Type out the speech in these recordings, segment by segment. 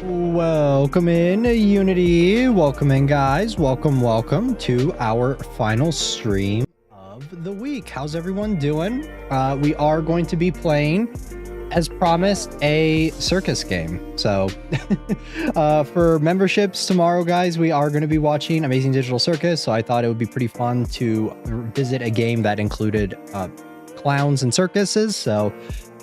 Welcome in, Unity. Welcome in, guys. Welcome to our final stream of the week. How's everyone doing? We are going to be playing, as promised, a circus game. So for memberships tomorrow, guys, we are going to be watching Amazing Digital Circus. So I thought it would be pretty fun to visit a game that included clowns and circuses. So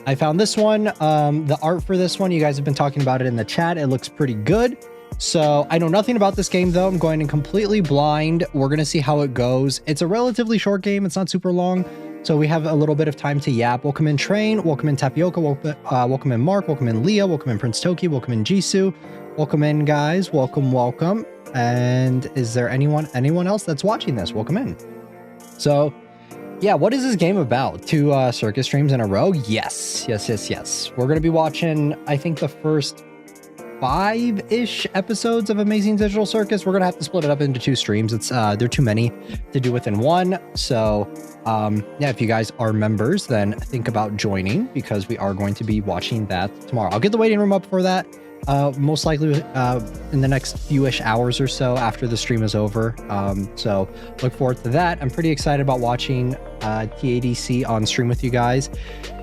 I found this one. The art for this one, you guys have been talking about it in the chat. It looks pretty good. So I know nothing about this game, though. I'm going in completely blind. We're going to see how it goes. It's a relatively short game. It's not super long. So we have a little bit of time to yap. Welcome in Train. Welcome in Tapioca. Welcome in Mark. Welcome in Leah. Welcome in Prince Toki. Welcome in Jisoo. Welcome in, guys. Welcome. And is there anyone else that's watching this? Welcome in. So yeah, what is this game about? 2 circus streams in a row? Yes. We're going to be watching, I think, the first 5-ish episodes of Amazing Digital Circus. We're going to have to split it up into 2 streams. It's they're too many to do within one. So yeah, if you guys are members, then think about joining, because we are going to be watching that tomorrow. I'll get the waiting room up for that. Most likely in the next few-ish hours or so after the stream is over. So look forward to that. I'm pretty excited about watching TADC on stream with you guys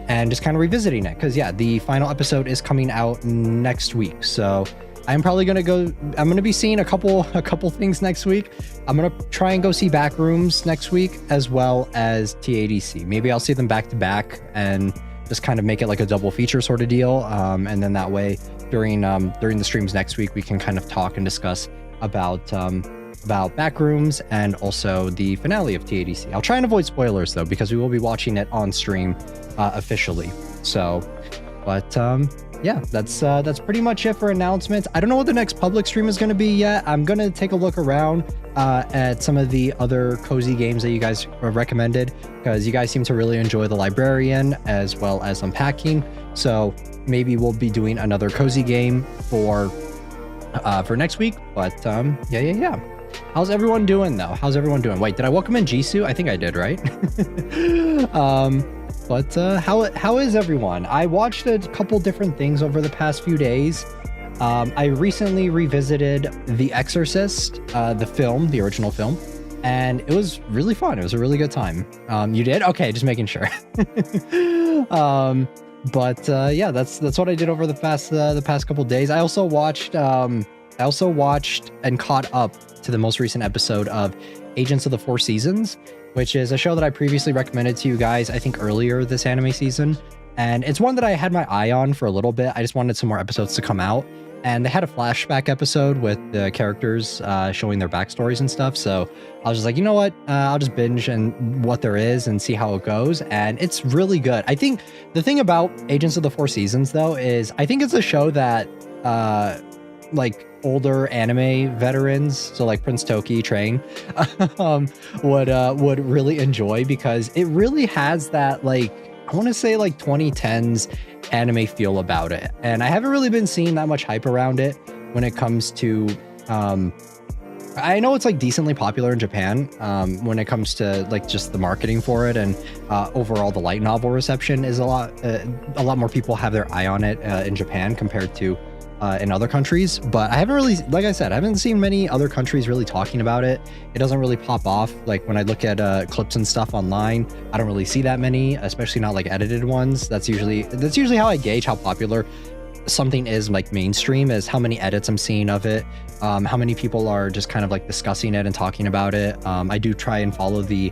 and just kind of revisiting it, because yeah, the final episode is coming out next week. So I'm probably gonna be seeing a couple things next week. I'm gonna try and go see Backrooms next week, as well as TADC. Maybe I'll see them back to back and just kind of make it like a double feature sort of deal. And then that way, during the streams next week, we can kind of talk and discuss about Backrooms and also the finale of TADC. I'll try and avoid spoilers, though, because we will be watching it on stream officially. So, but yeah, that's pretty much it for announcements. I don't know what the next public stream is going to be yet. I'm going to take a look around at some of the other cozy games that you guys recommended, because you guys seem to really enjoy The Librarian as well as Unpacking. So maybe we'll be doing another cozy game for for next week. But yeah. How's everyone doing though? How's everyone doing? Wait, did I welcome in Jisoo? I think I did, right? But how is everyone? I watched a couple different things over the past few days. I recently revisited The Exorcist, the original film, and it was really fun. It was a really good time. You did? Okay, just making sure. But yeah, that's what I did over the past couple days. I also watched and caught up to the most recent episode of Agents of the Four Seasons, which is a show that I previously recommended to you guys, I think earlier this anime season. And it's one that I had my eye on for a little bit. I just wanted some more episodes to come out. And they had a flashback episode with the characters showing their backstories and stuff. So I was just like, you know what? I'll just binge and what there is and see how it goes. And it's really good. I think the thing about Agents of the Four Seasons, though, is I think it's a show that like older anime veterans, so like Prince Toki, Train, would really enjoy, because it really has that, like, I want to say like 2010s anime feel about it. And I haven't really been seeing that much hype around it when it comes to I know it's like decently popular in Japan when it comes to like just the marketing for it, and overall the light novel reception is a lot more people have their eye on it in Japan compared to in other countries. But I haven't really, like I said, I haven't seen many other countries really talking about it. It doesn't really pop off. Like when I look at clips and stuff online, I don't really see that many, especially not like edited ones. That's usually how I gauge how popular something is, like mainstream, is how many edits I'm seeing of it, how many people are just kind of like discussing it and talking about it. I do try and follow the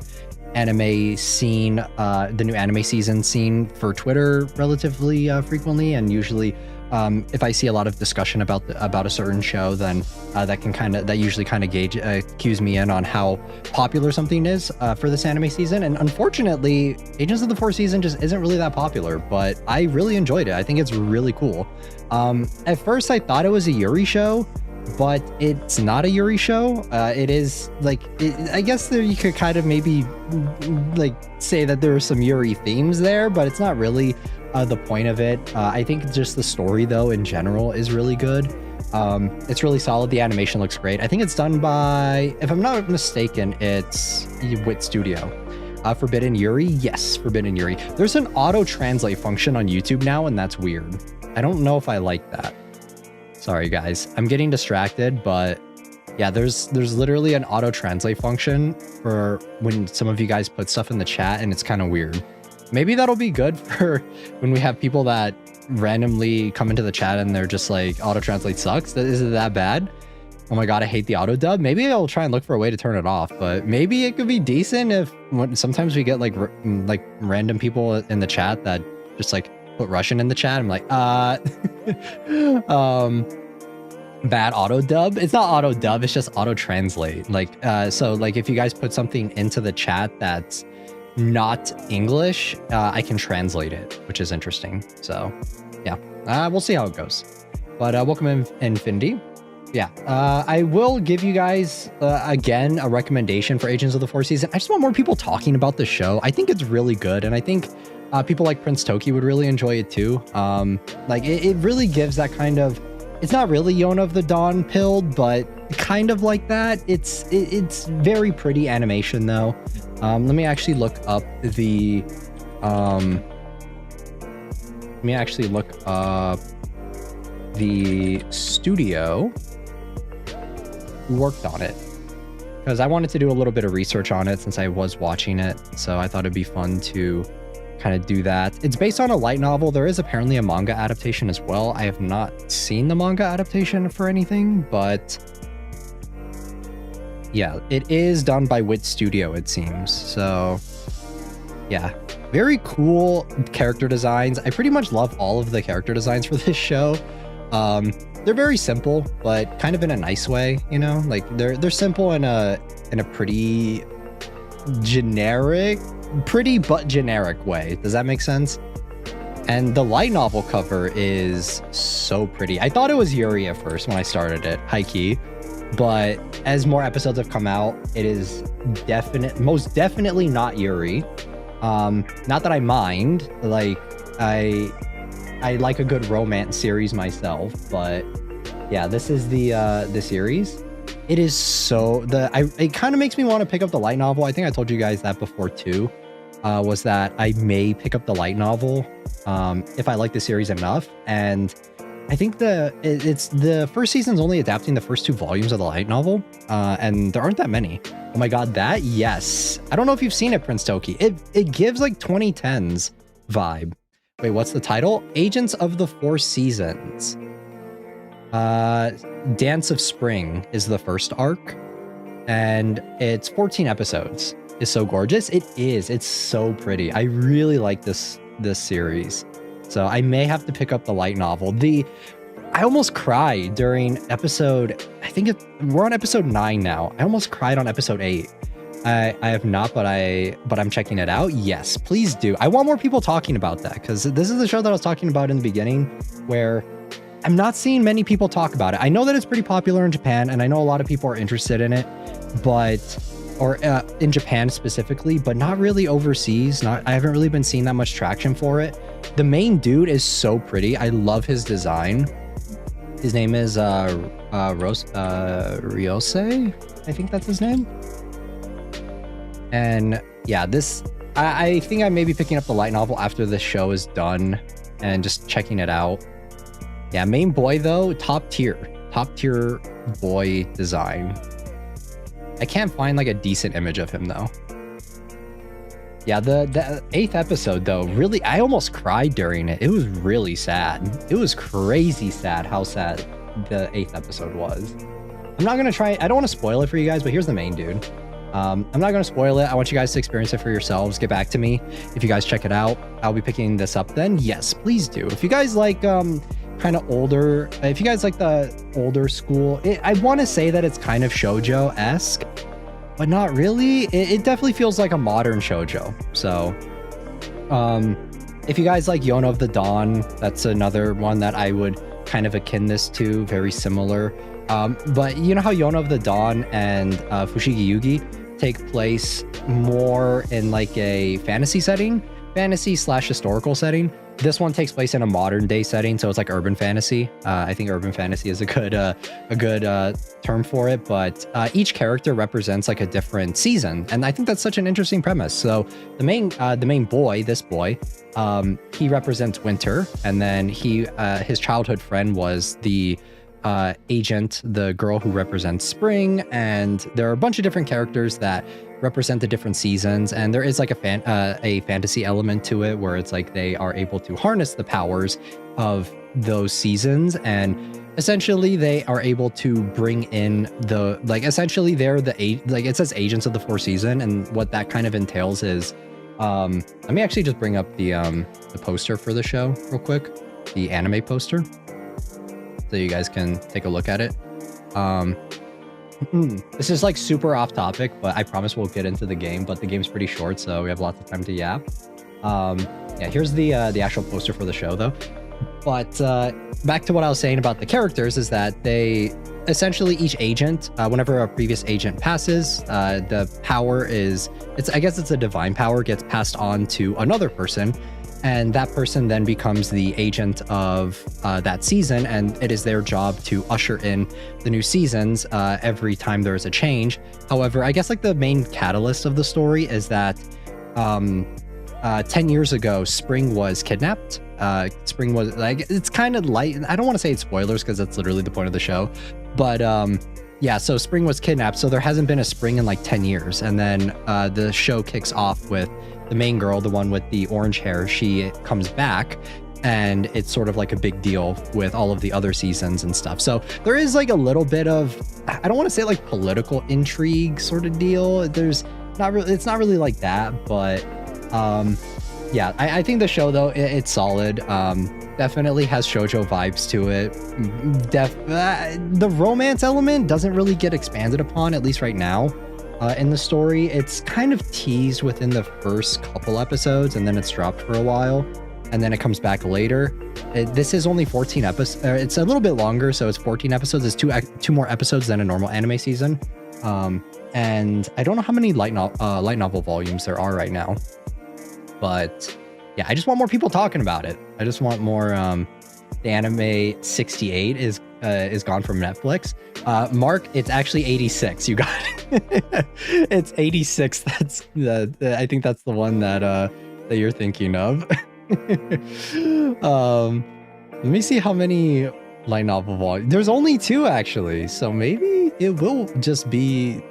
anime scene, the new anime season scene for Twitter relatively frequently, and usually if I see a lot of discussion about a certain show, then that usually kind of cues me in on how popular something is for this anime season. And unfortunately, Agents of the Four Seasons just isn't really that popular, but I really enjoyed it. I think it's really cool. At first I thought it was a Yuri show, but it's not a Yuri show. It is like, I guess you could kind of maybe like say that there are some Yuri themes there, but it's not really the point of it. I think just the story though in general is really good. It's really solid. The animation looks great. I think it's done by, if I'm not mistaken, it's Wit Studio. Forbidden Yuri, yes, Forbidden Yuri. There's an auto translate function on YouTube now, and that's weird. I don't know if I like that. Sorry guys, I'm getting distracted, but yeah, there's literally an auto translate function for when some of you guys put stuff in the chat, and it's kind of weird. Maybe that'll be good for when we have people that randomly come into the chat and they're just like, auto translate sucks. Is it that bad? Oh my god, I hate the auto dub. Maybe I'll try and look for a way to turn it off, but maybe it could be decent if sometimes we get like random people in the chat that just like put Russian in the chat. I'm like, bad auto dub. It's not auto dub, it's just auto translate. Like, so like if you guys put something into the chat that's not English, I can translate it, which is interesting. So yeah, we'll see how it goes. But welcome in Infinity. Yeah, I will give you guys again a recommendation for Agents of the Four Seasons. I just want more people talking about the show. I think it's really good, and I think people like Prince Toki would really enjoy it too. Like it really gives that kind of, it's not really Yona of the Dawn pilled, but kind of like that. It's very pretty animation though. Let me actually look up the studio who worked on it, because I wanted to do a little bit of research on it since I was watching it, so I thought it'd be fun to kind of do that. It's based on a light novel. There is apparently a manga adaptation as well. I have not seen the manga adaptation for anything, but yeah, it is done by Wit Studio, it seems. So yeah, very cool character designs. I pretty much love all of the character designs for this show. They're very simple, but kind of in a nice way, you know, like they're simple in a pretty generic, but generic way. Does that make sense? And the light novel cover is so pretty. I thought it was Yuri at first when I started it, high key, but as more episodes have come out, it is most definitely not Yuri. Not that I mind, like I like a good romance series myself, but Yeah, this is the series. It is so it kind of makes me want to pick up the light novel. I think I told you guys that before too. Was that I may pick up the light novel if I like the series enough. And I think it's the first season's only adapting the first 2 volumes of the light novel, and there aren't that many. Oh my god, that yes. I don't know if you've seen it, Prince Toki. It gives like 2010s vibe. Wait, what's the title? Agents of the Four Seasons. Dance of Spring is the first arc, and it's 14 episodes. It's so gorgeous. It is. It's so pretty. I really like this series. So I may have to pick up the light novel. I almost cried during episode, I think we're on episode 9 now. I almost cried on episode 8. I have not, but I'm checking it out. Yes, please do. I want more people talking about that, because this is the show that I was talking about in the beginning, where I'm not seeing many people talk about it. I know that it's pretty popular in Japan, and I know a lot of people are interested in it, or in Japan specifically, but not really overseas. I haven't really been seeing that much traction for it. The main dude is so pretty. I love his design. His name is Ryosei. I think that's his name. And yeah, I think I may be picking up the light novel after this show is done and just checking it out. Yeah, main boy though, top tier boy design. I can't find like a decent image of him though. Yeah, the 8th episode though, really, I almost cried during it. It was really sad. It was crazy sad how sad the 8th episode was. I'm not gonna try, I don't want to spoil it for you guys, but here's the main dude. I'm not going to spoil it. I want you guys to experience it for yourselves. Get back to me if you guys check it out. I'll be picking this up then. Yes, please do. If you guys like kind of older, if you guys like the older school, I want to say that it's kind of shoujo-esque, but not really. It definitely feels like a modern shoujo. So if you guys like Yona of the Dawn, that's another one that I would kind of akin this to, very similar. But you know how Yona of the Dawn and Fushigi Yugi take place more in like a fantasy setting, fantasy/historical setting. This one takes place in a modern day setting, so it's like urban fantasy. I think urban fantasy is a good term for it. But each character represents like a different season, and I think that's such an interesting premise. So the main boy, this boy, he represents winter, and then his childhood friend was the agent, the girl who represents spring, and there are a bunch of different characters that represent the different seasons, and there is like a fantasy element to it where it's like they are able to harness the powers of those seasons, and essentially they are able to bring in essentially they're it says agents of the four season, and what that kind of entails is let me actually just bring up the poster for the show real quick, the anime poster, so you guys can take a look at it. This is like super off topic, but I promise we'll get into the game, but the game's pretty short, so we have lots of time to yap. Yeah, here's the actual poster for the show though. But back to what I was saying about the characters is that they essentially, each agent, whenever a previous agent passes, the power I guess it's a divine power, gets passed on to another person, and that person then becomes the agent of that season, and it is their job to usher in the new seasons every time there is a change. However, I guess like the main catalyst of the story is that 10 years ago, Spring was kidnapped. Spring was like, it's kind of light. I don't want to say it's spoilers because that's literally the point of the show. But yeah, so Spring was kidnapped. So there hasn't been a Spring in like 10 years. And then the show kicks off with the main girl, the one with the orange hair. She comes back, and it's sort of like a big deal with all of the other seasons and stuff. So there is like a little bit of, I don't want to say like political intrigue sort of deal. It's not really like that, but yeah, I think the show though, it's solid. Definitely has shoujo vibes to it. The romance element doesn't really get expanded upon, at least right now. In the story, it's kind of teased within the first couple episodes, and then it's dropped for a while, and then it comes back later. This is only 14 episodes. It's a little bit longer, so it's 14 episodes. It's two more episodes than a normal anime season. And I don't know how many light novel volumes there are right now, but yeah, I just want more people talking about it. I just want more. The anime 68 is is gone from Netflix. Mark, it's actually 86. You got it. It's 86. That's I think that's the one that you're thinking of. Let me see how many light novel volumes. There's only 2 actually, so maybe it will just be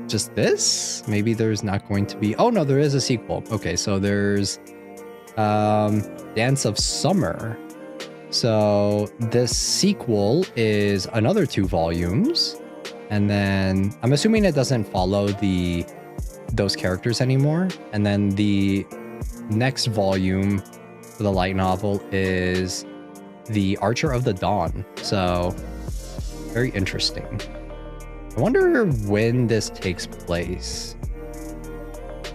just this. Maybe there's not going to be. Oh no, there is a sequel. Okay, so there's Dance of Summer. So this sequel is another 2 volumes, and then I'm assuming it doesn't follow those characters anymore. And then the next volume for the light novel is The Archer of the Dawn. So very interesting. I wonder when this takes place.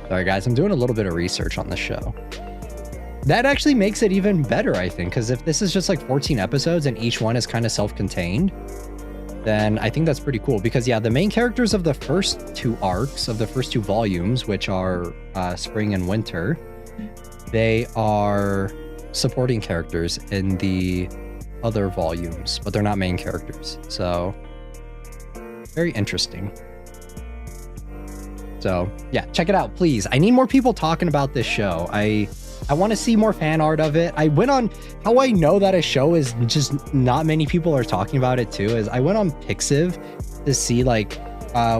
Sorry guys, I'm doing a little bit of research on the show. That actually makes it even better, I think, because if this is just like 14 episodes and each one is kind of self-contained, then I think that's pretty cool. Because yeah, the main characters of the first 2 arcs, of the first 2 volumes, which are Spring and Winter, they are supporting characters in the other volumes, but they're not main characters. So very interesting. So yeah, check it out, please. I need more people talking about this show. I want to see more fan art of it. I went on, how I know that a show is just not many people are talking about it too, is I went on Pixiv to see like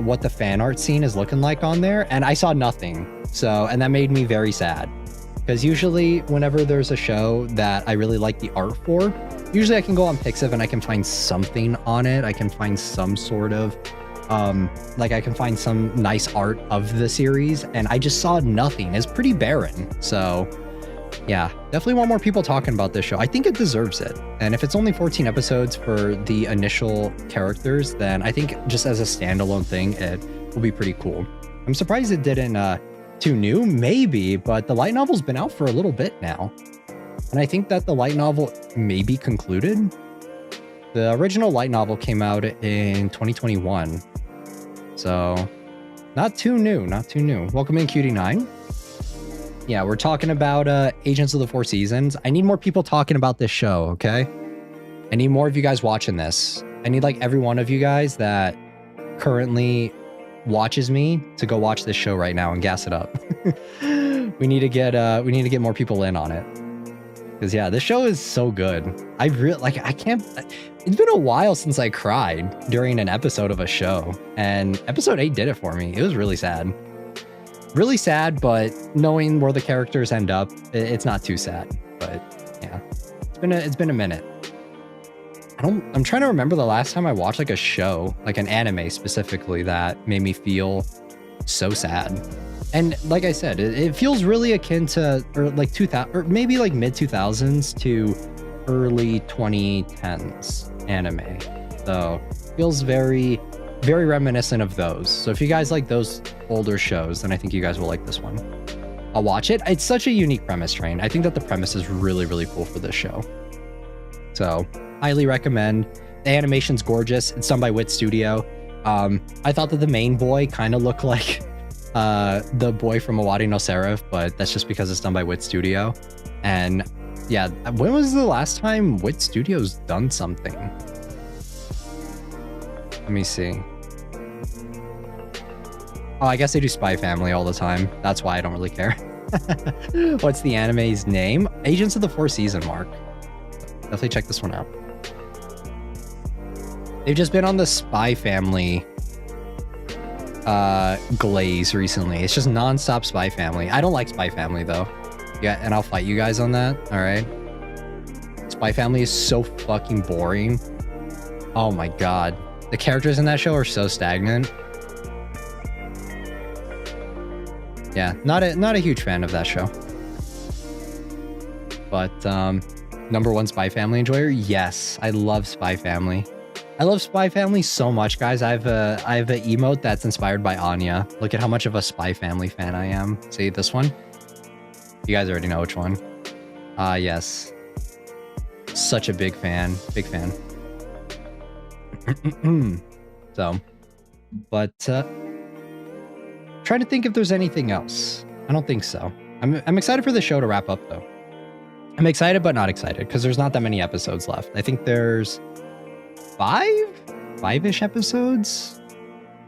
what the fan art scene is looking like on there, and I saw nothing. So, and that made me very sad. Because usually whenever there's a show that I really like the art for, usually I can go on Pixiv and I can find something on it. I can find some sort of, like I can find some nice art of the series, and I just saw nothing. It's pretty barren. So yeah, definitely want more people talking about this show. I think it deserves it. And if it's only 14 episodes for the initial characters, then I think just as a standalone thing, it will be pretty cool. I'm surprised it didn't too new, maybe, but the light novel's been out for a little bit now. And I think that the light novel may be concluded. The original light novel came out in 2021. So not too new, not too new. Welcome in, Cutie9. Yeah, we're talking about Agents of the Four Seasons. I need more people talking about this show, okay? I need more of you guys watching this. I need like every one of you guys that currently watches me to go watch this show right now and gas it up. we need to get more people in on it. Because yeah, this show is so good. I really like, I can't, it's been a while since I cried during an episode of a show, and episode 8 did it for me. It was really sad. Really sad, but knowing where the characters end up, it's not too sad. But yeah, it's been a minute. I'm trying to remember the last time I watched like a show, like an anime specifically, that made me feel so sad. And like I said, it feels really akin to, or like 2000, or maybe like mid 2000s to early 2010s anime. So feels very, very reminiscent of those. So if you guys like those older shows, then I think you guys will like this one. I'll watch it. It's such a unique premise, Train. I think that the premise is really, really cool for this show. So highly recommend. The animation's gorgeous. It's done by Wit Studio. I thought that the main boy kind of looked like the boy from Awari no Seraph, but that's just because it's done by Wit Studio. And yeah, when was the last time Wit Studios done something? Let me see. Oh, I guess they do Spy Family all the time. That's why I don't really care. What's the anime's name? Agents of the Four Seasons, Mark. Definitely check this one out. They've just been on the Spy Family glaze recently. It's just non-stop Spy Family. I don't like Spy Family though. Yeah, and I'll fight you guys on that. All right. Spy Family is so fucking boring. Oh my god. The characters in that show are so stagnant. Yeah, not a huge fan of that show. But number one Spy Family enjoyer? Yes, I love Spy Family. I love Spy Family so much, guys. I have an emote that's inspired by Anya. Look at how much of a Spy Family fan I am. See this one? You guys already know which one. Yes. Such a big fan. Big fan. So, but trying to think if there's anything else. I don't think so. I'm excited for the show to wrap up though. I'm excited, but not excited because there's not that many episodes left. I think there's five-ish episodes.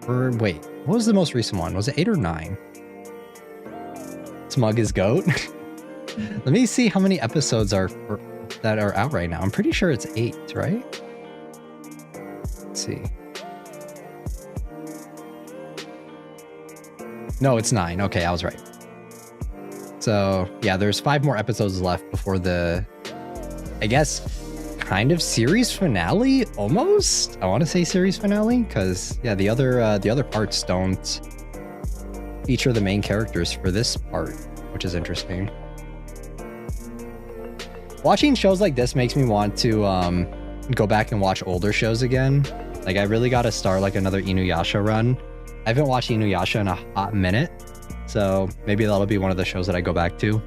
Or wait, what was the most recent one? Was it 8 or 9? Smug is GOAT. Let me see how many episodes that are out right now. I'm pretty sure it's 8, right? Let's see. No, it's 9. Okay, I was right. So yeah, there's 5 more episodes left before the, I guess, kind of series finale, almost. I want to say series finale because yeah, the other parts don't feature the main characters for this part, which is interesting. Watching shows like this makes me want to go back and watch older shows again. Like I really got to start like another Inuyasha run. I haven't watched Inuyasha in a hot minute, so maybe that'll be one of the shows that I go back to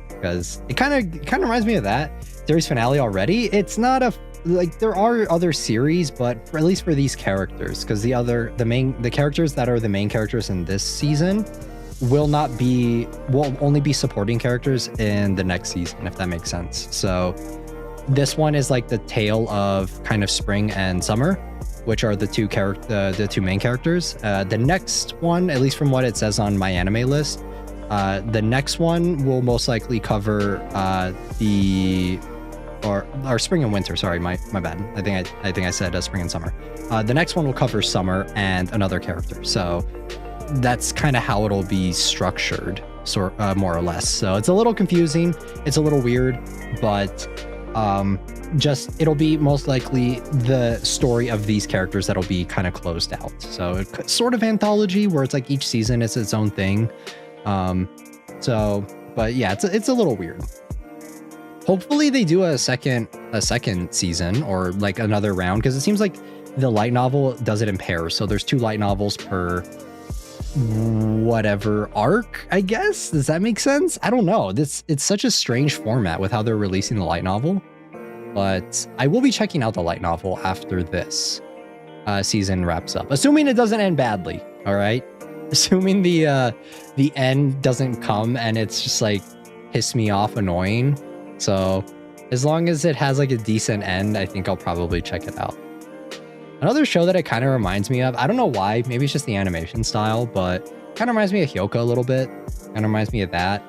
because it kind of reminds me of that series finale already. It's not a like there are other series, but at least for these characters, because the characters that are the main characters in this season will only be supporting characters in the next season, if that makes sense. So this one is like the tale of kind of spring and summer, which are the two main characters. The next one, at least from what it says on my anime list, the next one will most likely cover or spring and winter. Sorry, my bad. I think I said spring and summer. The next one will cover summer and another character. So that's kind of how it'll be structured, more or less. So it's a little confusing. It's a little weird, but it'll be most likely the story of these characters that'll be kind of closed out. So it's sort of anthology where it's like each season is its own thing. But yeah, it's a little weird. Hopefully they do a second season or like another round, because it seems like the light novel does it in pairs. So there's 2 light novels per whatever arc, I guess. Does that make sense? I don't know. It's such a strange format with how they're releasing the light novel. But I will be checking out the light novel after this season wraps up, assuming it doesn't end badly. All right, assuming the end doesn't come and it's just like piss me off, annoying. So as long as it has like a decent end, I think I'll probably check it out. Another show that it kind of reminds me of, I don't know why, maybe it's just the animation style, but kind of reminds me of Hyouka a little bit. Kind of reminds me of that.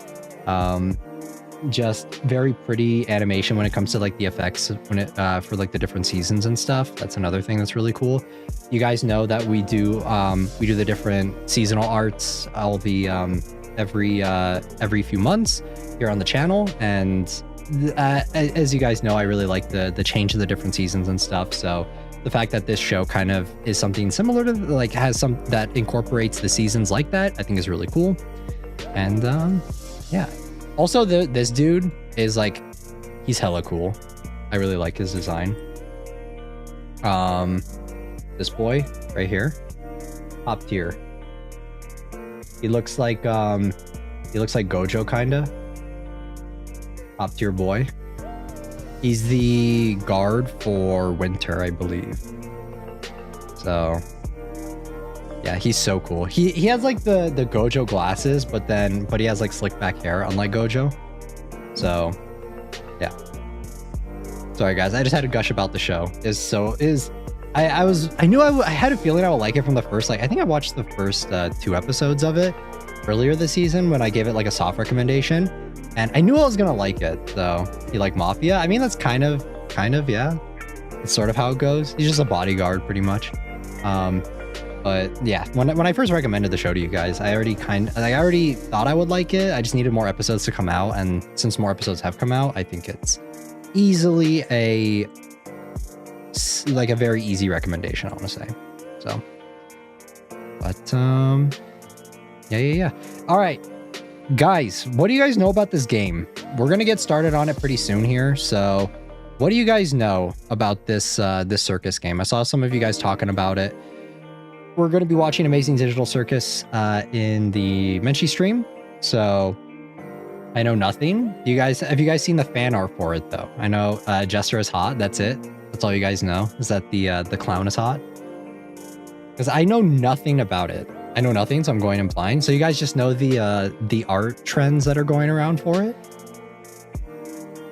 Just very pretty animation when it comes to like the effects when it for like the different seasons and stuff. That's another thing that's really cool. You guys know that we do the different seasonal arts all the every few months here on the channel, and as you guys know, I really like the change of the different seasons and stuff. So the fact that this show kind of is something similar to, like, has some that incorporates the seasons like that, I think is really cool. And yeah. Also, this dude is like, he's hella cool. I really like his design. This boy right here, top tier. He looks like Gojo kinda. Top tier boy. He's the guard for winter, I believe. So yeah, he's so cool. He has like the Gojo glasses, but he has like slick back hair, unlike Gojo. So yeah. Sorry guys, I just had to gush about the show. I had a feeling I would like it from the first, like, I think I watched the first 2 episodes of it earlier this season when I gave it like a soft recommendation, and I knew I was gonna like it. So you like Mafia? I mean, that's kind of yeah. It's sort of how it goes. He's just a bodyguard pretty much. But yeah, when I first recommended the show to you guys, I already thought I would like it. I just needed more episodes to come out, and since more episodes have come out, I think it's easily a very easy recommendation, I want to say. So, but yeah. All right, guys, what do you guys know about this game? We're gonna get started on it pretty soon here. So, what do you guys know about this this circus game? I saw some of you guys talking about it. We're going to be watching Amazing Digital Circus in the Menshi stream. So I know nothing. Have you guys seen the fan art for it though? I know Jester is hot. That's it. That's all you guys know, is that the clown is hot. Because I know nothing about it. I know nothing, so I'm going in blind. So you guys just know the art trends that are going around for it?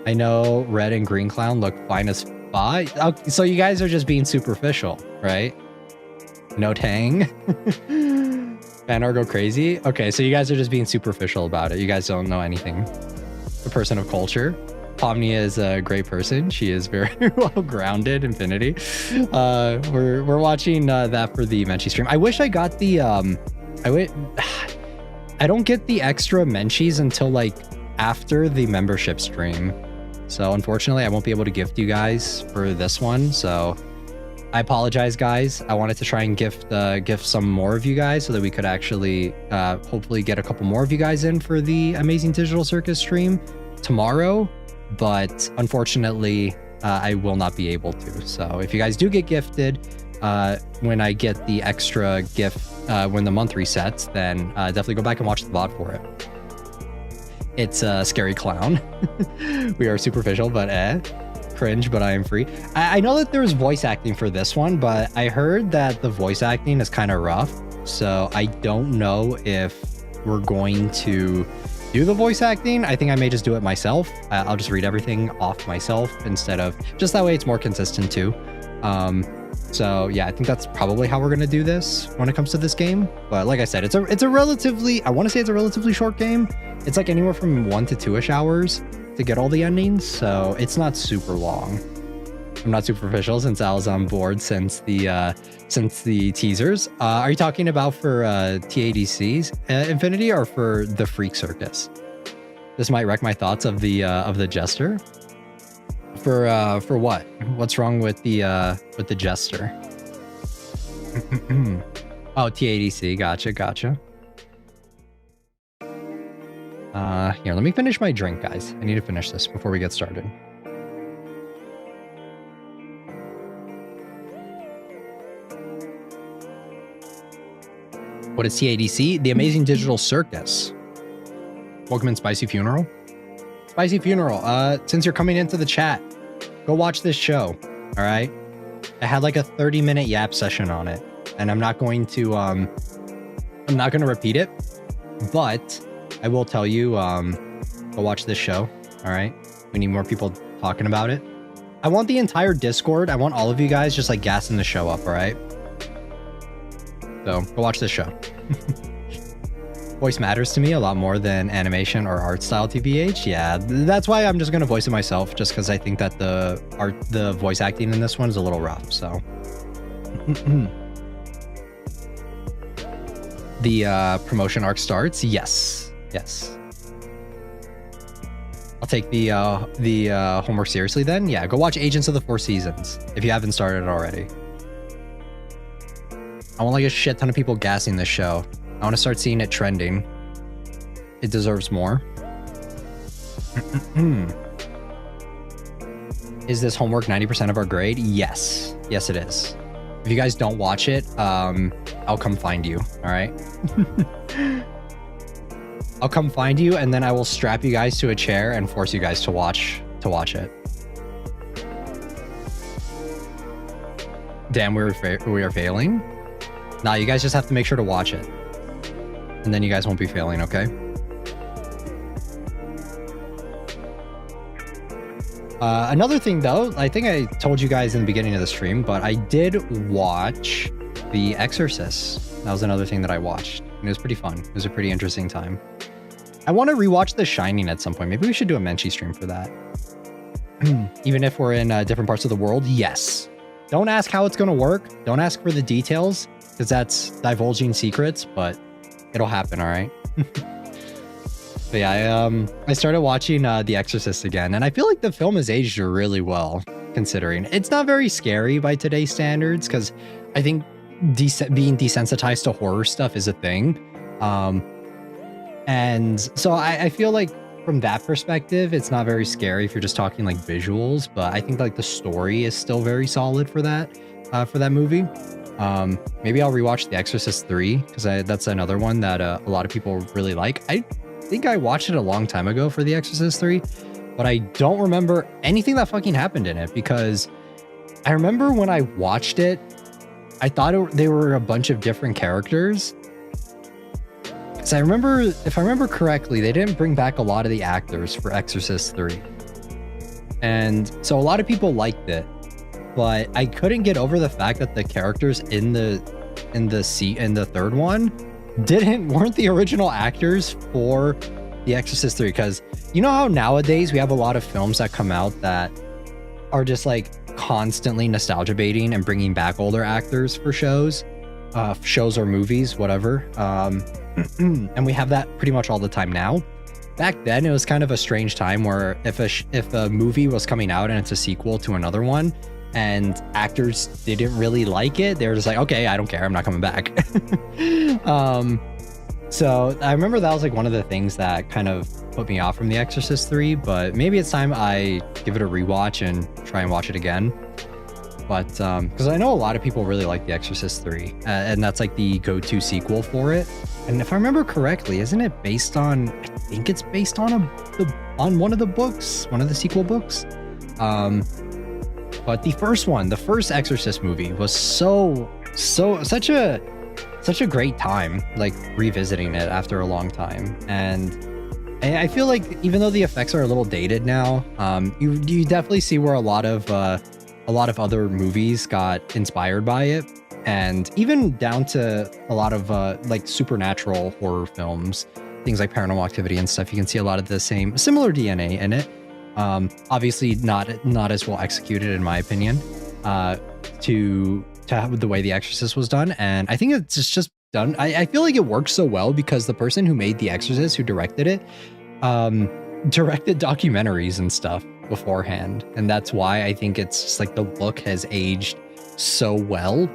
I know red and green clown look fine as fuck. Okay, so you guys are just being superficial, right? No tang. Fanar go crazy. Okay, so you guys are just being superficial about it. You guys don't know anything. A person of culture. Pomnia is a great person. She is very well grounded. Infinity. We're watching that for the menshi stream. I wish I got the I don't get the extra menshies until like after the membership stream. So unfortunately, I won't be able to gift you guys for this one. So I apologize, guys. I wanted to try and gift some more of you guys so that we could actually hopefully get a couple more of you guys in for the Amazing Digital Circus stream tomorrow. But unfortunately, I will not be able to. So if you guys do get gifted, when I get the extra gift, when the month resets, then definitely go back and watch the VOD for it. It's a scary clown. We are superficial, but cringe, but I am free. I know that there's voice acting for this one, but I heard that the voice acting is kind of rough. So I don't know if we're going to do the voice acting. I think I may just do it myself. I'll just read everything off myself instead of just that way it's more consistent too. So yeah, I think that's probably how we're going to do this when it comes to this game. But like I said, it's a relatively, I want to say it's a relatively short game. It's like anywhere from 1 to 2-ish hours to get all the endings. So it's not super long. I'm not superficial since Al's on board since the teasers. Are you talking about for TADC's Infinity or for the Freak Circus? This might wreck my thoughts of the jester. For what? What's wrong with the jester? Oh, TADC. Gotcha. Here, let me finish my drink, guys. I need to finish this before we get started. What is TADC? The Amazing Digital Circus. Welcome in, Spicy Funeral. Spicy Funeral, since you're coming into the chat, go watch this show, all right? I had like a 30-minute Yap session on it, and I'm not going to repeat it, but I will tell you, go watch this show, all right? We need more people talking about it. I want the entire Discord, I want all of you guys just like gassing the show up, all right? So go watch this show. Voice matters to me a lot more than animation or art style, TBH. Yeah, that's why I'm just gonna voice it myself, just because I think that the voice acting in this one is a little rough. So the promotion arc starts. Yes. I'll take the homework seriously then. Yeah, go watch Agents of the Four Seasons if you haven't started already. I want like a shit ton of people gassing this show. I want to start seeing it trending. It deserves more. Is this homework 90% of our grade? Yes. Yes, it is. If you guys don't watch it, I'll come find you. All right. I'll come find you, and then I will strap you guys to a chair and force you guys to watch it. Damn, we are failing. Nah, you guys just have to make sure to watch it. And then you guys won't be failing, okay? Another thing though, I think I told you guys in the beginning of the stream, but I did watch The Exorcist. That was another thing that I watched. And it was pretty fun. It was a pretty interesting time. I want to rewatch The Shining at some point. Maybe we should do a menshi stream for that. Even if we're in different parts of the world, yes. Don't ask how it's going to work. Don't ask for the details, because that's divulging secrets, but it'll happen, all right? But yeah, I started watching The Exorcist again, and I feel like the film has aged really well, considering. It's not very scary by today's standards, because I think being desensitized to horror stuff is a thing. And so I feel like from that perspective, it's not very scary if you're just talking like visuals, but I think like the story is still very solid for that movie. Maybe I'll rewatch The Exorcist 3, because that's another one that a lot of people really like. I think I watched it a long time ago for The Exorcist 3, but I don't remember anything that fucking happened in it, because I remember when I watched it, I thought they were a bunch of different characters. Because I remember, if I remember correctly, they didn't bring back a lot of the actors for Exorcist 3. And so a lot of people liked it, but I couldn't get over the fact that the characters in the third one weren't the original actors for The Exorcist 3. Because you know how nowadays we have a lot of films that come out that are just like constantly nostalgia baiting and bringing back older actors for shows or movies, whatever. And we have that pretty much all the time now. Back then, it was kind of a strange time where if a movie was coming out and it's a sequel to another one, and actors didn't really like it, they were just like, okay, I don't care, I'm not coming back. So I remember that was like one of the things that kind of put me off from The Exorcist 3, but maybe it's time I give it a rewatch and try and watch it again. But because I know a lot of people really like The Exorcist 3, and that's like the go-to sequel for it. And if I remember correctly, isn't it based on, I think it's based on one of the books, one of the sequel books. But the first Exorcist movie was such a great time, like revisiting it after a long time. And I feel like even though the effects are a little dated now, you definitely see where a lot of other movies got inspired by it, and even down to a lot of like supernatural horror films, things like Paranormal Activity and stuff. You can see a lot of the similar DNA in it. Obviously not as well executed in my opinion, to have the way The Exorcist was done. And I think it's just done. I feel like it works so well because the person who made The Exorcist, who directed it, directed documentaries and stuff beforehand, and that's why I think it's just like the look has aged so well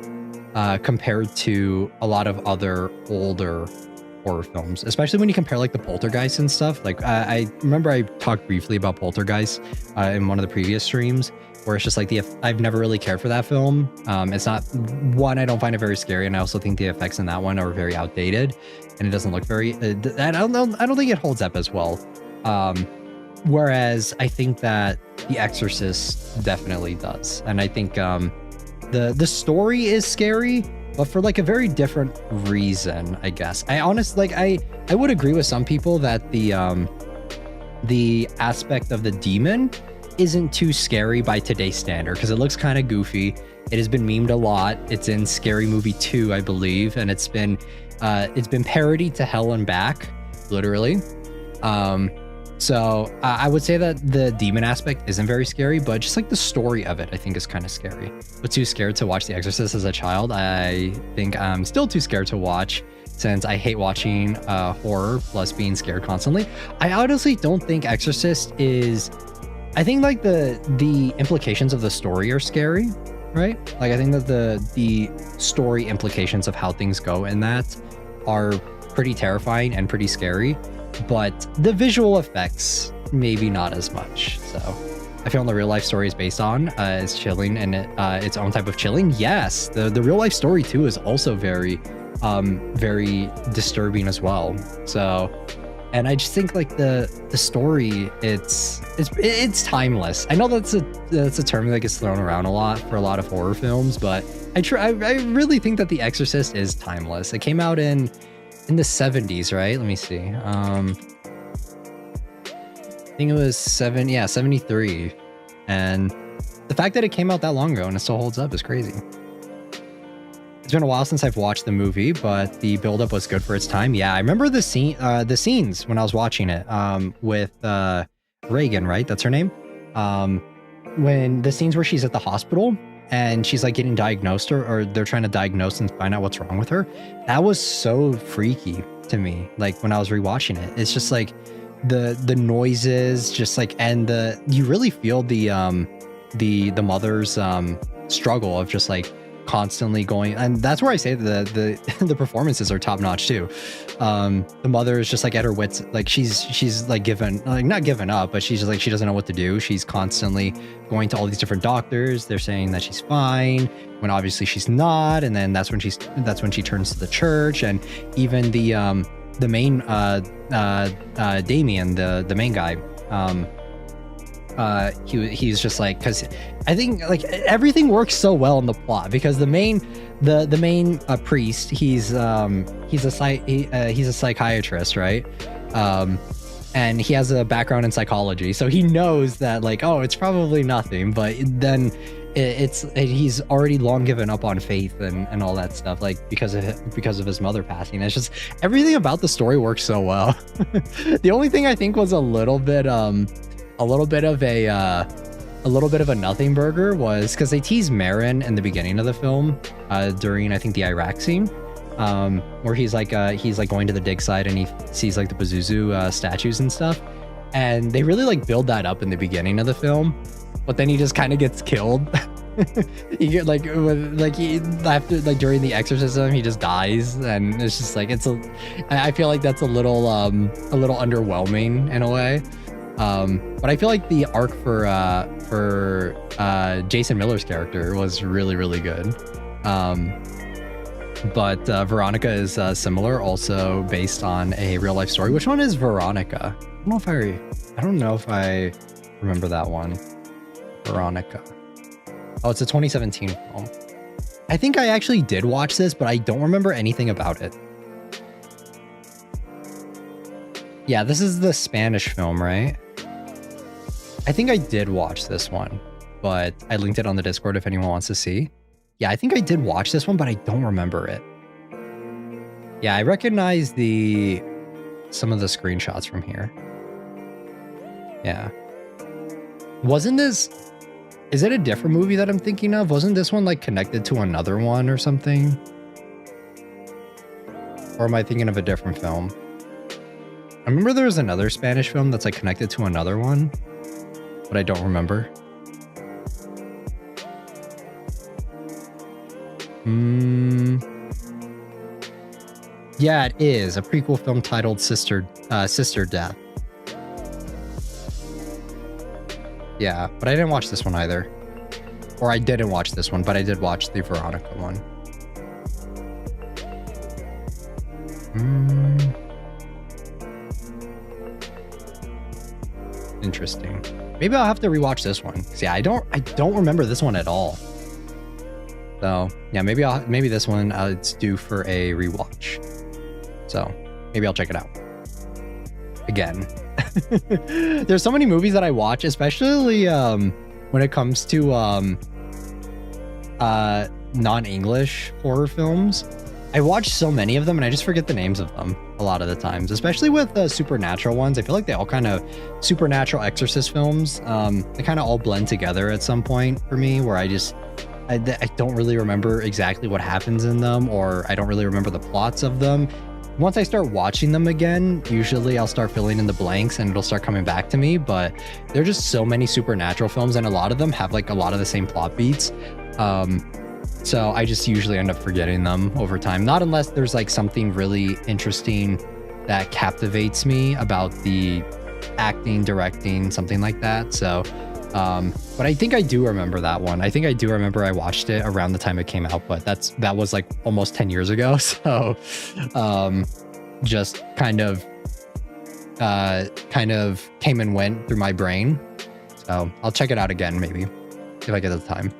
compared to a lot of other older horror films, especially when you compare like the Poltergeist and stuff. Like I remember I talked briefly about Poltergeist in one of the previous streams, where it's just like I've never really cared for that film. It's not one, I don't find it very scary, and I also think the effects in that one are very outdated, and it doesn't look very I don't think it holds up as well. Whereas I think that The Exorcist definitely does. And I think the story is scary, but for like a very different reason, I guess. I honestly, like, I would agree with some people that the aspect of the demon isn't too scary by today's standard, because it looks kind of goofy. It has been memed a lot. It's in Scary Movie 2, I believe, and it's been parodied to hell and back, literally. So I would say that the demon aspect isn't very scary, but just like the story of it, I think is kind of scary. But too scared to watch The Exorcist as a child. I think I'm still too scared to watch, since I hate watching horror plus being scared constantly. I honestly don't think Exorcist is, I think like the implications of the story are scary, right? Like I think that the story implications of how things go in that are pretty terrifying and pretty scary. But the visual effects, maybe not as much. So I feel the real life story is based on is chilling, and its own type of chilling. Yes, the real life story too is also very disturbing as well. So, and I just think like the story, it's timeless. I know that's a term that gets thrown around a lot for a lot of horror films, but I really think that The Exorcist is timeless. It came out in the 70s, right? Let me see. I think it was 73. And the fact that it came out that long ago and it still holds up is crazy. It's been a while since I've watched the movie, but the buildup was good for its time. Yeah, I remember the scenes when I was watching it with Reagan, right? That's her name. When the scenes where she's at the hospital and she's like getting diagnosed, or they're trying to diagnose and find out what's wrong with her. That was so freaky to me. Like when I was rewatching it, it's just like the noises, just like, and you really feel the mother's struggle of just like constantly going, and that's where I say the performances are top notch too. The mother is just like at her wits, like she's like not given up, but she's just like, she doesn't know what to do. She's constantly going to all these different doctors. They're saying that she's fine when obviously she's not, and then that's when she turns to the church. And even the main Damien, the main guy, he's just like, because I think like everything works so well in the plot, because the main priest, he's a psychiatrist, right? and he has a background in psychology, so he knows that like, oh, it's probably nothing, but then he's already long given up on faith and all that stuff, like because of his mother passing. It's just everything about the story works so well. The only thing I think was a little bit of a nothing burger was because they tease Marin in the beginning of the film during, I think, the Iraq scene, where he's like going to the dig site and he sees like the Pazuzu statues and stuff, and they really like build that up in the beginning of the film, but then he just kind of gets killed. You get after during the exorcism he just dies, and it's just like I feel like that's a little underwhelming in a way. But I feel like the arc for Jason Miller's character was really good. But Veronica is similar, also based on a real life story. Which one is Veronica? I don't know if I remember that one. Veronica. Oh, it's a 2017 film. I think I actually did watch this, but I don't remember anything about it. Yeah, this is the Spanish film, right? I think I did watch this one, but I linked it on the Discord if anyone wants to see. Yeah, I think I did watch this one, but I don't remember it. Yeah, I recognize some of the screenshots from here. Yeah. Is it a different movie that I'm thinking of? Wasn't this one like connected to another one or something? Or am I thinking of a different film? I remember there was another Spanish film that's like connected to another one, but I don't remember. Yeah, it is a prequel film titled Sister Death. Yeah, but I didn't watch this one either. Or I didn't watch this one, but I did watch the Veronica one. Interesting. Maybe I'll have to rewatch this one. See, I don't remember this one at all. So yeah, maybe this one it's due for a rewatch. So maybe I'll check it out again. There's so many movies that I watch, especially when it comes to non-English horror films. I watch so many of them and I just forget the names of them a lot of the times, especially with the supernatural ones. I feel like they all kind of supernatural exorcist films. They kind of all blend together at some point for me, where I don't really remember exactly what happens in them, or I don't really remember the plots of them. Once I start watching them again, usually I'll start filling in the blanks and it'll start coming back to me. But there are just so many supernatural films, and a lot of them have like a lot of the same plot beats. So I just usually end up forgetting them over time. Not unless there's like something really interesting that captivates me about the acting, directing, something like that. So, but I think I do remember that one. I think I do remember I watched it around the time it came out, but that was like almost 10 years ago. So, just kind of came and went through my brain. So I'll check it out again, maybe, if I get the time.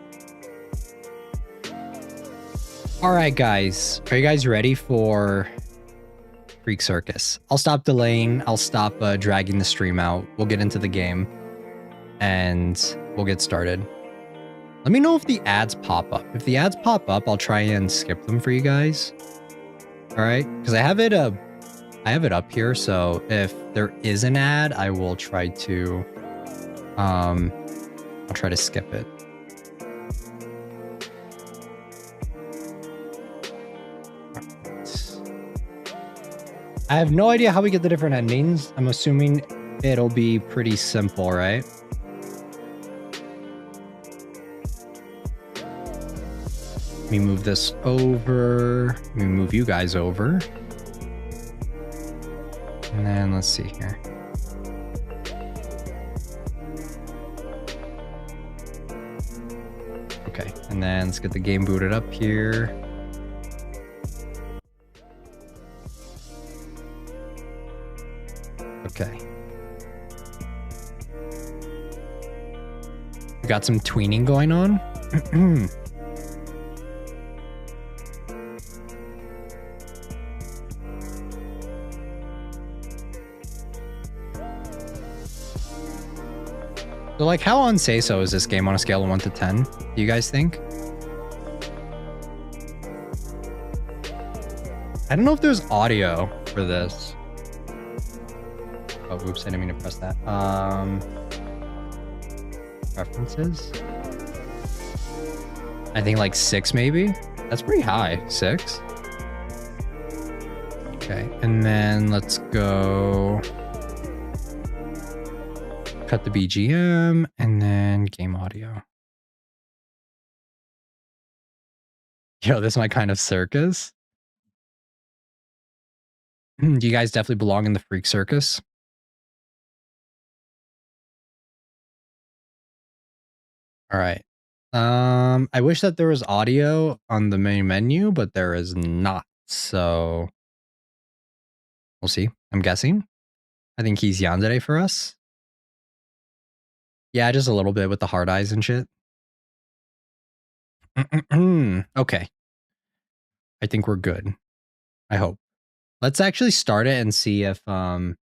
All right, guys, are you guys ready for Freak Circus? I'll stop delaying. I'll stop dragging the stream out. We'll get into the game and we'll get started. Let me know if the ads pop up. If the ads pop up, I'll try and skip them for you guys. All right, because I have it up here. So if there is an ad, I will try to I'll try to skip it. I have no idea how we get the different endings. I'm assuming it'll be pretty simple, right? Let me move this over. Let me move you guys over. And then let's see here. Okay, and then let's get the game booted up here. Okay. We got some tweening going on. So like how unsafe is this game on a scale of 1 to 10? Do you guys think? I don't know if there's audio for this. Oh, oops, I didn't mean to press that. Preferences? I think like 6 maybe? That's pretty high. 6? Okay, and then let's go... Cut the BGM, and then game audio. Yo, this is my kind of circus. Do you guys definitely belong in the Freak Circus? All right. I wish that there was audio on the main menu, but there is not. So we'll see. I'm guessing. I think he's yandere for us. Yeah, just a little bit with the hard eyes and shit. Okay. I think we're good. I hope. Let's actually start it and see if the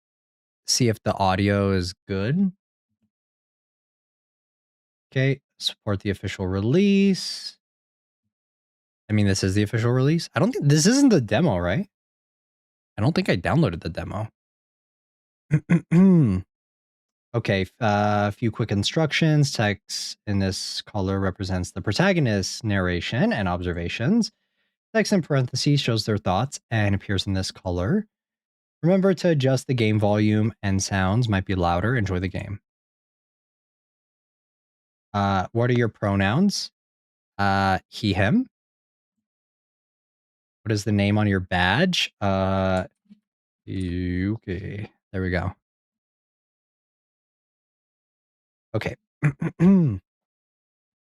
audio is good. Okay, support the official release. I mean, this is the official release. I don't think this isn't the demo, right? I don't think I downloaded the demo. Okay, a few quick instructions. Text in this color represents the protagonist's narration and observations. Text in parentheses shows their thoughts and appears in this color. Remember to adjust the game volume and sounds might be louder. Enjoy the game. What are your pronouns? He, him. What is the name on your badge? Okay, there we go. Okay.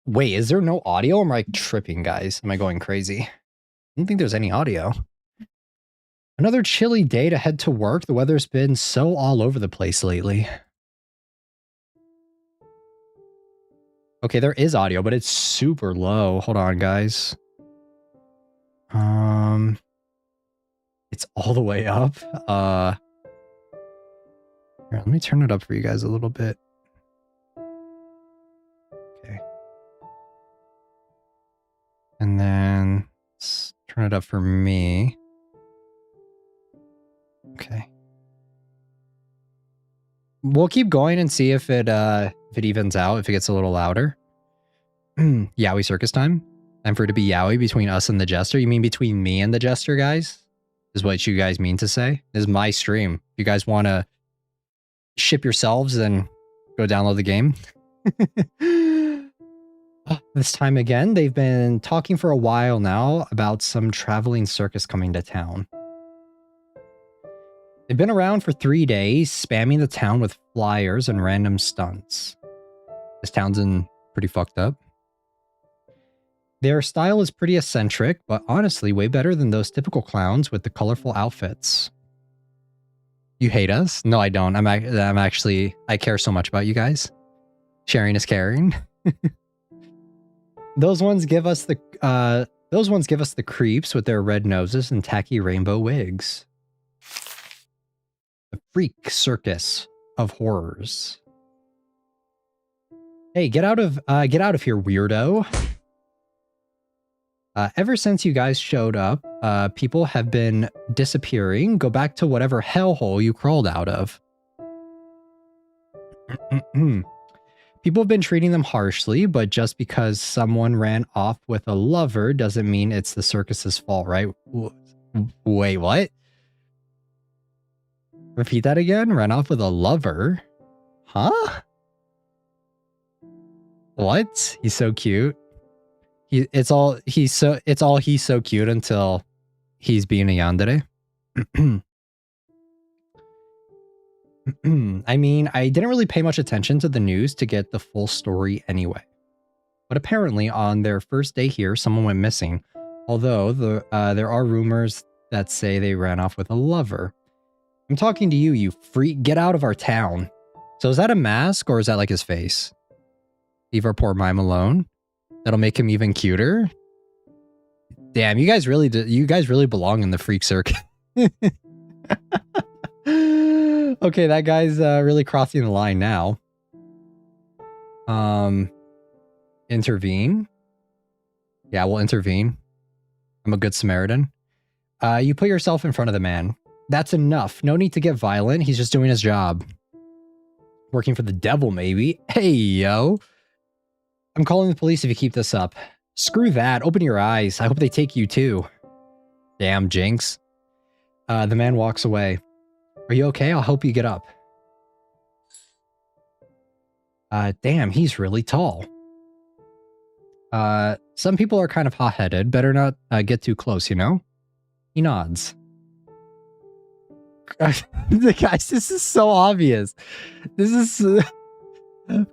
Wait, is there no audio? Am I like tripping, guys? Am I going crazy? I don't think there's any audio. Another chilly day to head to work. The weather's been so all over the place lately. Okay, there is audio, but it's super low. Hold on, guys. It's all the way up. Here, let me turn it up for you guys a little bit. Okay. And then let's turn it up for me. Okay. We'll keep going and see if it evens out, if it gets a little louder. Yowie circus time. Time for it to be Yowie between us and the jester. You mean between me and the jester, guys? Is what you guys mean to say? This is my stream. If you guys want to ship yourselves, then go download the game. This time again, they've been talking for a while now about some traveling circus coming to town. They've been around for 3 days, spamming the town with flyers and random stunts. This town's pretty fucked up. Their style is pretty eccentric, but honestly way better than those typical clowns with the colorful outfits. You hate us? No, I don't. I'm actually, I care so much about you guys. Sharing is caring. Those ones give us the creeps with their red noses and tacky rainbow wigs. The Freak Circus of Horrors. Hey, get out of here, weirdo. Ever since you guys showed up, people have been disappearing. Go back to whatever hellhole you crawled out of. People have been treating them harshly, but just because someone ran off with a lover doesn't mean it's the circus's fault, right? Wait, what? Repeat that again? Ran off with a lover? Huh? What? He's so cute. It's all he's so cute until he's being a yandere. I mean, I didn't really pay much attention to the news to get the full story anyway. But apparently on their first day here, someone went missing. Although there are rumors that say they ran off with a lover. I'm talking to you, you freak. Get out of our town. So is that a mask or is that like his face? Leave our poor mime alone. That'll make him even cuter. Damn, you guys really belong in the Freak Circus. Okay, that guy's really crossing the line now. Intervene. Yeah, we'll intervene. I'm a good Samaritan. You put yourself in front of the man. That's enough. No need to get violent. He's just doing his job. Working for the devil, maybe. Hey, yo. I'm calling the police if you keep this up. Screw that. Open your eyes. I hope they take you too. Damn, Jinx. The man walks away. Are you okay? I'll help you get up. Damn, he's really tall. Some people are kind of hot-headed. Better not get too close, you know? He nods. Guys, this is so obvious. This is...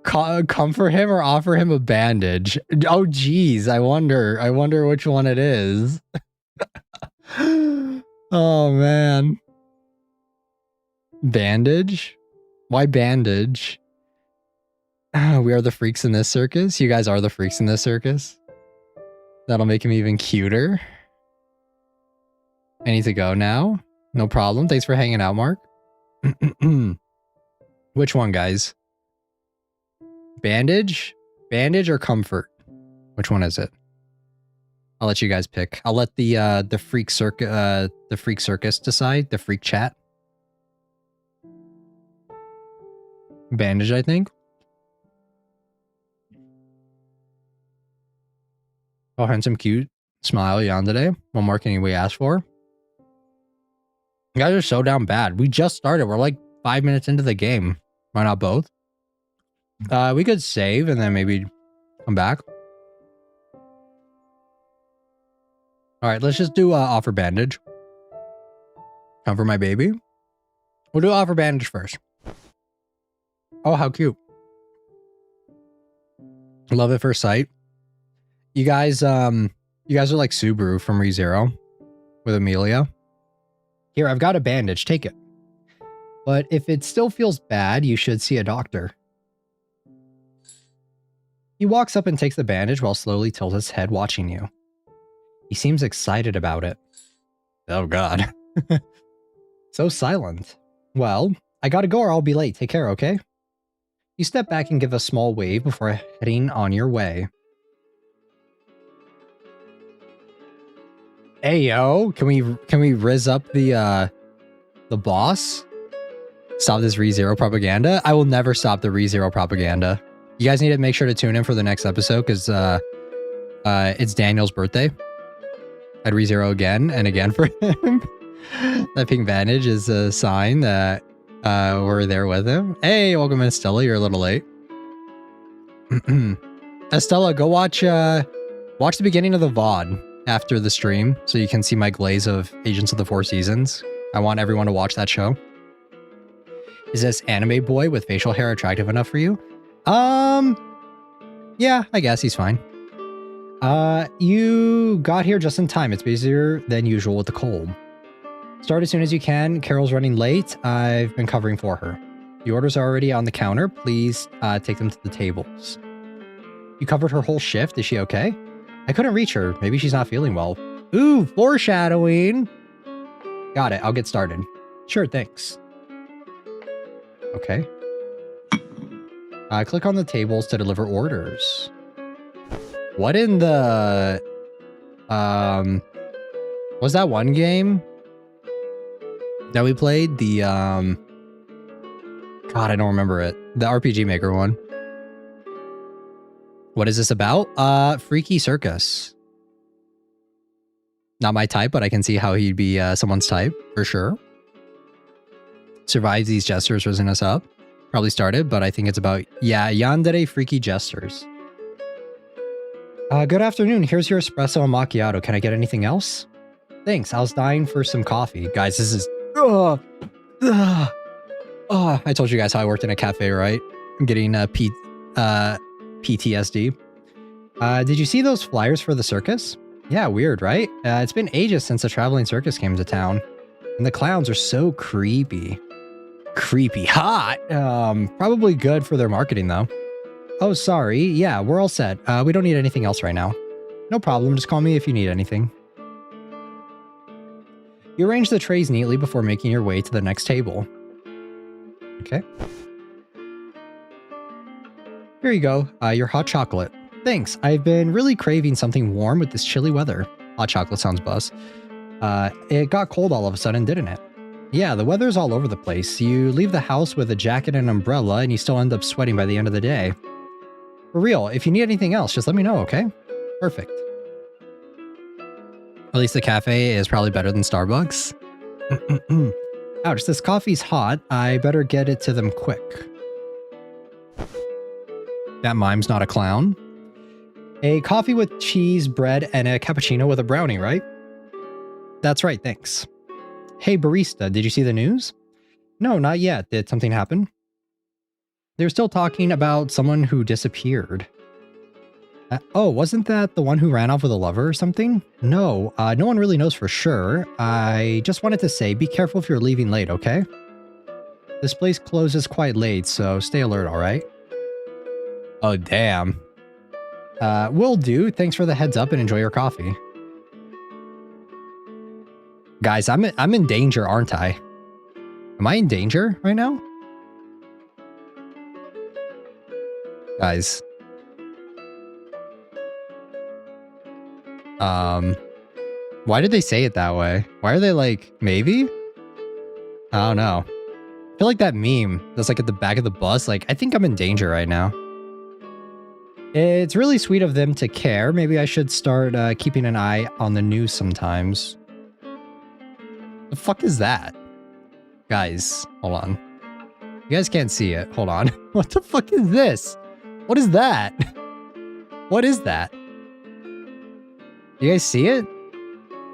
comfort him or offer him a bandage. Oh, geez. I wonder which one it is. Oh, man. Bandage? Why bandage? We are the freaks in this circus. You guys are the freaks in this circus. That'll make him even cuter. I need to go now. No problem. Thanks for hanging out, Mark. Which one, guys? Bandage? Bandage or comfort? Which one is it? I'll let you guys pick. I'll let the Freak Circus decide. The Freak Chat. Bandage, I think. Oh, handsome, cute. Smile, yandere. What more can we ask for? You guys are so down bad. We just started. We're like 5 minutes into the game. Why not both? We could save and then maybe come back. All right, let's just do offer bandage. Comfort my baby. We'll do offer bandage first. Oh, how cute. Love at first sight. You guys are like Subaru from ReZero with Amelia. Here, I've got a bandage. Take it. But if it still feels bad, you should see a doctor. He walks up and takes the bandage while slowly tilts his head, watching you. He seems excited about it. Oh, God. So silent. Well, I gotta go or I'll be late. Take care, okay? You step back and give a small wave before heading on your way. Hey, yo. Can we rizz up the boss? Stop this ReZero propaganda? I will never stop the ReZero propaganda. You guys need to make sure to tune in for the next episode because it's Daniel's birthday. I'd ReZero again and again for him. That pink bandage is a sign that we're there with him. Hey, welcome in, Stella. You're a little late. Estella, go watch the beginning of the VOD after the stream so you can see my glaze of Agents of the Four Seasons. I want everyone to watch that show. Is this anime boy with facial hair attractive enough for you? Yeah, I guess he's fine. You got here just in time. It's busier than usual with the cold. Start as soon as you can. Carol's running late. I've been covering for her. The orders are already on the counter. Please take them to the tables. You covered her whole shift. Is she okay? I couldn't reach her. Maybe she's not feeling well. Ooh, foreshadowing. Got it. I'll get started. Sure, thanks. Okay. Click on the tables to deliver orders. What in the... was that one game that we played? The, God, I don't remember it. The RPG Maker one. What is this about? Freaky Circus. Not my type, but I can see how he'd be someone's type, for sure. Survives these jesters, risen us up. Probably started, but I think it's about, yeah, yandere freaky jesters. Good afternoon. Here's your espresso and macchiato. Can I get anything else? Thanks. I was dying for some coffee. Guys, this is... I told you guys how I worked in a cafe, right? I'm getting PTSD. Did you see those flyers for the circus? Yeah, weird, right? It's been ages since a traveling circus came to town. And the clowns are so creepy. Creepy hot. Probably good for their marketing, though. Oh, sorry. Yeah, we're all set. We don't need anything else right now. No problem. Just call me if you need anything. You arrange the trays neatly before making your way to the next table. Okay. Here you go, your hot chocolate. Thanks, I've been really craving something warm with this chilly weather. Hot chocolate sounds buzz. It got cold all of a sudden, didn't it? Yeah, the weather's all over the place. You leave the house with a jacket and an umbrella and you still end up sweating by the end of the day. For real, if you need anything else, just let me know, okay? Perfect. At least the cafe is probably better than Starbucks. Ouch, this coffee's hot. I better get it to them quick. That mime's not a clown. A coffee with cheese, bread, and a cappuccino with a brownie, right? That's right, thanks. Hey, barista, did you see the news? No, not yet. Did something happen? They're still talking about someone who disappeared. Oh, wasn't that the one who ran off with a lover or something? No, no one really knows for sure. I just wanted to say, be careful if you're leaving late, okay? This place closes quite late, so stay alert, alright? Oh, damn. Will do. Thanks for the heads up and enjoy your coffee. Guys, I'm in danger, aren't I? Am I in danger right now? Guys. Why did they say it that way? Why are they like, maybe? I don't know. I feel like that meme that's like at the back of the bus, like, I think I'm in danger right now. It's really sweet of them to care. Maybe I should start keeping an eye on the news sometimes. The fuck is that? Guys, hold on. You guys can't see it. Hold on. What the fuck is this? What is that? What is that? You guys see it?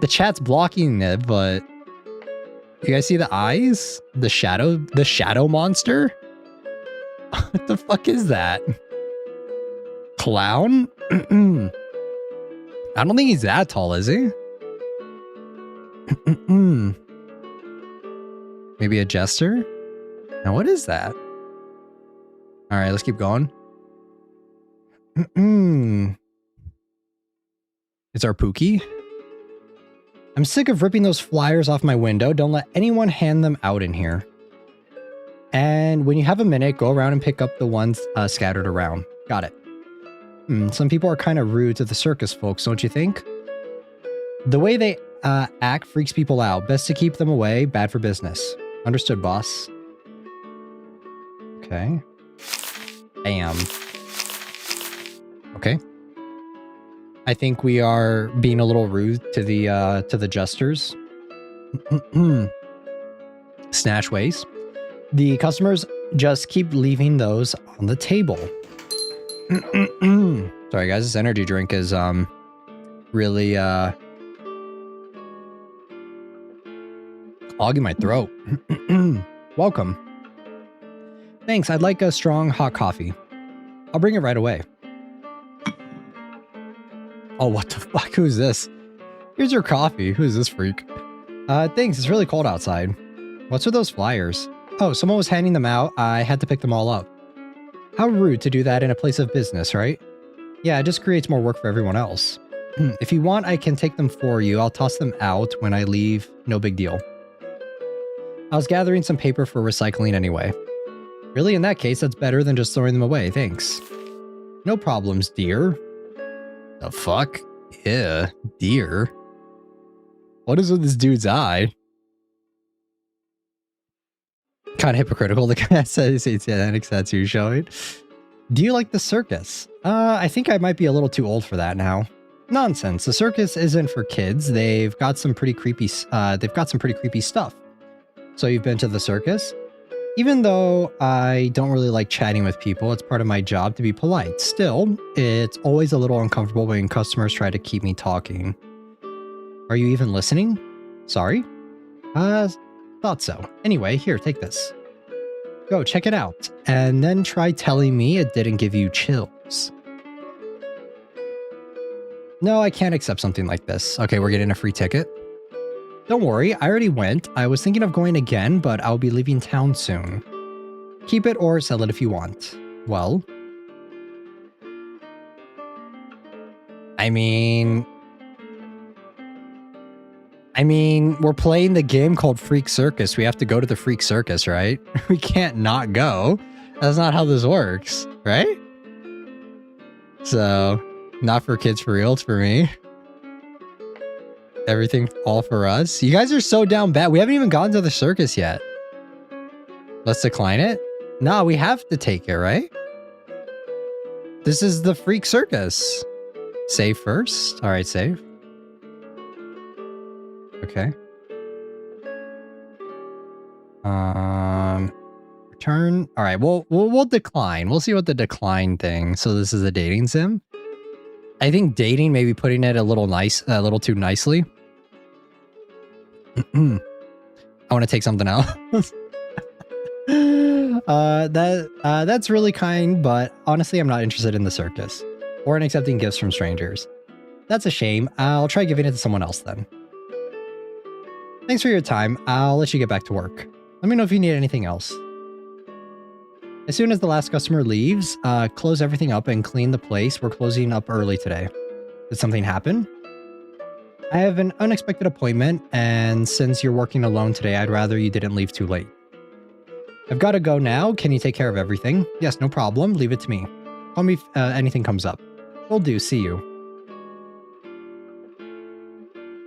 The chat's blocking it, but you guys see the eyes? The shadow monster? What the fuck is that? Clown? I don't think he's that tall, is he? Maybe a jester? Now what is that? Alright, let's keep going. It's our Pookie. I'm sick of ripping those flyers off my window. Don't let anyone hand them out in here. And when you have a minute, go around and pick up the ones scattered around. Got it. Some people are kind of rude to the circus folks, don't you think? The way they act freaks people out. Best to keep them away. Bad for business. Understood, boss. Okay. Bam. Okay. I think we are being a little rude to the jesters. Snatch waste. The customers just keep leaving those on the table. Sorry guys, this energy drink is really clogging my throat. Welcome. Thanks, I'd like a strong hot coffee. I'll bring it right away. Oh, what the fuck? Who's this? Here's your coffee. Who's this freak? Thanks, it's really cold outside. What's with those flyers? Oh, someone was handing them out. I had to pick them all up. How rude to do that in a place of business, right? Yeah, it just creates more work for everyone else. If you want, I can take them for you. I'll toss them out when I leave. No big deal. I was gathering some paper for recycling anyway. Really, in that case, that's better than just throwing them away. Thanks. No problems, dear. The fuck? Yeah, dear. What is with this dude's eye? Kind of hypocritical. The guy says it's satanic tattoo showing. Do you like the circus? I think I might be a little too old for that now. Nonsense. The circus isn't for kids. They've got some pretty creepy stuff. So you've been to the circus? Even though I don't really like chatting with people, it's part of my job to be polite. Still, it's always a little uncomfortable when customers try to keep me talking. Are you even listening? Sorry? Thought so. Anyway, here, take this. Go, check it out. And then try telling me it didn't give you chills. No, I can't accept something like this. Okay, we're getting a free ticket. Don't worry, I already went. I was thinking of going again, but I'll be leaving town soon. Keep it or sell it if you want. Well... I mean, we're playing the game called Freak Circus. We have to go to the Freak Circus, right? We can't not go. That's not how this works, right? So, not for kids for real, it's for me. Everything all for us. You guys are so down bad. We haven't even gotten to the circus yet. Let's decline it. No, we have to take it, right? This is the Freak Circus. Save first. All right, save. Okay. Return. All right, we'll decline. We'll see what the decline thing. So this is a dating sim. I think dating, maybe putting it a little too nicely. I want to take something else. That's really kind, but honestly, I'm not interested in the circus or in accepting gifts from strangers. That's a shame. I'll try giving it to someone else then. Thanks for your time. I'll let you get back to work. Let me know if you need anything else. As soon as the last customer leaves, close everything up and clean the place. We're closing up early today. Did something happen? I have an unexpected appointment, and since you're working alone today, I'd rather you didn't leave too late. I've got to go now. Can you take care of everything? Yes, no problem. Leave it to me. Call me if anything comes up. Will do. See you.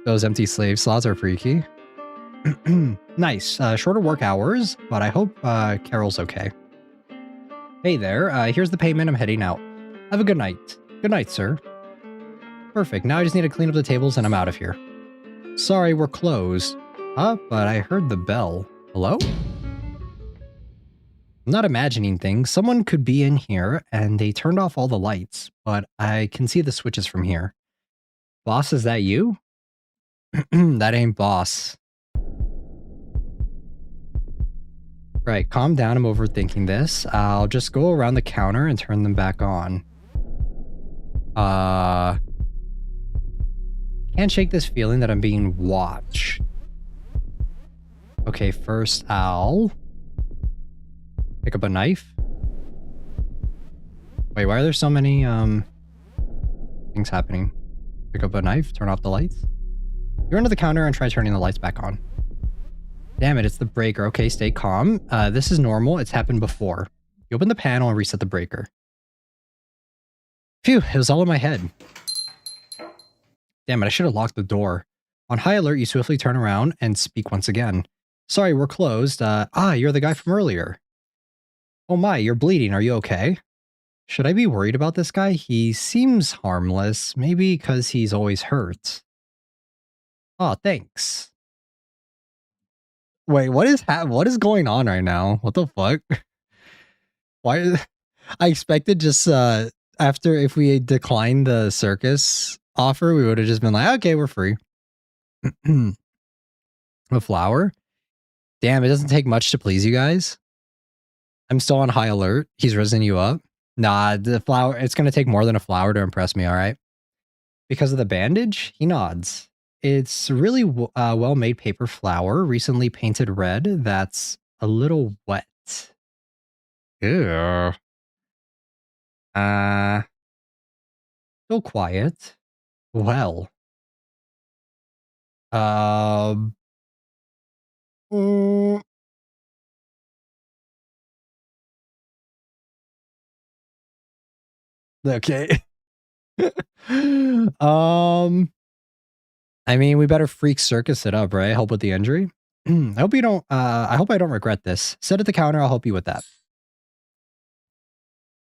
Those empty slave slots are freaky. Nice. Shorter work hours, but I hope Carol's okay. Hey there, here's the payment. I'm heading out. Have a good night. Good night, sir. Perfect. Now I just need to clean up the tables and I'm out of here. Sorry, we're closed. But I heard the bell. Hello? I'm not imagining things. Someone could be in here and they turned off all the lights, but I can see the switches from here. Boss, is that you? That ain't boss. Right, calm down. I'm overthinking this. I'll just go around the counter and turn them back on. Can't shake this feeling that I'm being watched. Okay, first I'll pick up a knife. Wait, why are there so many things happening? Pick up a knife, turn off the lights. You're under the counter and try turning the lights back on. Damn it, it's the breaker. Okay, stay calm. This is normal. It's happened before. You open the panel and reset the breaker. Phew, it was all in my head. Damn it, I should have locked the door. On high alert, you swiftly turn around and speak once again. Sorry, we're closed. You're the guy from earlier. Oh my, you're bleeding. Are you okay? Should I be worried about this guy? He seems harmless. Maybe because he's always hurt. Oh, thanks. Wait, what is going on right now? What the fuck? Why? I expected just after if we declined the circus offer, we would have just been like, okay, we're free. A flower? Damn, it doesn't take much to please you guys. I'm still on high alert. He's risen you up. Nah, the flower, it's gonna take more than a flower to impress me, alright? Because of the bandage? He nods. It's really well-made paper flower, recently painted red, that's a little wet. Ew. Still quiet. Well. Okay. I mean, we better Freak Circus it up, right? Help with the injury. I hope you don't, I hope I don't regret this. Sit at the counter, I'll help you with that.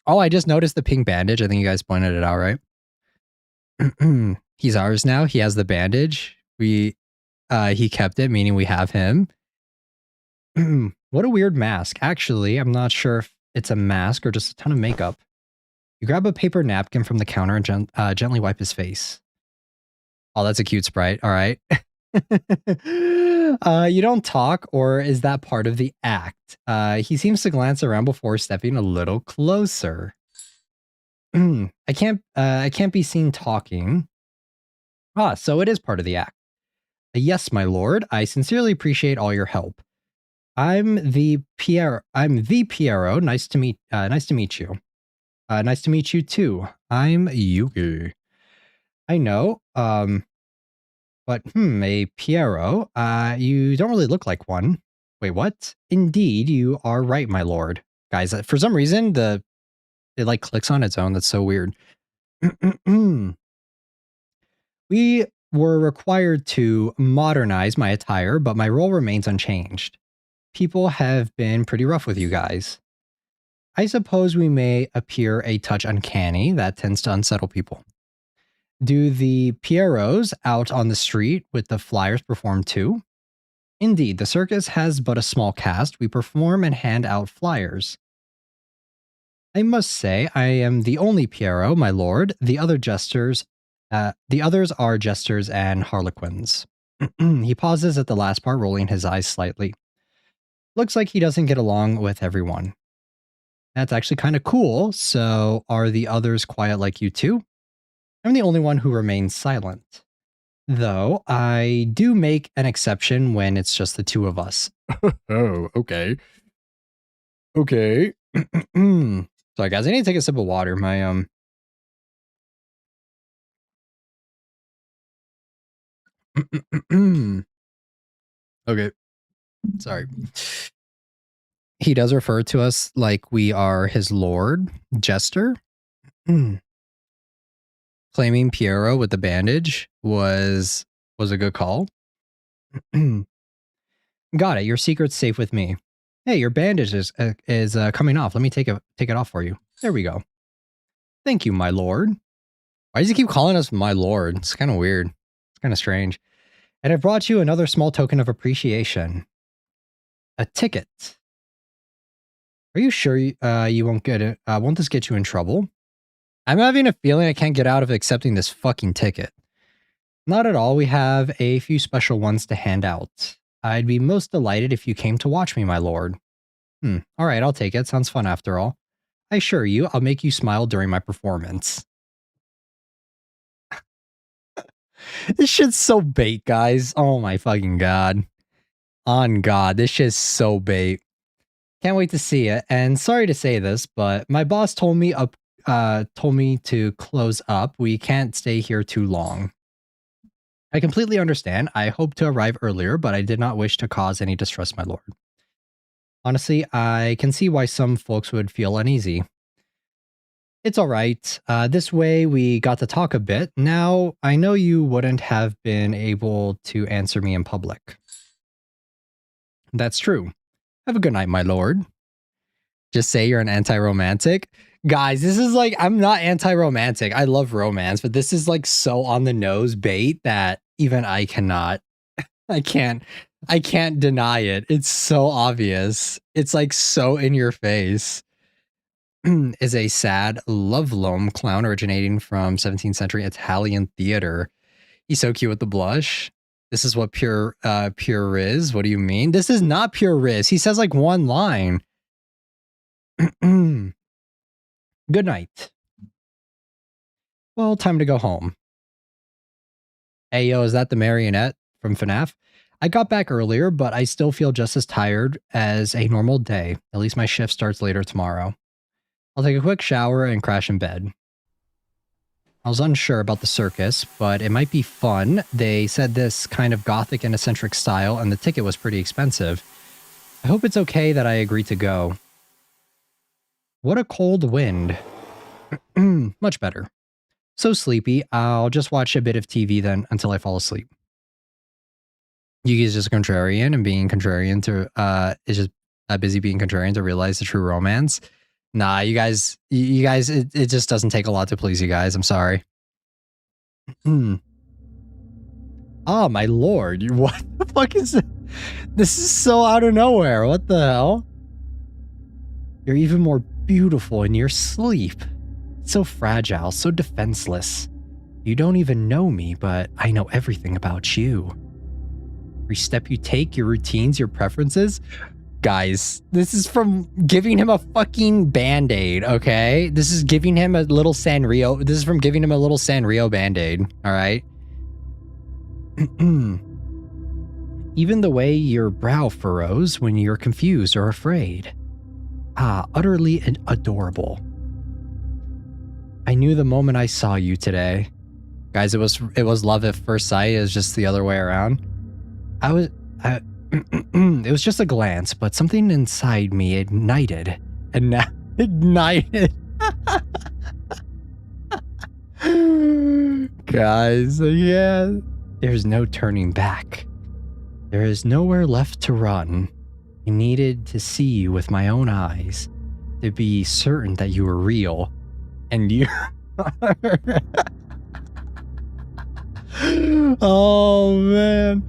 Oh, I just noticed the pink bandage. I think you guys pointed it out, right? He's ours now. He has the bandage. He kept it, meaning we have him. What a weird mask. Actually, I'm not sure if it's a mask or just a ton of makeup. You grab a paper napkin from the counter and gently wipe his face. Oh, that's a cute sprite. All right. You don't talk, or is that part of the act? He seems to glance around before stepping a little closer. I can't be seen talking. So it is part of the act. Yes, my lord. I sincerely appreciate all your help. I'm the Piero. Nice to meet you. Nice to meet you too. I'm Yuki. I know. But a Piero. You don't really look like one. Wait, what? Indeed, you are right, my lord. Guys, for some reason it like clicks on its own. That's so weird. We were required to modernize my attire, but my role remains unchanged. People have been pretty rough with you guys. I suppose we may appear a touch uncanny. That tends to unsettle people. Do the Pierrots out on the street with the flyers perform too? Indeed, the circus has but a small cast. We perform and hand out flyers. I must say, I am the only Pierrot, my lord. The others are jesters and harlequins. He pauses at the last part, rolling his eyes slightly. Looks like he doesn't get along with everyone. That's actually kind of cool. So are the others quiet like you too? I'm the only one who remains silent. Though I do make an exception when it's just the two of us. Oh, okay. Okay. Sorry guys, I need to take a sip of water. My okay. Sorry. He does refer to us like we are his lord, Jester. Claiming Pierrot with the bandage was a good call. Got it. Your secret's safe with me. Hey, your bandage is coming off. Let me take it off for you. There we go. Thank you, my lord. Why does he keep calling us my lord? It's kind of weird. It's kind of strange. And I brought you another small token of appreciation. A ticket. Are you sure you won't get it? Won't this get you in trouble? I'm having a feeling I can't get out of accepting this fucking ticket. Not at all. We have a few special ones to hand out. I'd be most delighted if you came to watch me, my lord. All right, I'll take it. Sounds fun after all. I assure you, I'll make you smile during my performance. This shit's so bait, guys. Oh my fucking god. On God, this shit's so bait. Can't wait to see it. And sorry to say this, but my boss told me to close up. We can't stay here too long. I completely understand. I hope to arrive earlier, but I did not wish to cause any distress, my lord. Honestly, I can see why some folks would feel uneasy. It's all right. This way we got to talk a bit. Now, I know you wouldn't have been able to answer me in public. That's true. Have a good night, my lord. Just say you're an anti-romantic. Guys, this is like, I'm not anti-romantic. I love romance, but this is like so on the nose bait that even I cannot. I can't deny it. It's so obvious. It's like so in your face. Is a sad love-lome clown originating from 17th century Italian theater. He's so cute with the blush. This is what pure is. What do you mean? This is not pure riz. He says like one line. Good night. Well, time to go home. Hey, yo, is that the marionette from FNAF? I got back earlier, but I still feel just as tired as a normal day. At least my shift starts later tomorrow. I'll take a quick shower and crash in bed. I was unsure about the circus, but it might be fun. They said this kind of gothic and eccentric style, and the ticket was pretty expensive. I hope it's okay that I agreed to go. What a cold wind. Much better. So sleepy, I'll just watch a bit of TV then until I fall asleep. Yuki's just contrarian, and being contrarian to, is just busy being contrarian to realize the true romance. Nah, you guys, it just doesn't take a lot to please you guys. I'm sorry. Oh, my lord. What the fuck is this? This is so out of nowhere. What the hell? You're even more beautiful in your sleep. So fragile, so defenseless. You don't even know me, but I know everything about you. Every step you take, your routines, your preferences. Guys, this is from giving him a fucking band-aid, okay? This is giving him a little Sanrio. This is from giving him a little Sanrio band-aid, all right? Even the way your brow furrows when you're confused or afraid. Ah, utterly adorable. I knew the moment I saw you today. Guys, it was love at first sight. It was just the other way around. It was just a glance, but something inside me ignited. And now ignited. guys, yeah. There's no turning back. There is nowhere left to run. I needed to see you with my own eyes to be certain that you were real. And you... Oh, man.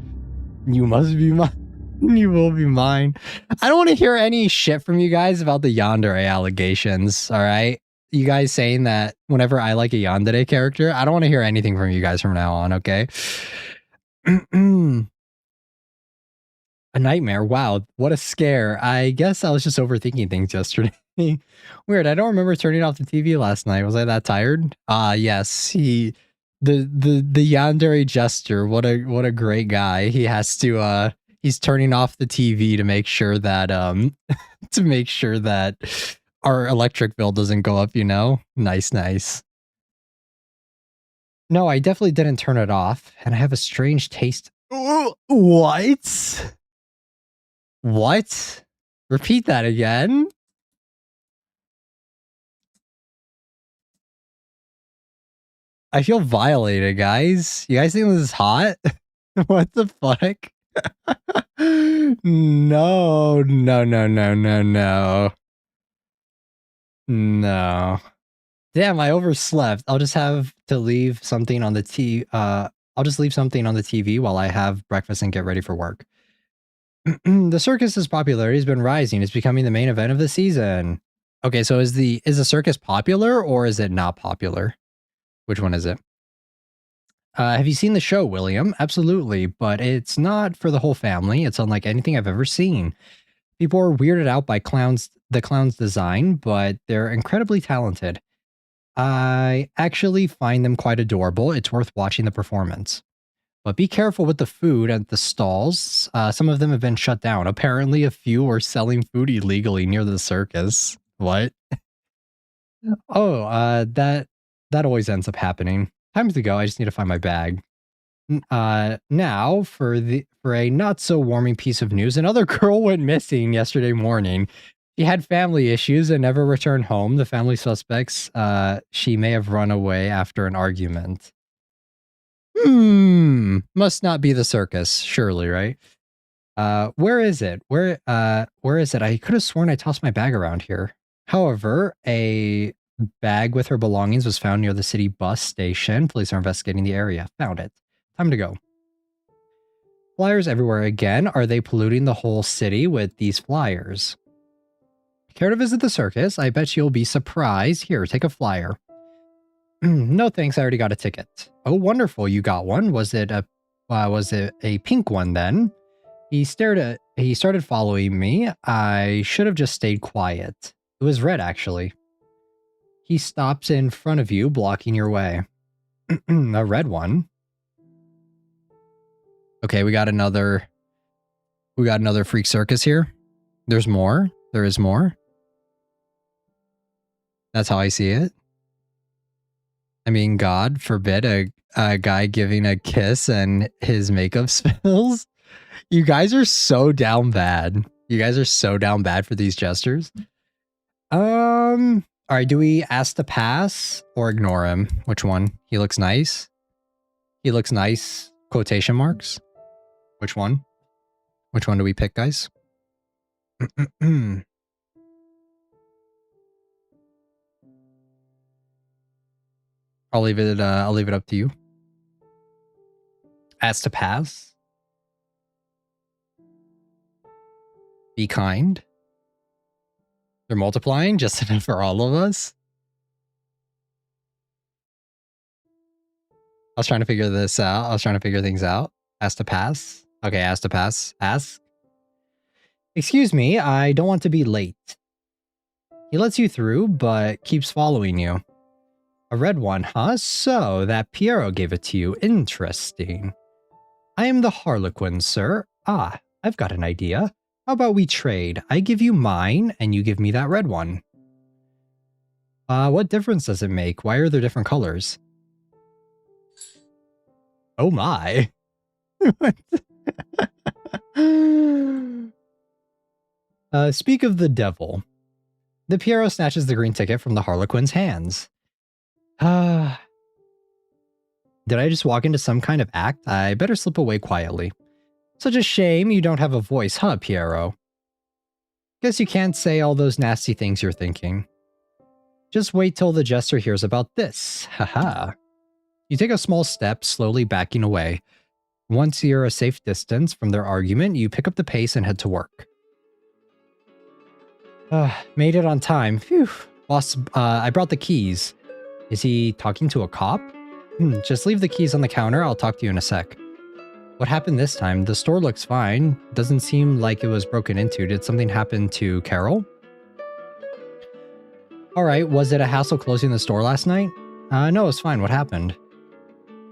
You must be mine. You will be mine. I don't want to hear any shit from you guys about the yandere allegations, all right? You guys saying that whenever I like a yandere character, I don't want to hear anything from you guys from now on, okay? A nightmare. Wow, what a scare. I guess I was just overthinking things yesterday. Weird, I don't remember turning off the TV last night. Was I that tired? Yes, the yandere jester, what a great guy. He has to he's turning off the TV to make sure that our electric bill doesn't go up, you know? Nice. No, I definitely didn't turn it off, and I have a strange taste. What? What? Repeat that again. I feel violated, guys. You guys think this is hot? What the fuck? No. No. Damn, I overslept. I'll just have to leave something on the I'll just leave something on the TV while I have breakfast and get ready for work. The circus's popularity has been rising. It's becoming the main event of the season. Okay, so is the circus popular or is it not popular? Which one is it? Have you seen the show, William? Absolutely, but it's not for the whole family. It's unlike anything I've ever seen. People are weirded out by the clown's design, but they're incredibly talented. I actually find them quite adorable. It's worth watching the performance. But be careful with the food at the stalls. Some of them have been shut down. Apparently, a few are selling food illegally near the circus. What? Oh, that always ends up happening. Time to go. I just need to find my bag. Now for a not so warming piece of news. Another girl went missing yesterday morning. She had family issues and never returned home. The family suspects she may have run away after an argument. Must not be the circus, surely, right? Where is it? Where is it? I could have sworn I tossed my bag around here. However, a bag with her belongings was found near the city bus station. Police are investigating the area. Found it. Time to go. Flyers everywhere again. Are they polluting the whole city with these flyers? Care to visit the circus? I bet you'll be surprised. Here, take a flyer. No thanks, I already got a ticket. Oh, wonderful, you got one. Was it a pink one then? He started following me. I should have just stayed quiet. It was red, actually. He stops in front of you, blocking your way. A red one. Okay, we got another Freak Circus here. There's more. There is more. That's how I see it. I mean, God forbid a guy giving a kiss and his makeup spills. You guys are so down bad. You guys are so down bad for these gestures. All right, do we ask to pass or ignore him? Which one? He looks nice. He looks nice. Quotation marks. Which one? Which one do we pick, guys? I'll leave it up to you. Ask to pass. Be kind. They're multiplying just enough for all of us. I was trying to figure this out. I was trying to figure things out. Ask to pass. Okay, ask to pass. Ask. Excuse me, I don't want to be late. He lets you through, but keeps following you. A red one, huh? So, that Piero gave it to you. Interesting. I am the Harlequin, sir. Ah, I've got an idea. How about we trade? I give you mine, and you give me that red one. What difference does it make? Why are there different colors? Oh my. Speak of the devil. The Piero snatches the green ticket from the Harlequin's hands. Did I just walk into some kind of act? I better slip away quietly. Such a shame you don't have a voice, huh, Piero? Guess you can't say all those nasty things you're thinking. Just wait till the jester hears about this. Haha. You take a small step, slowly backing away. Once you're a safe distance from their argument, you pick up the pace and head to work. Made it on time. Phew. Boss, I brought the keys. Is he talking to a cop? Just leave the keys on the counter. I'll talk to you in a sec. What happened this time? The store looks fine. Doesn't seem like it was broken into. Did something happen to Carol? Alright, was it a hassle closing the store last night? No, it's fine. What happened?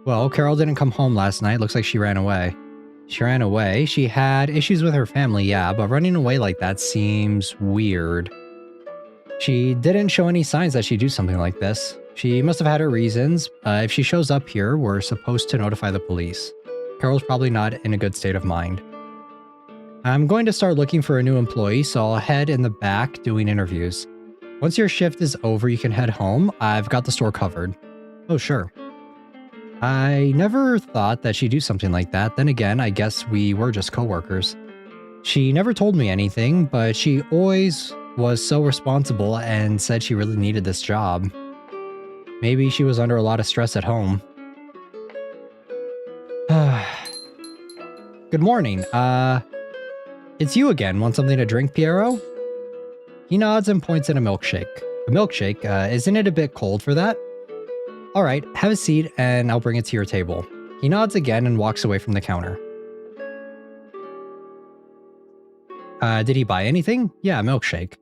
Well, Carol didn't come home last night. Looks like she ran away. She ran away? She had issues with her family, yeah, but running away like that seems weird. She didn't show any signs that she'd do something like this. She must have had her reasons. If she shows up here, we're supposed to notify the police. Carol's probably not in a good state of mind. I'm going to start looking for a new employee, so I'll head in the back doing interviews. Once your shift is over, you can head home. I've got the store covered. Oh, sure. I never thought that she'd do something like that. Then again, I guess we were just co-workers. She never told me anything, but she always was so responsible and said she really needed this job. Maybe she was under a lot of stress at home. Good morning. It's you again. Want something to drink, Piero? He nods and points at a milkshake. A milkshake? Isn't it a bit cold for that? Alright, have a seat and I'll bring it to your table. He nods again and walks away from the counter. Did he buy anything? Yeah, a milkshake.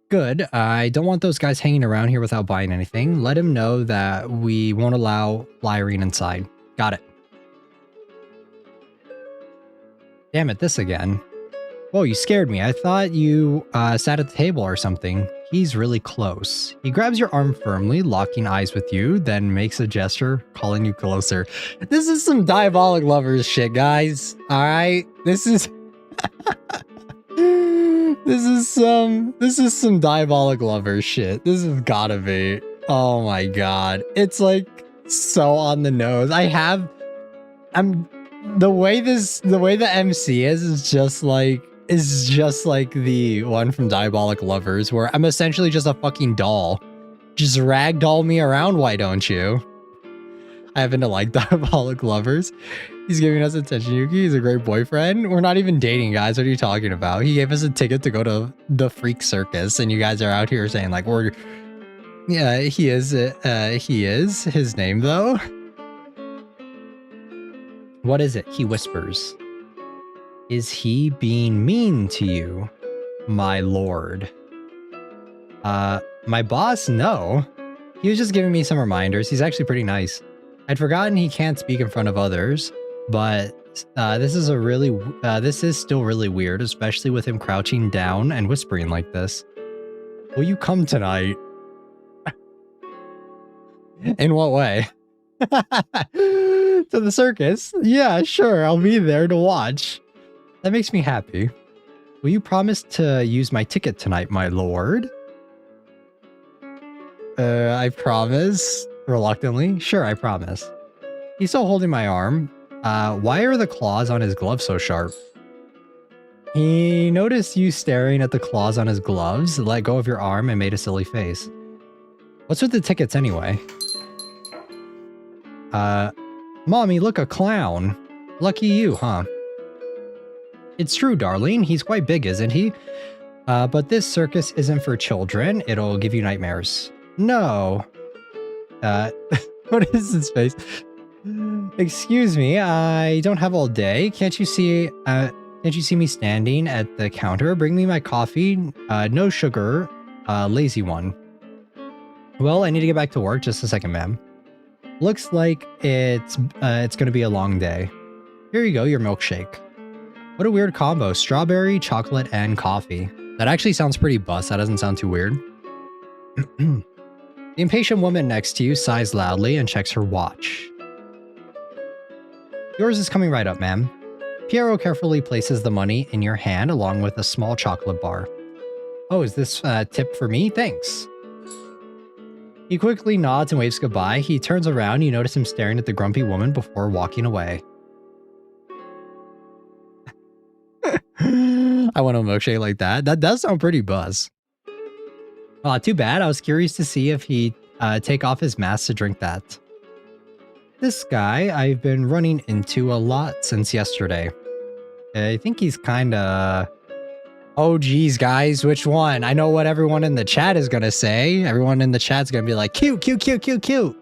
Good. I don't want those guys hanging around here without buying anything. Let him know that we won't allow flyering inside. Got it. Damn it, this again. Whoa, you scared me. I thought you sat at the table or something. He's really close. He grabs your arm firmly, locking eyes with you, then makes a gesture, calling you closer. This is some diabolic lovers shit, guys. Alright? This is... This is some diabolic lovers shit. This has gotta be. Oh my god. It's like so on the nose. The way the MC is just like the one from Diabolic Lovers, where I'm essentially just a fucking doll. Just ragdoll me around, why don't you? I happen to like Diabolic Lovers. He's giving us attention, Yuki. He's a great boyfriend. We're not even dating, guys. What are you talking about? He gave us a ticket to go to the Freak Circus, and you guys are out here saying like we're... Yeah, he is. He is. His name, though? What is it? He whispers. Is he being mean to you, my lord? My boss? No. He was just giving me some reminders. He's actually pretty nice. I'd forgotten he can't speak in front of others, but this is still really weird, especially with him crouching down and whispering like this. Will you come tonight? In what way? To the circus? Yeah, sure. I'll be there to watch. That makes me happy. Will you promise to use my ticket tonight, my lord? I promise. Reluctantly. Sure, I promise. He's still holding my arm. Why are the claws on his glove so sharp? He noticed you staring at the claws on his gloves, let go of your arm, and made a silly face. What's with the tickets anyway? Mommy, look, a clown. Lucky you, huh? It's true, darling. He's quite big, isn't he? But this circus isn't for children. It'll give you nightmares. No. What is his face? Excuse me, I don't have all day. Can't you see me standing at the counter? Bring me my coffee. No sugar. Lazy one. Well, I need to get back to work. Just a second, ma'am. Looks like it's gonna be a long day. Here you go, your milkshake. What a weird combo. Strawberry, chocolate, and coffee. That actually sounds pretty bust. That doesn't sound too weird. The impatient woman next to you sighs loudly and checks her watch. Yours is coming right up, ma'am. Piero carefully places the money in your hand along with a small chocolate bar. Oh, is this a tip for me? Thanks. He quickly nods and waves goodbye. He turns around. You notice him staring at the grumpy woman before walking away. I want a milkshake like that. That does sound pretty buzz. Oh, too bad. I was curious to see if he'd take off his mask to drink that. This guy I've been running into a lot since yesterday. I think he's kind of... Oh, geez, guys, which one? I know what everyone in the chat is going to say. Everyone in the chat's going to be like, cute, cute, cute, cute, cute.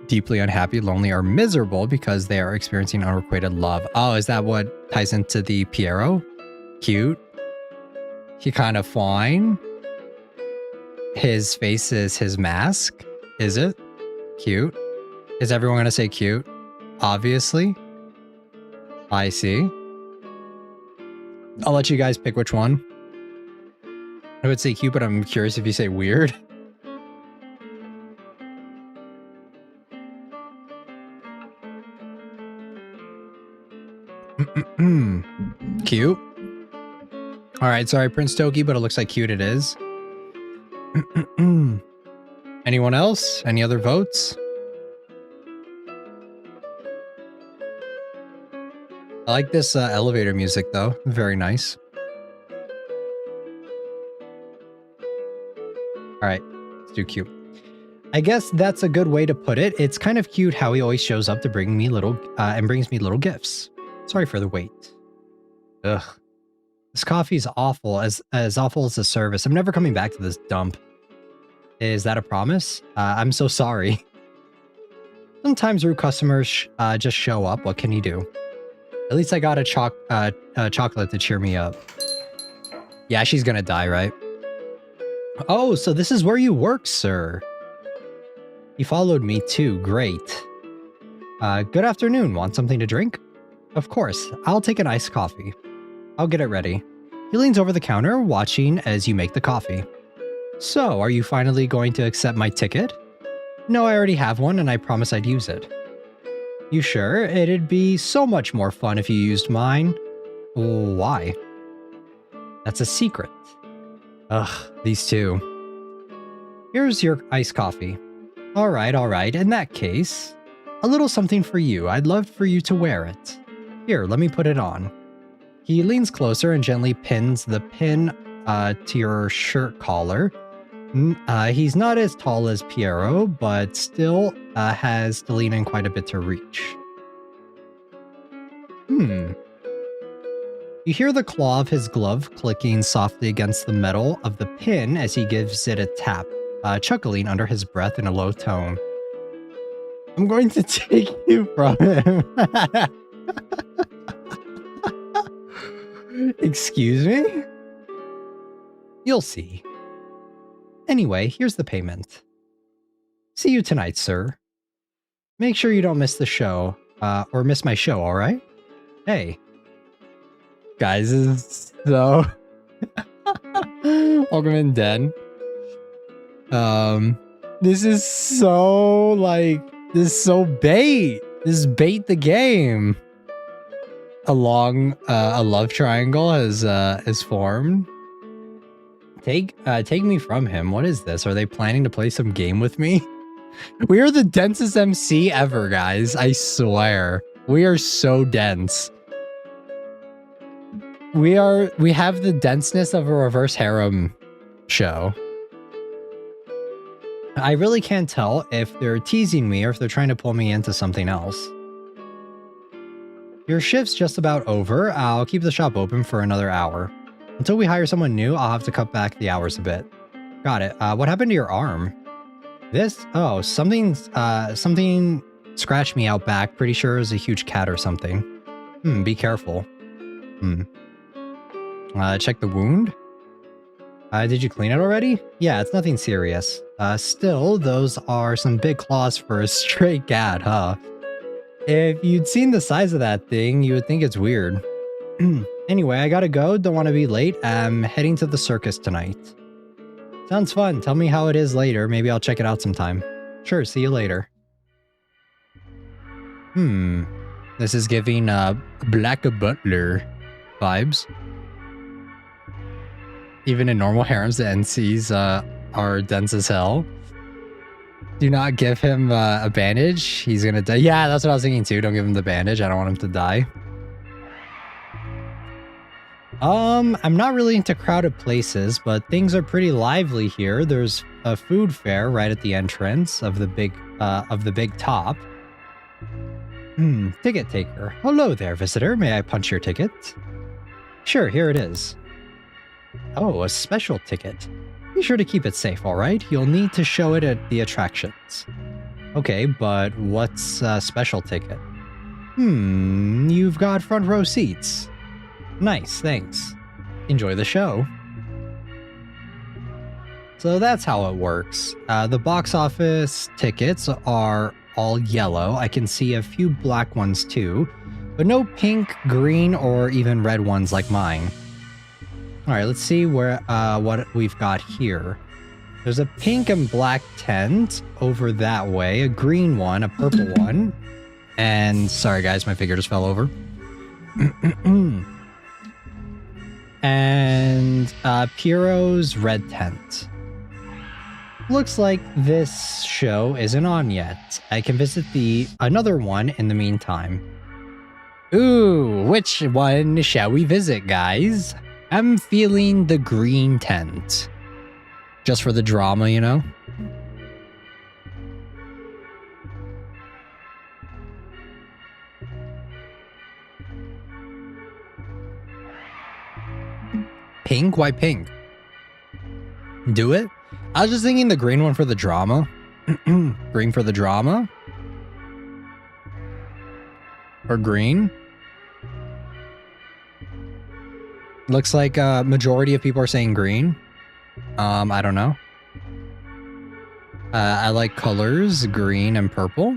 Deeply unhappy, lonely, or miserable because they are experiencing unrequited love. Oh, is that what ties into the Piero? Cute. He kind of fine. His face is his mask. Is it? Cute. Is everyone going to say cute? Obviously. I see. I'll let you guys pick which one. I would say cute, but I'm curious if you say weird. Cute. Alright, sorry, Prince Toki, but it looks like cute it is. Anyone else? Any other votes? I like this elevator music, though. Very nice. Alright, let's do cute. I guess that's a good way to put it. It's kind of cute how he always shows up to bring me little and brings me little gifts. Sorry for the wait. Ugh. This coffee is awful, as awful as the service. I'm never coming back to this dump. Is that a promise? I'm so sorry. Sometimes rude customers just show up. What can you do? At least I got a chocolate to cheer me up. Yeah, she's gonna die, right? Oh, so this is where you work, sir. He followed me too. Great. Good afternoon. Want something to drink? Of course. I'll take an iced coffee. I'll get it ready. He leans over the counter, watching as you make the coffee. So, are you finally going to accept my ticket? No, I already have one, and I promise I'd use it. You sure? It'd be so much more fun if you used mine. Why? That's a secret. Ugh, these two. Here's your iced coffee. Alright. In that case, a little something for you. I'd love for you to wear it. Here, let me put it on. He leans closer and gently pins the pin to your shirt collar. He's not as tall as Piero, but still has to lean in quite a bit to reach. You hear the claw of his glove clicking softly against the metal of the pin as he gives it a tap, chuckling under his breath in a low tone. I'm going to take you from him. Excuse me? You'll see. Anyway, here's the payment. See you tonight, sir. Make sure you don't miss the show, or miss my show, alright? Hey. Guys, this is so... Welcome in, Den. This is so, like... This is so bait. This is bait the game. A love triangle has formed. Take me from him. What is this? Are they planning to play some game with me? We are the densest MC ever, guys. I swear. We are so dense. We have the denseness of a reverse harem show. I really can't tell if they're teasing me or if they're trying to pull me into something else. Your shift's just about over. I'll keep the shop open for another hour. Until we hire someone new, I'll have to cut back the hours a bit. Got it. What happened to your arm? This? Oh, something scratched me out back. Pretty sure it was a huge cat or something. Be careful. Check the wound? Did you clean it already? Yeah, it's nothing serious. Still, those are some big claws for a stray cat, huh? If you'd seen the size of that thing, you would think it's weird. Anyway, I gotta go. Don't want to be late. I'm heading to the circus tonight. Sounds fun. Tell me how it is later. Maybe I'll check it out sometime. Sure, see you later. This is giving Black Butler vibes. Even in normal harems, the NCs are dense as hell. Do not give him a bandage. He's gonna die. Yeah, that's what I was thinking too. Don't give him the bandage. I don't want him to die. I'm not really into crowded places, but things are pretty lively here. There's a food fair right at the entrance of the big top. Ticket taker. Hello there, visitor. May I punch your ticket? Sure, here it is. Oh, a special ticket. Be sure to keep it safe, alright? You'll need to show it at the attractions. Okay, but what's a special ticket? You've got front row seats. Nice, thanks. Enjoy the show. So that's how it works. The box office tickets are all yellow. I can see a few black ones too, but no pink, green, or even red ones like mine. All right, let's see where what we've got here. There's a pink and black tent over that way, a green one, a purple one, and sorry guys, my figure just fell over. And Piero's red tent. Looks like this show isn't on yet. I can visit another one in the meantime. Ooh, which one shall we visit, guys? I'm feeling the green tent. Just for the drama, you know? Pink? Why pink? Do it? I was just thinking the green one for the drama. Green for the drama? Or green? Looks like a majority of people are saying green. I don't know. I like colors, green and purple.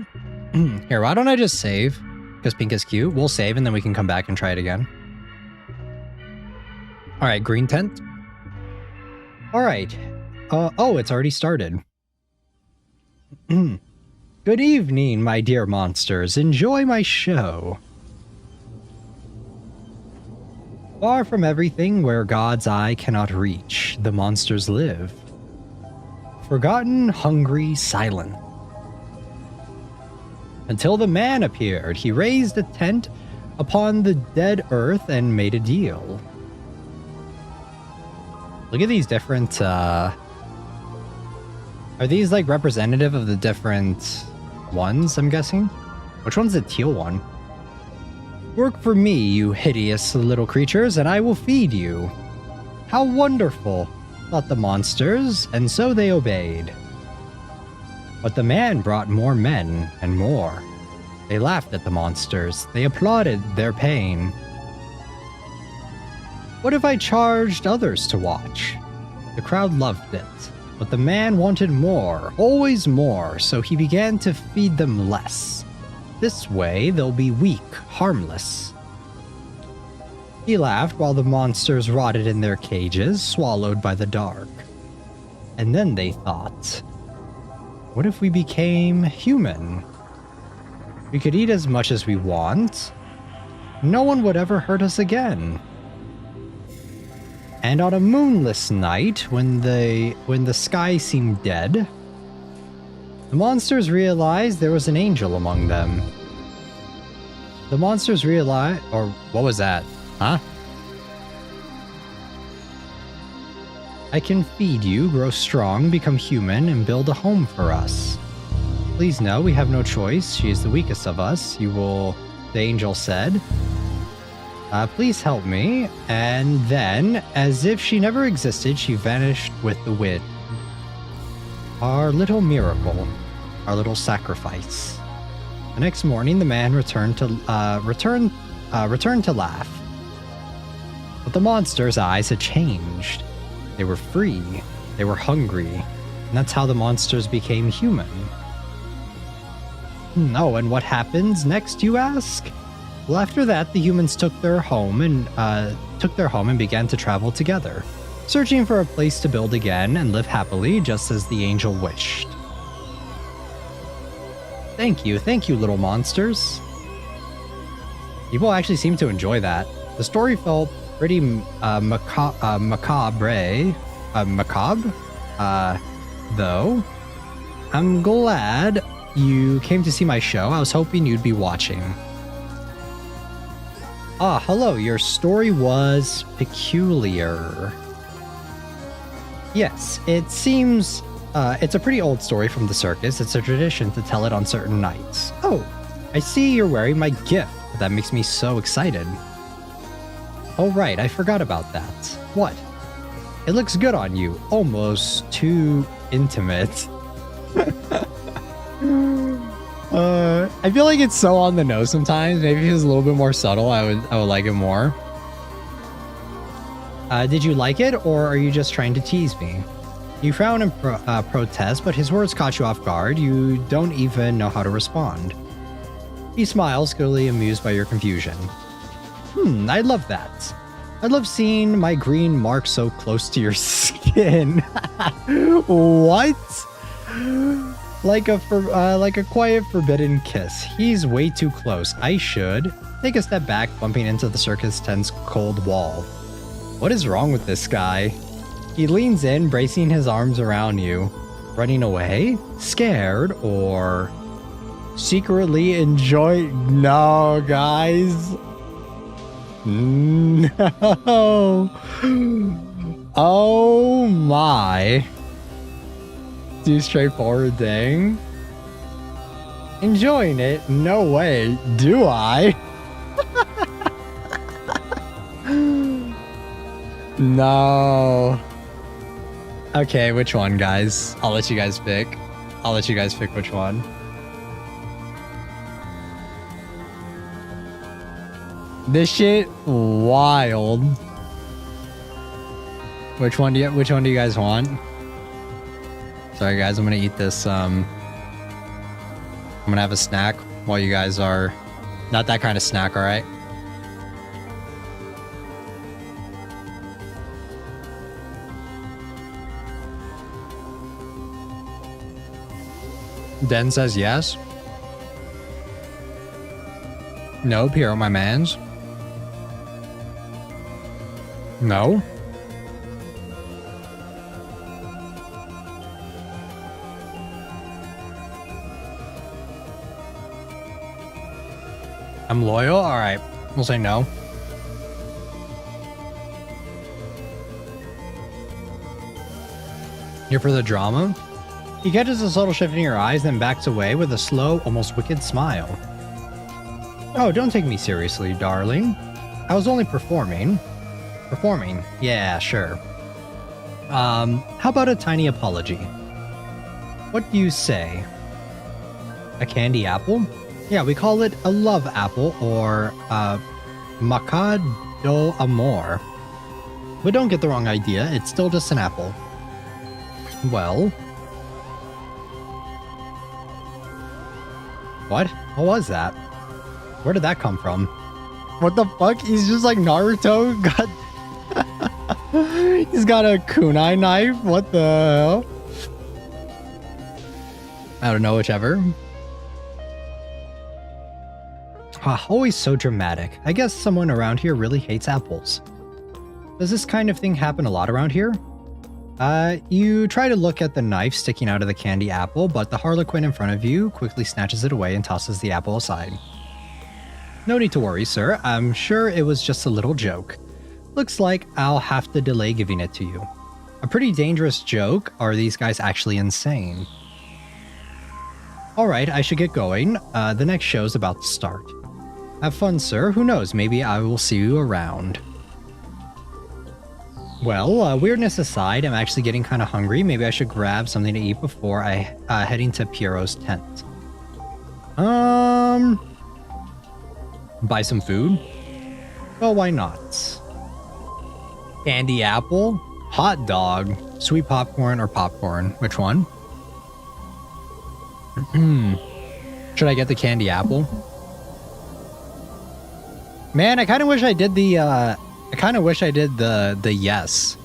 Here, why don't I just save? Because pink is cute. We'll save and then we can come back and try it again. All right, green tent. All right. Oh, it's already started. Good evening, my dear monsters. Enjoy my show. Far from everything where God's eye cannot reach, the monsters live. Forgotten, hungry, silent. Until the man appeared, he raised a tent upon the dead earth and made a deal. Look at these different, are these like representative of the different ones, I'm guessing? Which one's the teal one? Work for me, you hideous little creatures, and I will feed you. How wonderful, thought the monsters, and so they obeyed. But the man brought more men and more. They laughed at the monsters. They applauded their pain. What if I charged others to watch? The crowd loved it, but the man wanted more, always more, so he began to feed them less. This way, they'll be weak, harmless. He laughed while the monsters rotted in their cages, swallowed by the dark. And then they thought, what if we became human? We could eat as much as we want. No one would ever hurt us again. And on a moonless night, when the sky seemed dead, the monsters realized there was an angel among them. The monsters realized, or what was that? Huh? I can feed you, grow strong, become human, and build a home for us. Please know we have no choice. She is the weakest of us, the angel said. Please help me. And then, as if she never existed, she vanished with the wind. Our little miracle. Our little sacrifice. The next morning, the man returned to laugh. But the monster's eyes had changed. They were free. They were hungry. And that's how the monsters became human. Oh, and what happens next, you ask? Well, after that, the humans took their home and began to travel together, searching for a place to build again and live happily, just as the angel wished. Thank you, little monsters. People actually seem to enjoy that. The story felt pretty macabre. Macabre? Though. I'm glad you came to see my show. I was hoping you'd be watching. Ah, hello. Your story was peculiar. Yes, it seems it's a pretty old story from the circus. It's a tradition to tell it on certain nights. Oh, I see you're wearing my gift. That makes me so excited. Oh, right. I forgot about that. What? It looks good on you. Almost too intimate. I feel like it's so on the nose sometimes. Maybe if it was a little bit more subtle, I would like it more. Did you like it, or are you just trying to tease me? You frown and protest, but his words caught you off guard. You don't even know how to respond. He smiles, clearly amused by your confusion. I love that. I love seeing my green mark so close to your skin. What? Like a quiet, forbidden kiss. He's way too close. I should take a step back, bumping into the circus tent's cold wall. What is wrong with this guy? He leans in, bracing his arms around you. Running away? Scared? Or secretly enjoy? No, guys. No. Oh my. Too straightforward thing. Enjoying it? No way. Do I? No. Okay, which one, guys? I'll let you guys pick. I'll let you guys pick which one. This shit wild. Which one do you guys want? Sorry guys, I'm gonna eat this. I'm gonna have a snack while you guys are not that kind of snack, all right? Den says yes. No, Piero, my mans. No. I'm loyal? Alright. We'll say no. Here for the drama? He catches a subtle shift in your eyes, then backs away with a slow, almost wicked smile. Oh, don't take me seriously, darling. I was only performing. Performing? Yeah, sure. How about a tiny apology? What do you say? A candy apple? Yeah, we call it a love apple, or maca do amor. But don't get the wrong idea, it's still just an apple. Well... What? What was that? Where did that come from? What the fuck? He's just like Naruto? He's got a kunai knife? What the hell? I don't know, whichever. Always so dramatic. I guess someone around here really hates apples. Does this kind of thing happen a lot around here? You try to look at the knife sticking out of the candy apple, but the harlequin in front of you quickly snatches it away and tosses the apple aside. No need to worry, sir. I'm sure it was just a little joke. Looks like I'll have to delay giving it to you. A pretty dangerous joke. Are these guys actually insane? Alright, I should get going. The next show's about to start. Have fun, sir. Who knows, maybe I will see you around. Well, weirdness aside, I'm actually getting kind of hungry. Maybe I should grab something to eat before I heading to Piero's tent. Buy some food? Well, why not? Candy apple? Hot dog? Sweet popcorn or popcorn? Which one? Should I get the candy apple? Man, I kind of wish I did the, the yes.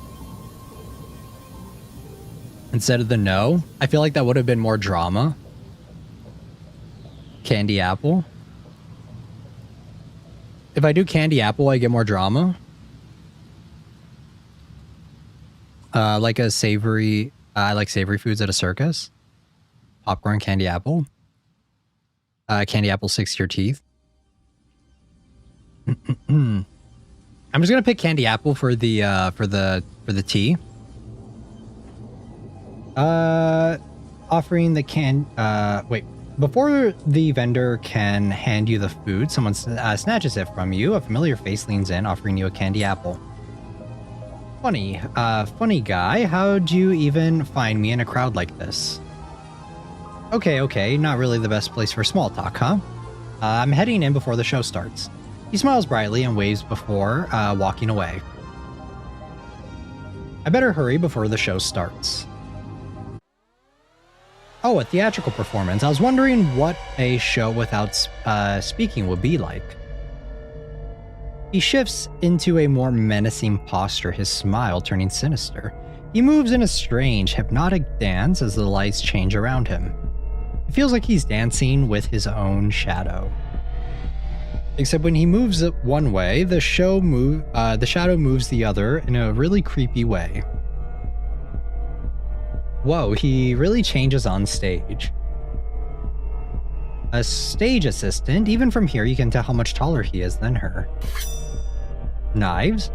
Instead of the no. I feel like that would have been more drama. Candy apple. If I do candy apple, I get more drama. Like a savory, I like savory foods at a circus. Popcorn, candy apple. Candy apple sticks to your teeth. I'm just gonna pick candy apple for the tea. Offering the wait. Before the vendor can hand you the food, someone snatches it from you. A familiar face leans in, offering you a candy apple. Funny guy. How'd you even find me in a crowd like this? Okay, not really the best place for small talk, huh? I'm heading in before the show starts. He smiles brightly and waves before walking away. I better hurry before the show starts. Oh, a theatrical performance. I was wondering what a show without speaking would be like. He shifts into a more menacing posture, his smile turning sinister. He moves in a strange, hypnotic dance as the lights change around him. It feels like he's dancing with his own shadow. Except when he moves it one way, the shadow moves the other in a really creepy way. Whoa, he really changes on stage. A stage assistant, even from here you can tell how much taller he is than her. Knives?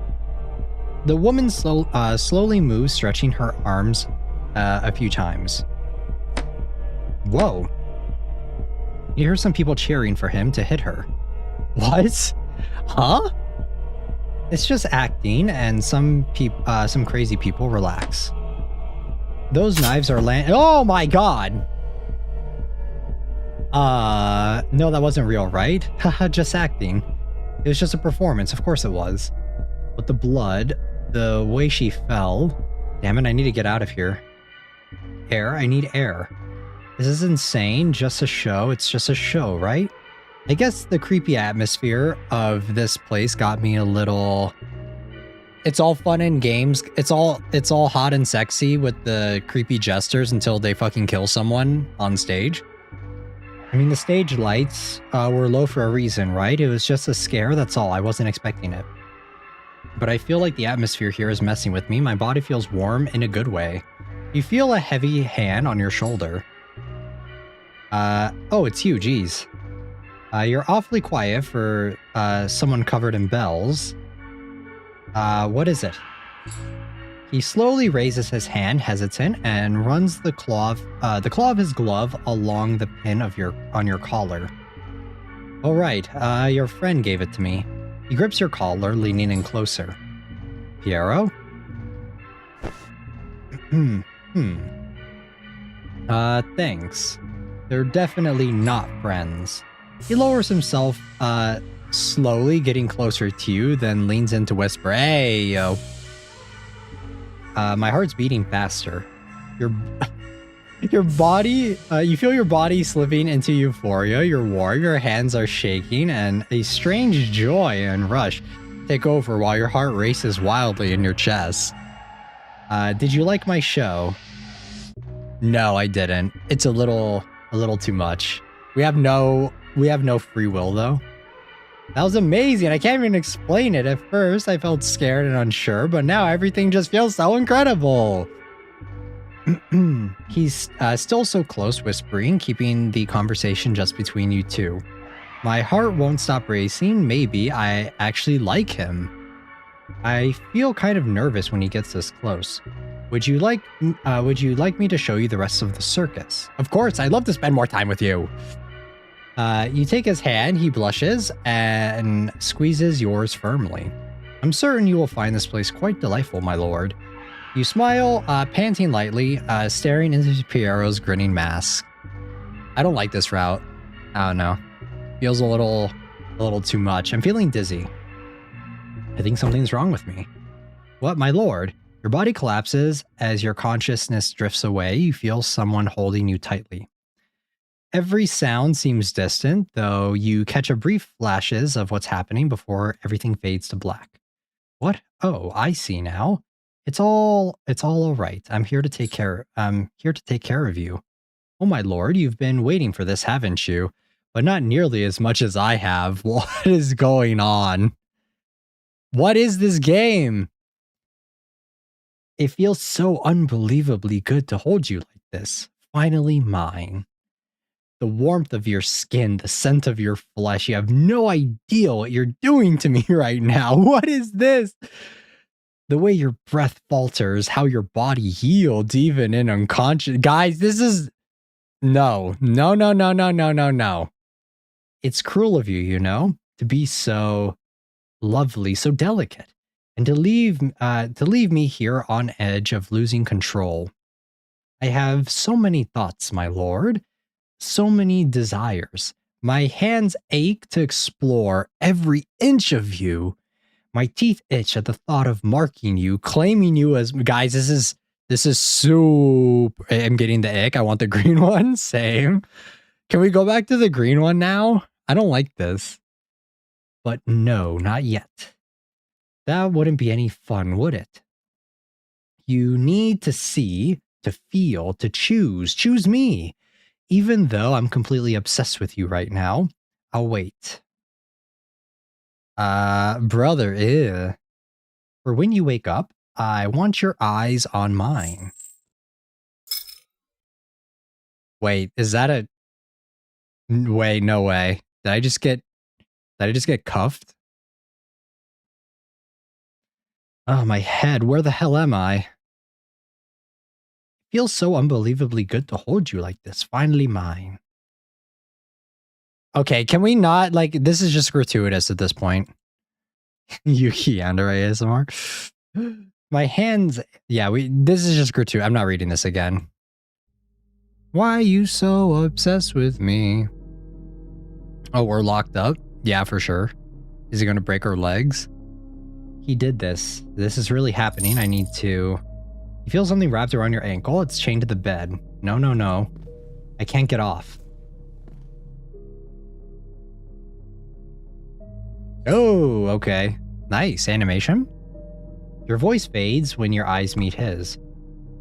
The woman slowly moves, stretching her arms a few times. Whoa. You hear some people cheering for him to hit her. What? Huh? It's just acting, and some crazy people relax. Those knives are oh my god! No, that wasn't real, right? Haha, just acting. It was just a performance, of course it was. But the blood, the way she fell... Damn it, I need to get out of here. Air, I need air. This is insane, just a show, it's just a show, right? I guess the creepy atmosphere of this place got me a little... It's all fun and games. It's all hot and sexy with the creepy jesters until they fucking kill someone on stage. I mean, the stage lights were low for a reason, right? It was just a scare, that's all. I wasn't expecting it. But I feel like the atmosphere here is messing with me. My body feels warm in a good way. You feel a heavy hand on your shoulder. Oh, it's you, geez. You're awfully quiet for someone covered in bells. What is it? He slowly raises his hand, hesitant, and runs the claw of his glove along the pin on your collar. Oh right, your friend gave it to me. He grips your collar, leaning in closer. Piero? Thanks. They're definitely not friends. He lowers himself, slowly getting closer to you, then leans in to whisper, "Hey, yo." My heart's beating faster. Your body, you feel your body slipping into euphoria. You're warm, your hands are shaking, and a strange joy and rush take over while your heart races wildly in your chest. Did you like my show? No, I didn't. It's a little too much. We have no free will though. That was amazing. I can't even explain it. At first, I felt scared and unsure, but now everything just feels so incredible. He's still so close, whispering, keeping the conversation just between you two. My heart won't stop racing. Maybe I actually like him. I feel kind of nervous when he gets this close. Would you like me to show you the rest of the circus? Of course, I'd love to spend more time with you. You take his hand, he blushes, and squeezes yours firmly. I'm certain you will find this place quite delightful, my lord. You smile, panting lightly, staring into Piero's grinning mask. I don't like this route. I don't know. Feels a little too much. I'm feeling dizzy. I think something's wrong with me. What, my lord? Your body collapses as your consciousness drifts away. You feel someone holding you tightly. Every sound seems distant, though you catch a brief flashes of what's happening before everything fades to black. What? Oh, I see now. It's all right. I'm here to take care of you. Oh my lord, you've been waiting for this, haven't you? But not nearly as much as I have. What is going on? What is this game? It feels so unbelievably good to hold you like this. Finally mine. The warmth of your skin, the scent of your flesh. You have no idea what you're doing to me right now. What is this? The way your breath falters, how your body yields even in unconscious. Guys, this is... No. It's cruel of you, you know, to be so lovely, so delicate, and to leave me here on edge of losing control. I have so many thoughts, my lord, so many desires. My hands ache to explore every inch of you. My teeth itch at the thought of marking you, claiming you as... Guys, this is super... I'm getting the ick. I want the green one. Same. Can we go back to the green one now? I don't like this. But no, not yet. That wouldn't be any fun, would it? You need to see, to feel, to choose. Choose me. Even though I'm completely obsessed with you right now, I'll wait. Brother, ew. For when you wake up, I want your eyes on mine. Wait, is that a... Wait, no way. Did I just get cuffed? Oh, my head. Where the hell am I? It feels so unbelievably good to hold you like this. Finally mine. Okay, can we not... Like, this is just gratuitous at this point. Yuki Under ASMR. My hands... Yeah, this is just gratuitous. I'm not reading this again. Why are you so obsessed with me? Oh, we're locked up? Yeah, for sure. Is he going to break our legs? He did this. This is really happening. I need to... You feel something wrapped around your ankle? It's chained to the bed. No. I can't get off. Oh, okay. Nice animation. Your voice fades when your eyes meet his.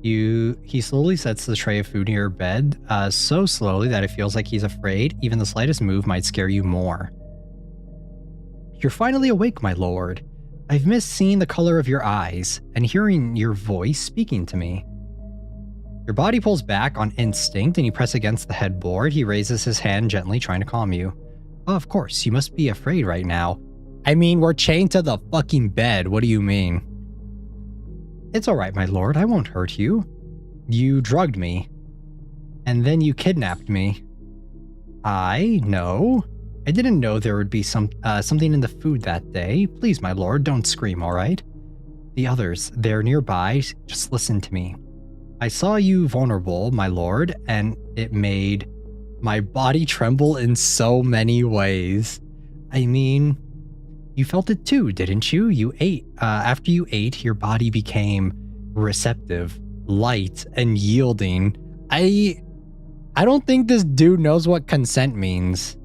He slowly sets the tray of food near your bed, so slowly that it feels like he's afraid. Even the slightest move might scare you more. You're finally awake, my lord. I've missed seeing the color of your eyes and hearing your voice speaking to me. Your body pulls back on instinct and you press against the headboard. He raises his hand gently, trying to calm you. Oh, of course, you must be afraid right now. I mean, we're chained to the fucking bed. What do you mean? It's alright, my lord. I won't hurt you. You drugged me. And then you kidnapped me. I know. I didn't know there would be something in the food that day. Please, my lord, don't scream, alright? The others, they're nearby. Just listen to me. I saw you vulnerable, my lord, and it made my body tremble in so many ways. I mean, you felt it too, didn't you? You ate. After you ate, your body became receptive, light, and yielding. I don't think this dude knows what consent means.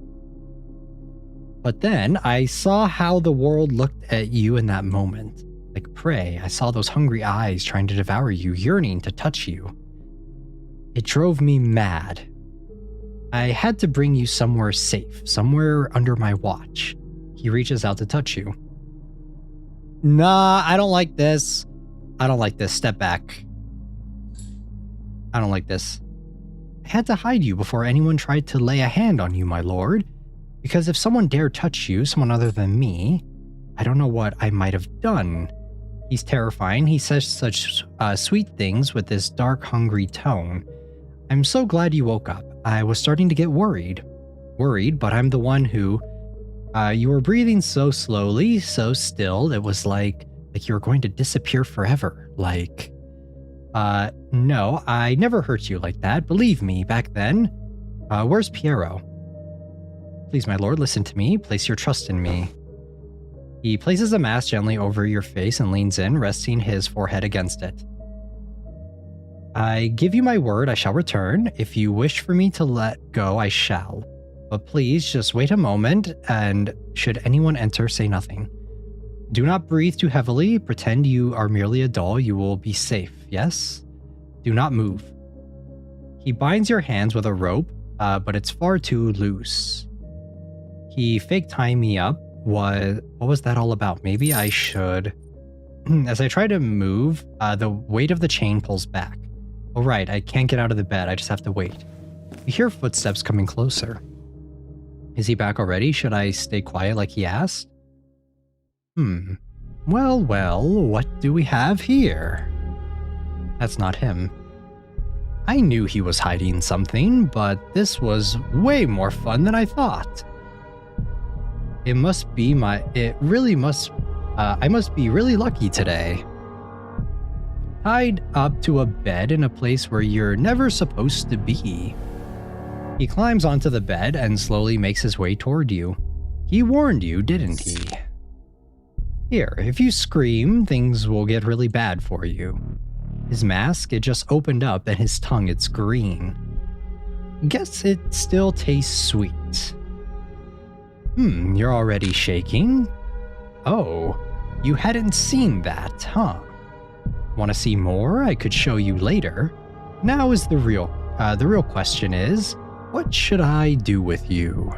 But then I saw how the world looked at you in that moment. Like prey, I saw those hungry eyes trying to devour you, yearning to touch you. It drove me mad. I had to bring you somewhere safe, somewhere under my watch. He reaches out to touch you. Nah, I don't like this. I don't like this. Step back. I don't like this. I had to hide you before anyone tried to lay a hand on you, my lord. Because if someone dared touch you, someone other than me, I don't know what I might have done. He's terrifying. He says such sweet things with this dark, hungry tone. I'm so glad you woke up. I was starting to get worried. But I'm the one who... you were breathing so slowly, so still. It was like you were going to disappear forever. Like... no, I never hurt you like that. Believe me, back then. Where's Piero? Please, my lord, listen to me. Place your trust in me. He places a mask gently over your face and leans in, resting his forehead against it. I give you my word I shall return. If you wish for me to let go, I shall. But please, just wait a moment, and should anyone enter, say nothing. Do not breathe too heavily. Pretend you are merely a doll. You will be safe, yes? Do not move. He binds your hands with a rope, but it's far too loose. He fake tying me up. What was that all about? Maybe I should... As I try to move, the weight of the chain pulls back. Oh right, I can't get out of the bed, I just have to wait. You hear footsteps coming closer. Is he back already? Should I stay quiet like he asked? Well, what do we have here? That's not him. I knew he was hiding something, but this was way more fun than I thought. I must be really lucky today. Tied up to a bed in a place where you're never supposed to be. He climbs onto the bed and slowly makes his way toward you. He warned you, didn't he? Here, if you scream, things will get really bad for you. His mask, it just opened up, and his tongue, it's green. Guess it still tastes sweet. You're already shaking? Oh, you hadn't seen that, huh? Want to see more? I could show you later. Now is the real question is, what should I do with you?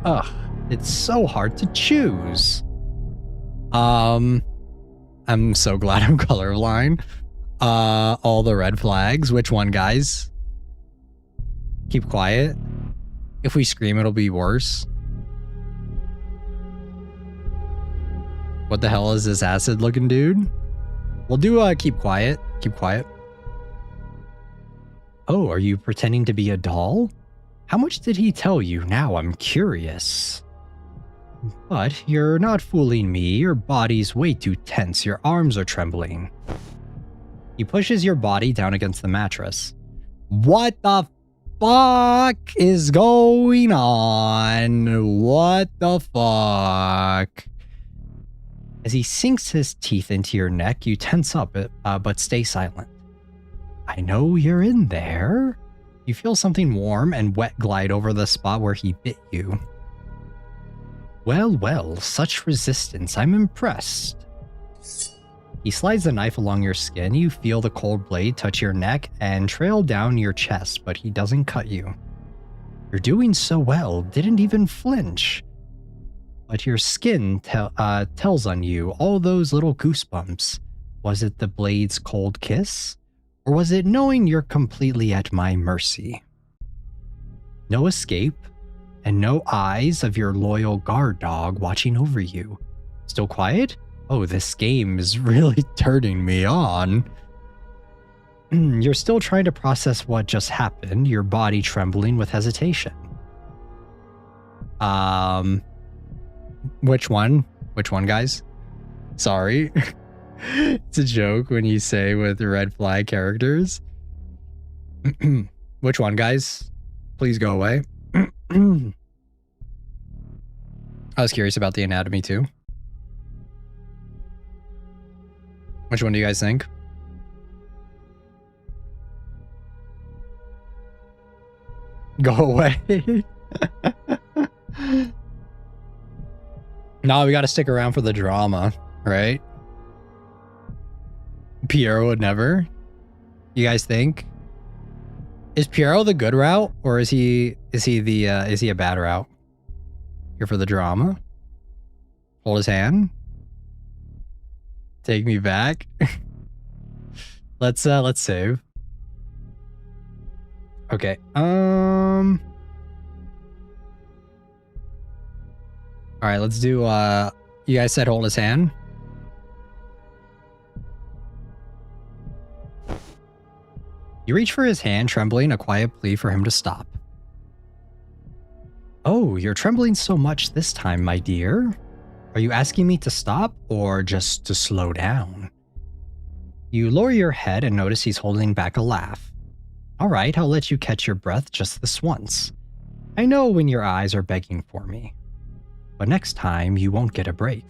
Ugh, it's so hard to choose. I'm so glad I'm colorblind. All the red flags. Which one, guys? Keep quiet. If we scream, it'll be worse. What the hell is this acid-looking dude? We'll do keep quiet. Keep quiet. Oh, are you pretending to be a doll? How much did he tell you? Now I'm curious. But you're not fooling me. Your body's way too tense. Your arms are trembling. He pushes your body down against the mattress. What the fuck is going on? What the fuck? As he sinks his teeth into your neck, you tense up, but stay silent. I know you're in there. You feel something warm and wet glide over the spot where he bit you. Well, such resistance. I'm impressed. He slides the knife along your skin. You feel the cold blade touch your neck and trail down your chest, but he doesn't cut you. You're doing so well, didn't even flinch. But your skin tells on you all those little goosebumps. Was it the blade's cold kiss? Or was it knowing you're completely at my mercy? No escape, and no eyes of your loyal guard dog watching over you. Still quiet? Oh, this game is really turning me on. You're still trying to process what just happened, your body trembling with hesitation. Which one? Which one, guys? Sorry. It's a joke when you say with the red flag characters. Which one, guys? Please go away. I was curious about the anatomy too. Which one do you guys think? Go away. No, we gotta stick around for the drama, right? Piero would never. You guys think? Is Piero the good route, or is he a bad route? Here for the drama. Hold his hand. Take me back. Let's save. Okay. All right, let's do you guys said hold his hand. You reach for his hand, trembling, a quiet plea for him to stop. Oh, you're trembling so much this time, my dear. Are you asking me to stop or just to slow down? You lower your head and notice he's holding back a laugh. All right, I'll let you catch your breath just this once. I know when your eyes are begging for me. But next time, you won't get a break.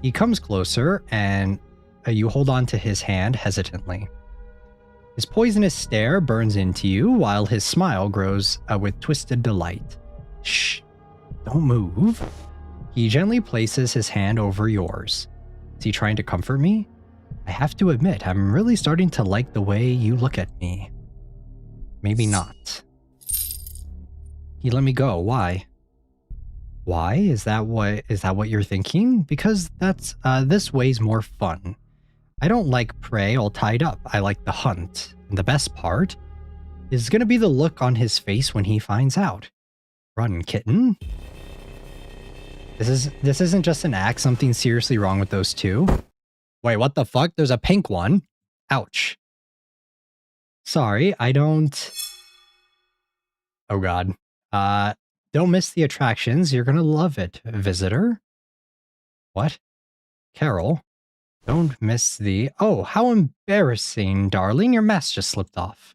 He comes closer and you hold on to his hand hesitantly. His poisonous stare burns into you while his smile grows with twisted delight. Shh, don't move. He gently places his hand over yours. Is he trying to comfort me? I have to admit, I'm really starting to like the way you look at me. Maybe not. He let me go. Why? Why? Is that what you're thinking? Because that's this way's more fun. I don't like prey all tied up. I like the hunt. And the best part is gonna be the look on his face when he finds out. Run, kitten. This isn't just an act. Something's seriously wrong with those two. Wait, what the fuck? There's a pink one. Ouch. Sorry, I don't... Oh god. Don't miss the attractions. You're gonna love it, visitor. What? Carol? Don't miss the... Oh, how embarrassing, darling. Your mask just slipped off.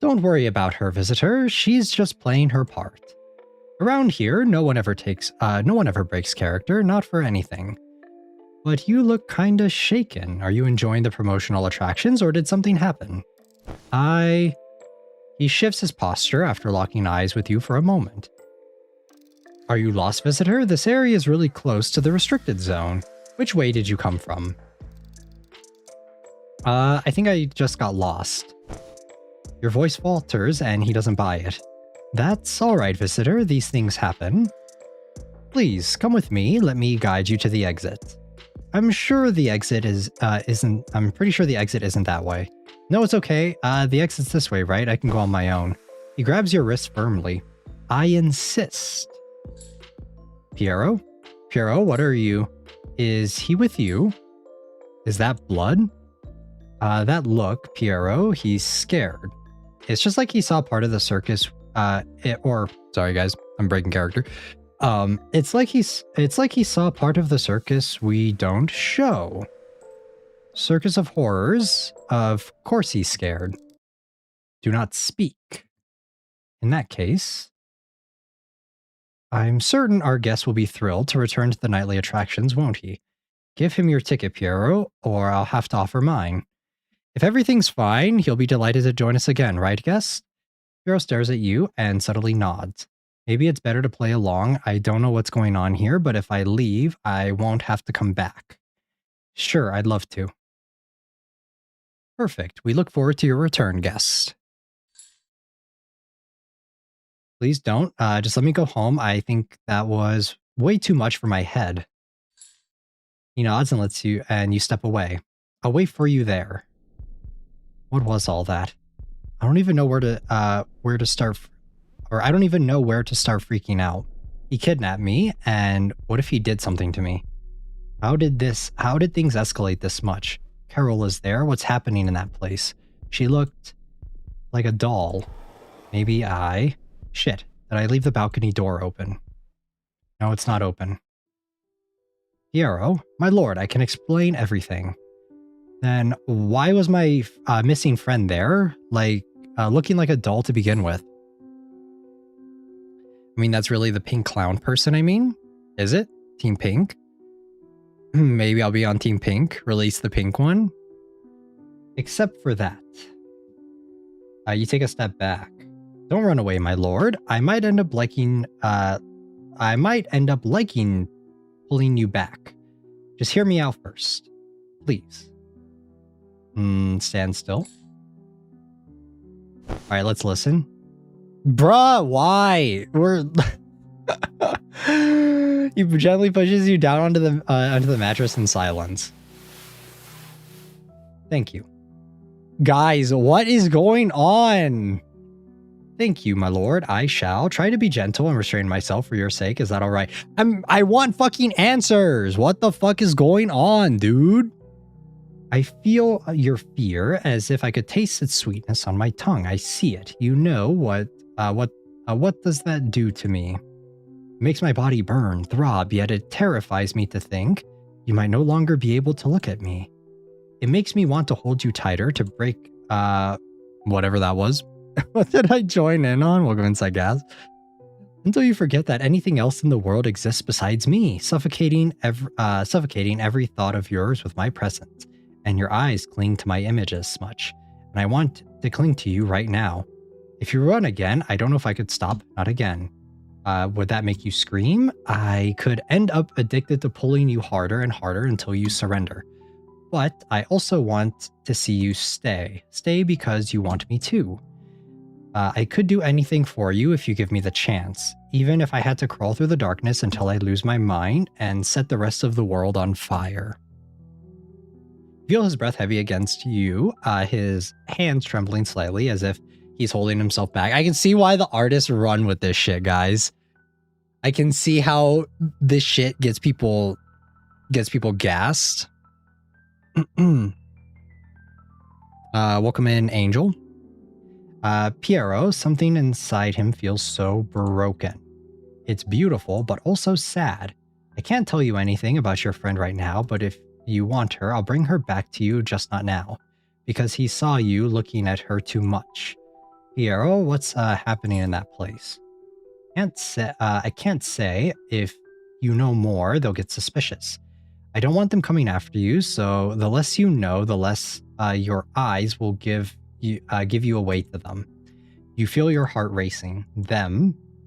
Don't worry about her, visitor. She's just playing her part. Around here, no one ever breaks character, not for anything. But you look kinda shaken. Are you enjoying the promotional attractions, or did something happen? He shifts his posture after locking eyes with you for a moment. Are you lost, visitor? This area is really close to the restricted zone. Which way did you come from? I think I just got lost. Your voice falters and he doesn't buy it. That's alright, visitor. These things happen. Please, come with me. Let me guide you to the exit. I'm sure the exit I'm pretty sure the exit isn't that way. No, it's okay. The exit's this way, right? I can go on my own. He grabs your wrist firmly. I insist. Piero? Piero, what are you? Is he with you? Is that blood? That look, Piero, he's scared. It's just like he saw part of the circus, sorry guys, I'm breaking character. It's like he saw part of the circus we don't show. Circus of Horrors, of course he's scared. Do not speak. In that case, I'm certain our guest will be thrilled to return to the nightly attractions, won't he? Give him your ticket, Piero, or I'll have to offer mine. If everything's fine, he'll be delighted to join us again, right, guest? Piero stares at you and subtly nods. Maybe it's better to play along. I don't know what's going on here, but if I leave, I won't have to come back. Sure, I'd love to. Perfect. We look forward to your return, guest. Please don't. Just let me go home. I think that was way too much for my head. He nods and lets you, and you step away. I'll wait for you there. What was all that? I don't even know where to start, or I don't even know where to start freaking out. He kidnapped me, and what if he did something to me? How did things escalate this much? Carol is there. What's happening in that place? She looked like a doll. Maybe Shit, did I leave the balcony door open? No, it's not open. Piero, my lord, I can explain everything. Then why was my missing friend there? Looking like a doll to begin with. I mean, that's really the pink clown person, I mean? Is it? Team Pink? Maybe I'll be on Team Pink. Release the pink one. Except for that. You take a step back. Don't run away, my lord. I might end up liking pulling you back. Just hear me out first. Please. Stand still. Alright, let's listen. Bruh, why? He gently pushes you down onto the mattress in silence. Thank you. Guys, what is going on? Thank you, my lord. I shall try to be gentle and restrain myself for your sake. Is that all right? I want fucking answers. What the fuck is going on, dude? I feel your fear as if I could taste its sweetness on my tongue. I see it. You know what does that do to me? It makes my body burn, throb, yet it terrifies me to think you might no longer be able to look at me. It makes me want to hold you tighter to break, whatever that was. What did I join in on? Welcome inside, Gaz. Until you forget that anything else in the world exists besides me, suffocating every thought of yours with my presence, and your eyes cling to my image as much, and I want to cling to you right now. If you run again, I don't know if I could stop, not again. Would that make you scream? I could end up addicted to pulling you harder and harder until you surrender. But I also want to see you stay. Stay because you want me to. I could do anything for you if you give me the chance, even if I had to crawl through the darkness until I lose my mind and set the rest of the world on fire. Feel his breath heavy against you, his hands trembling slightly as if he's holding himself back. I can see why the artists run with this shit, guys. I can see how this shit gets people gassed. Welcome in, Angel. Piero, something inside him feels so broken. It's beautiful, but also sad. I can't tell you anything about your friend right now, but if you want her, I'll bring her back to you, just not now, because he saw you looking at her too much. Piero, what's happening in that place? I can't say. If you know more, they'll get suspicious. I don't want them coming after you, so the less you know, the less your eyes will give you away to them. You feel your heart racing.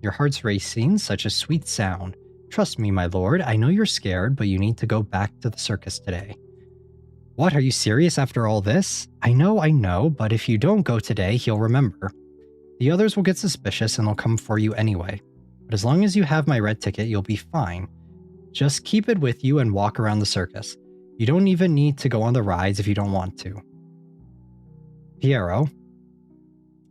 Your heart's racing, such a sweet sound. Trust me, my lord, I know you're scared, but you need to go back to the circus today. What, are you serious after all this? I know, but if you don't go today, he'll remember. The others will get suspicious and they'll come for you anyway. But as long as you have my red ticket, you'll be fine. Just keep it with you and walk around the circus. You don't even need to go on the rides if you don't want to. Piero.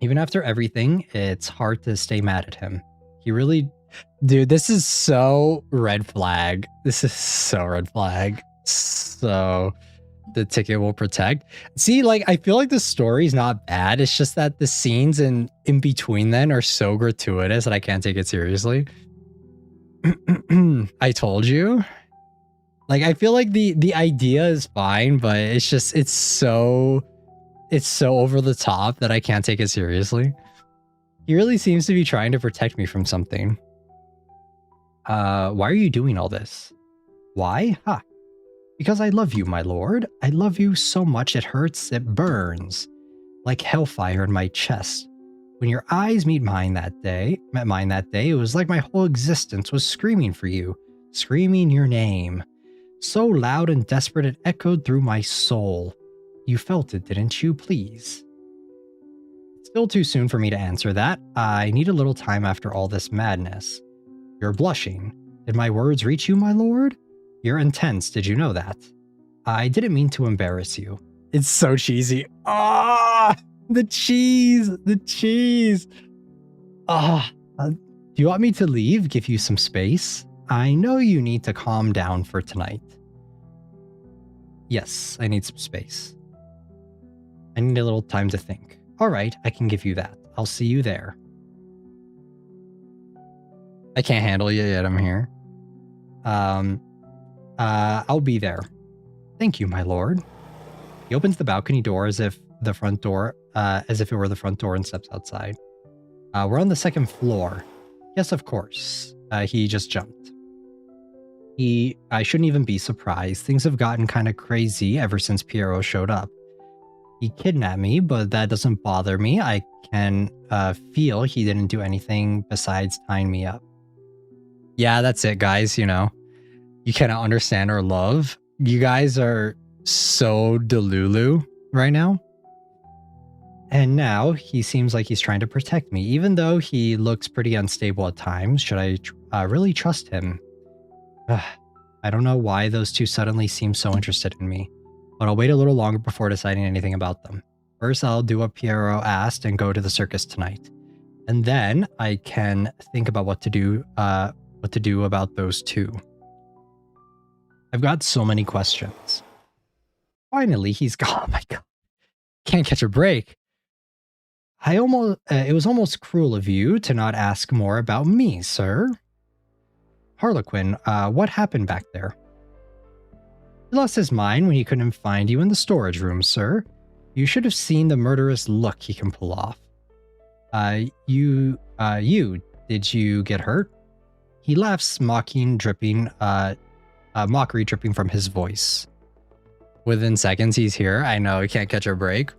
Even after everything, it's hard to stay mad at him. He really... Dude, this is so red flag. This is so red flag. So the ticket will protect. See, like, I feel like the story's not bad. It's just that the scenes in between then are so gratuitous that I can't take it seriously. I told you. Like, I feel like the idea is fine, but it's just, it's so over the top that I can't take it seriously. He really seems to be trying to protect me from something. Why are you doing all this? Why? Ha. Because I love you, my lord. I love you so much it hurts, it burns. Like hellfire in my chest. When your eyes met mine that day, it was like my whole existence was screaming for you. Screaming your name. So loud and desperate it echoed through my soul. You felt it, didn't you? Please. It's still too soon for me to answer that. I need a little time after all this madness. You're blushing. Did my words reach you, my lord? You're intense, did you know that? I didn't mean to embarrass you. It's so cheesy. Ah, the cheese, the cheese. Ah, do you want me to leave, give you some space? I know you need to calm down for tonight. Yes, I need some space. I need a little time to think. All right, I can give you that. I'll see you there. I can't handle you yet, I'm here. I'll be there. Thank you, my lord. He opens the balcony door as if it were the front door and steps outside. We're on the second floor. Yes, of course. He just jumped. I shouldn't even be surprised. Things have gotten kind of crazy ever since Piero showed up. He kidnapped me, but that doesn't bother me. I can feel he didn't do anything besides tying me up. Yeah, that's it, guys, you know. You cannot understand or love. You guys are so delulu right now. And now he seems like he's trying to protect me, even though he looks pretty unstable at times. Should I really trust him? I don't know why those two suddenly seem so interested in me, but I'll wait a little longer before deciding anything about them. First, I'll do what Piero asked and go to the circus tonight. And then I can think about what to do about those two. I've got so many questions. Finally, he's gone. Oh my god. Can't catch a break. It was almost cruel of you to not ask more about me, sir. Harlequin, what happened back there? He lost his mind when he couldn't find you in the storage room, sir. You should have seen the murderous look he can pull off. Did you get hurt? He laughs, mockery dripping from his voice. Within seconds, he's here. I know, he can't catch a break.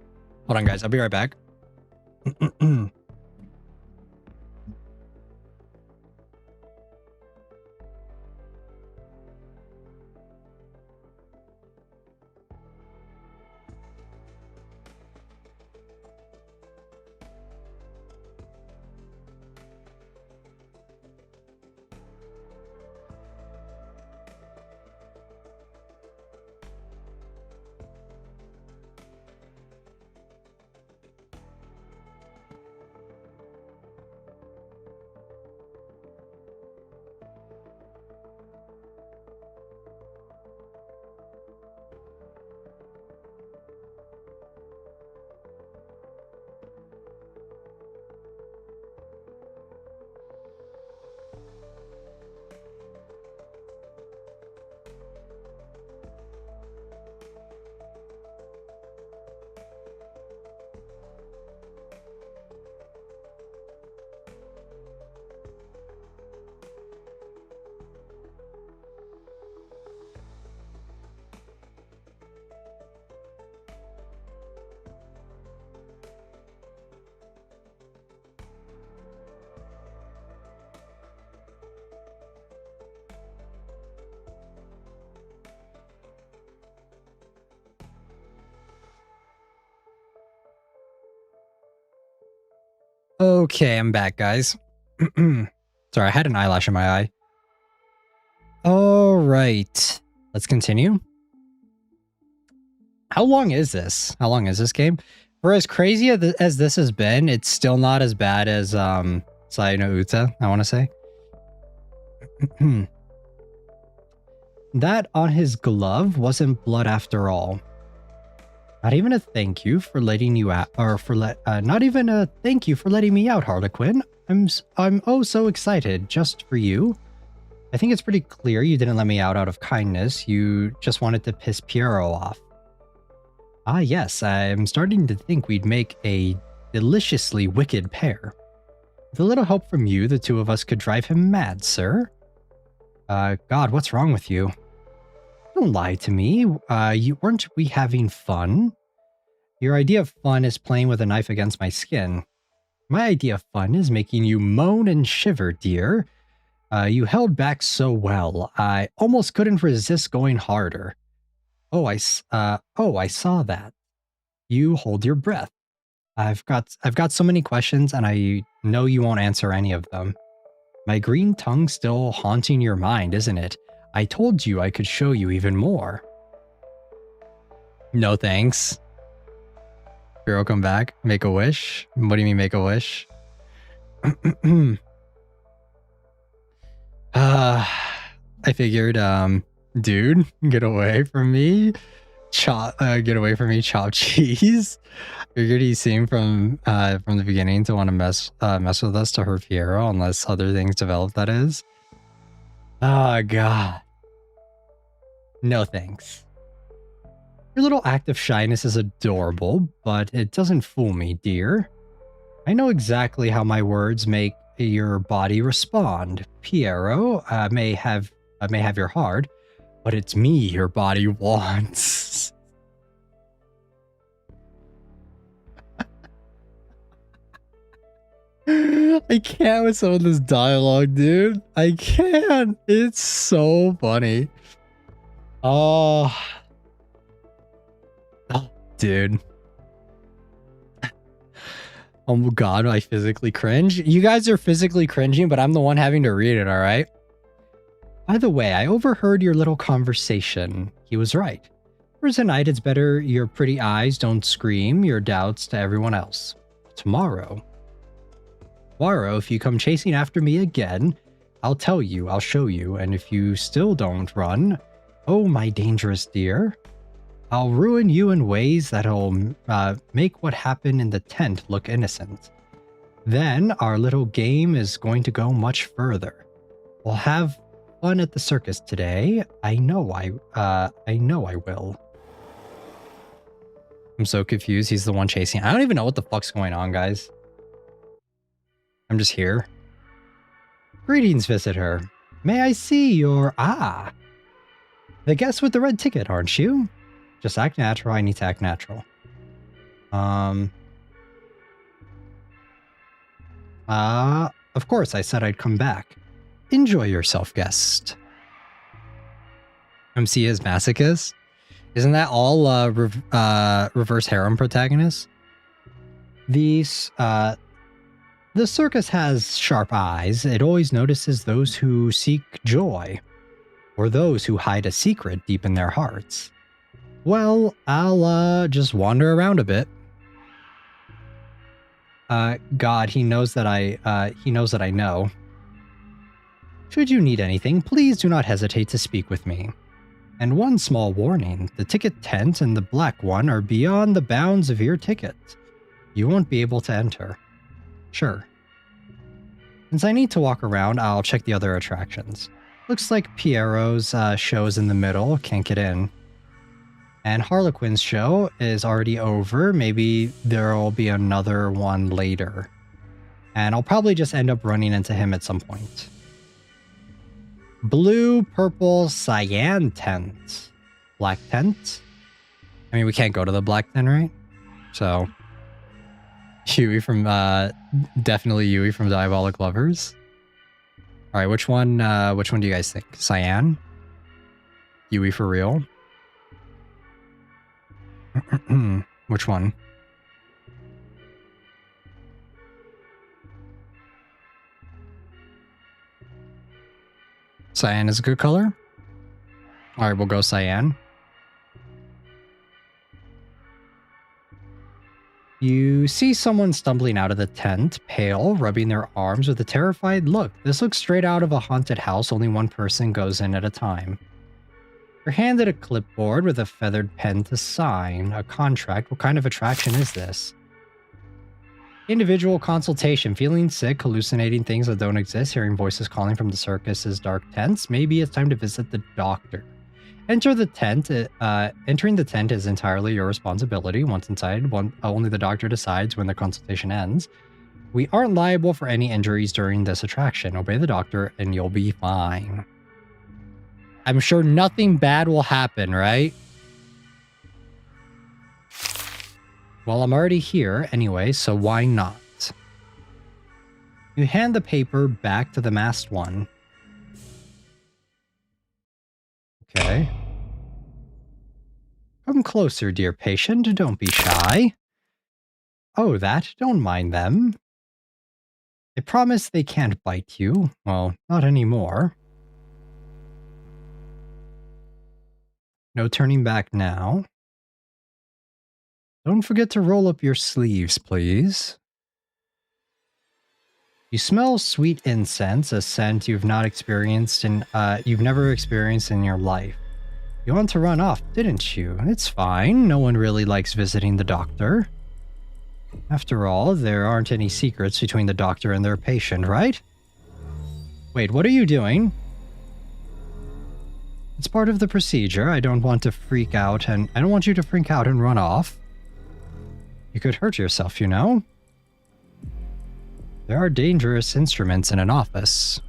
Hold on, guys. I'll be right back. Okay, I'm back, guys. Sorry, I had an eyelash in my eye. All right, let's continue. How long is this? How long is this game? For as crazy as this has been, it's still not as bad as Sai no Uta, I want to say. That on his glove wasn't blood after all. Not even a thank you for letting you out, or for not even a thank you for letting me out, Harlequin. I'm oh so excited just for you. I think it's pretty clear you didn't let me out of kindness. You just wanted to piss Piero off. Ah yes, I'm starting to think we'd make a deliciously wicked pair. With a little help from you, the two of us could drive him mad, sir. God, what's wrong with you? Don't lie to me. Weren't we having fun? Your idea of fun is playing with a knife against my skin. My idea of fun is making you moan and shiver, dear. You held back so well. I almost couldn't resist going harder. Oh, I saw that. You hold your breath. I've got so many questions, and I know you won't answer any of them. My green tongue's still haunting your mind, isn't it? I told you I could show you even more. No thanks. Hero, come back. Make a wish? What do you mean make a wish? I figured, dude, get away from me. Get away from me, chop cheese. Figured he seemed from the beginning to want to mess with us to hurt Piero, unless other things develop, that is. Oh, God. No thanks. Your little act of shyness is adorable, but it doesn't fool me, dear. I know exactly how my words make your body respond. Piero may have your heart, but it's me your body wants. I can't with some of this dialogue, dude. I can't. It's so funny. Oh, dude. Oh God, I physically cringe. You guys are physically cringing, but I'm the one having to read it, all right? By the way, I overheard your little conversation. He was right. For tonight, it's better your pretty eyes don't scream your doubts to everyone else. Tomorrow, if you come chasing after me again, I'll tell you, I'll show you, and if you still don't run, oh my dangerous dear, I'll ruin you in ways that'll make what happened in the tent look innocent. Then our little game is going to go much further. We'll have fun at the circus today. I know I will. I'm so confused. He's the one chasing. I don't even know what the fuck's going on, guys. I'm just here. Greetings, visitor. May I see your... Ah! The guest with the red ticket, aren't you? Just act natural. I need to act natural. Of course, I said I'd come back. Enjoy yourself, guest. MC is masochist? Isn't that all reverse harem protagonists? The circus has sharp eyes. It always notices those who seek joy, or those who hide a secret deep in their hearts. Well, I'll just wander around a bit. God, he knows that I know. Should you need anything, please do not hesitate to speak with me. And one small warning, the ticket tent and the black one are beyond the bounds of your ticket. You won't be able to enter. Sure. Since I need to walk around, I'll check the other attractions. Looks like Piero's show's in the middle, can't get in. And Harlequin's show is already over. Maybe there'll be another one later. And I'll probably just end up running into him at some point. Blue, purple, cyan tent. Black tent? I mean, we can't go to the black tent, right? So, Yui from, definitely Yui from Diabolic Lovers. Alright, which one do you guys think? Cyan? Yui for real? Which one? Cyan is a good color. All right, we'll go cyan. You see someone stumbling out of the tent, pale, rubbing their arms with a terrified look. This looks straight out of a haunted house. Only one person goes in at a time. You're handed a clipboard with a feathered pen to sign. A contract. What kind of attraction is this? Individual consultation. Feeling sick, hallucinating things that don't exist, hearing voices calling from the circus's dark tents. Maybe it's time to visit the doctor. Enter the tent. Entering the tent is entirely your responsibility. Once inside, only the doctor decides when the consultation ends. We aren't liable for any injuries during this attraction. Obey the doctor and you'll be fine. I'm sure nothing bad will happen, right? Well, I'm already here anyway, so why not? You hand the paper back to the masked one. Okay. Come closer, dear patient. Don't be shy. Oh, that? Don't mind them. I promise they can't bite you. Well, not anymore. No turning back now. Don't forget to roll up your sleeves, please. You smell sweet incense, a scent you've never experienced in your life. You want to run off, didn't you? It's fine. No one really likes visiting the doctor. After all, there aren't any secrets between the doctor and their patient, right? Wait, what are you doing? It's part of the procedure. I don't want you to freak out and run off. You could hurt yourself, you know? There are dangerous instruments in an office.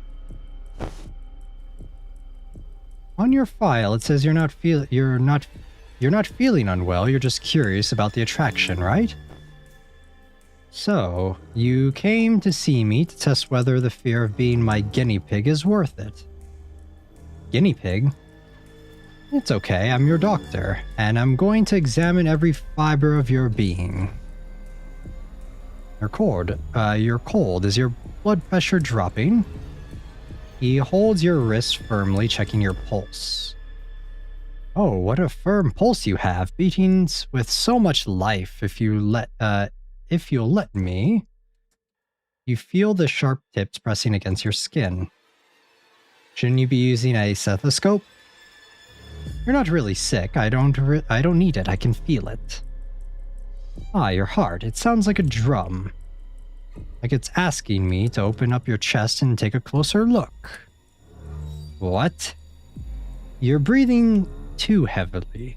On your file, it says you're not feeling unwell. You're just curious about the attraction, right? So, you came to see me to test whether the fear of being my guinea pig is worth it. Guinea pig? It's okay, I'm your doctor, and I'm going to examine every fiber of your being. You're cold. Is your blood pressure dropping? He holds your wrist firmly, checking your pulse. Oh, what a firm pulse you have, beating with so much life. If you'll let me. You feel the sharp tips pressing against your skin. Shouldn't you be using a stethoscope? You're not really sick. I don't need it. I can feel it. Ah, your heart. It sounds like a drum. Like it's asking me to open up your chest and take a closer look. What? You're breathing too heavily.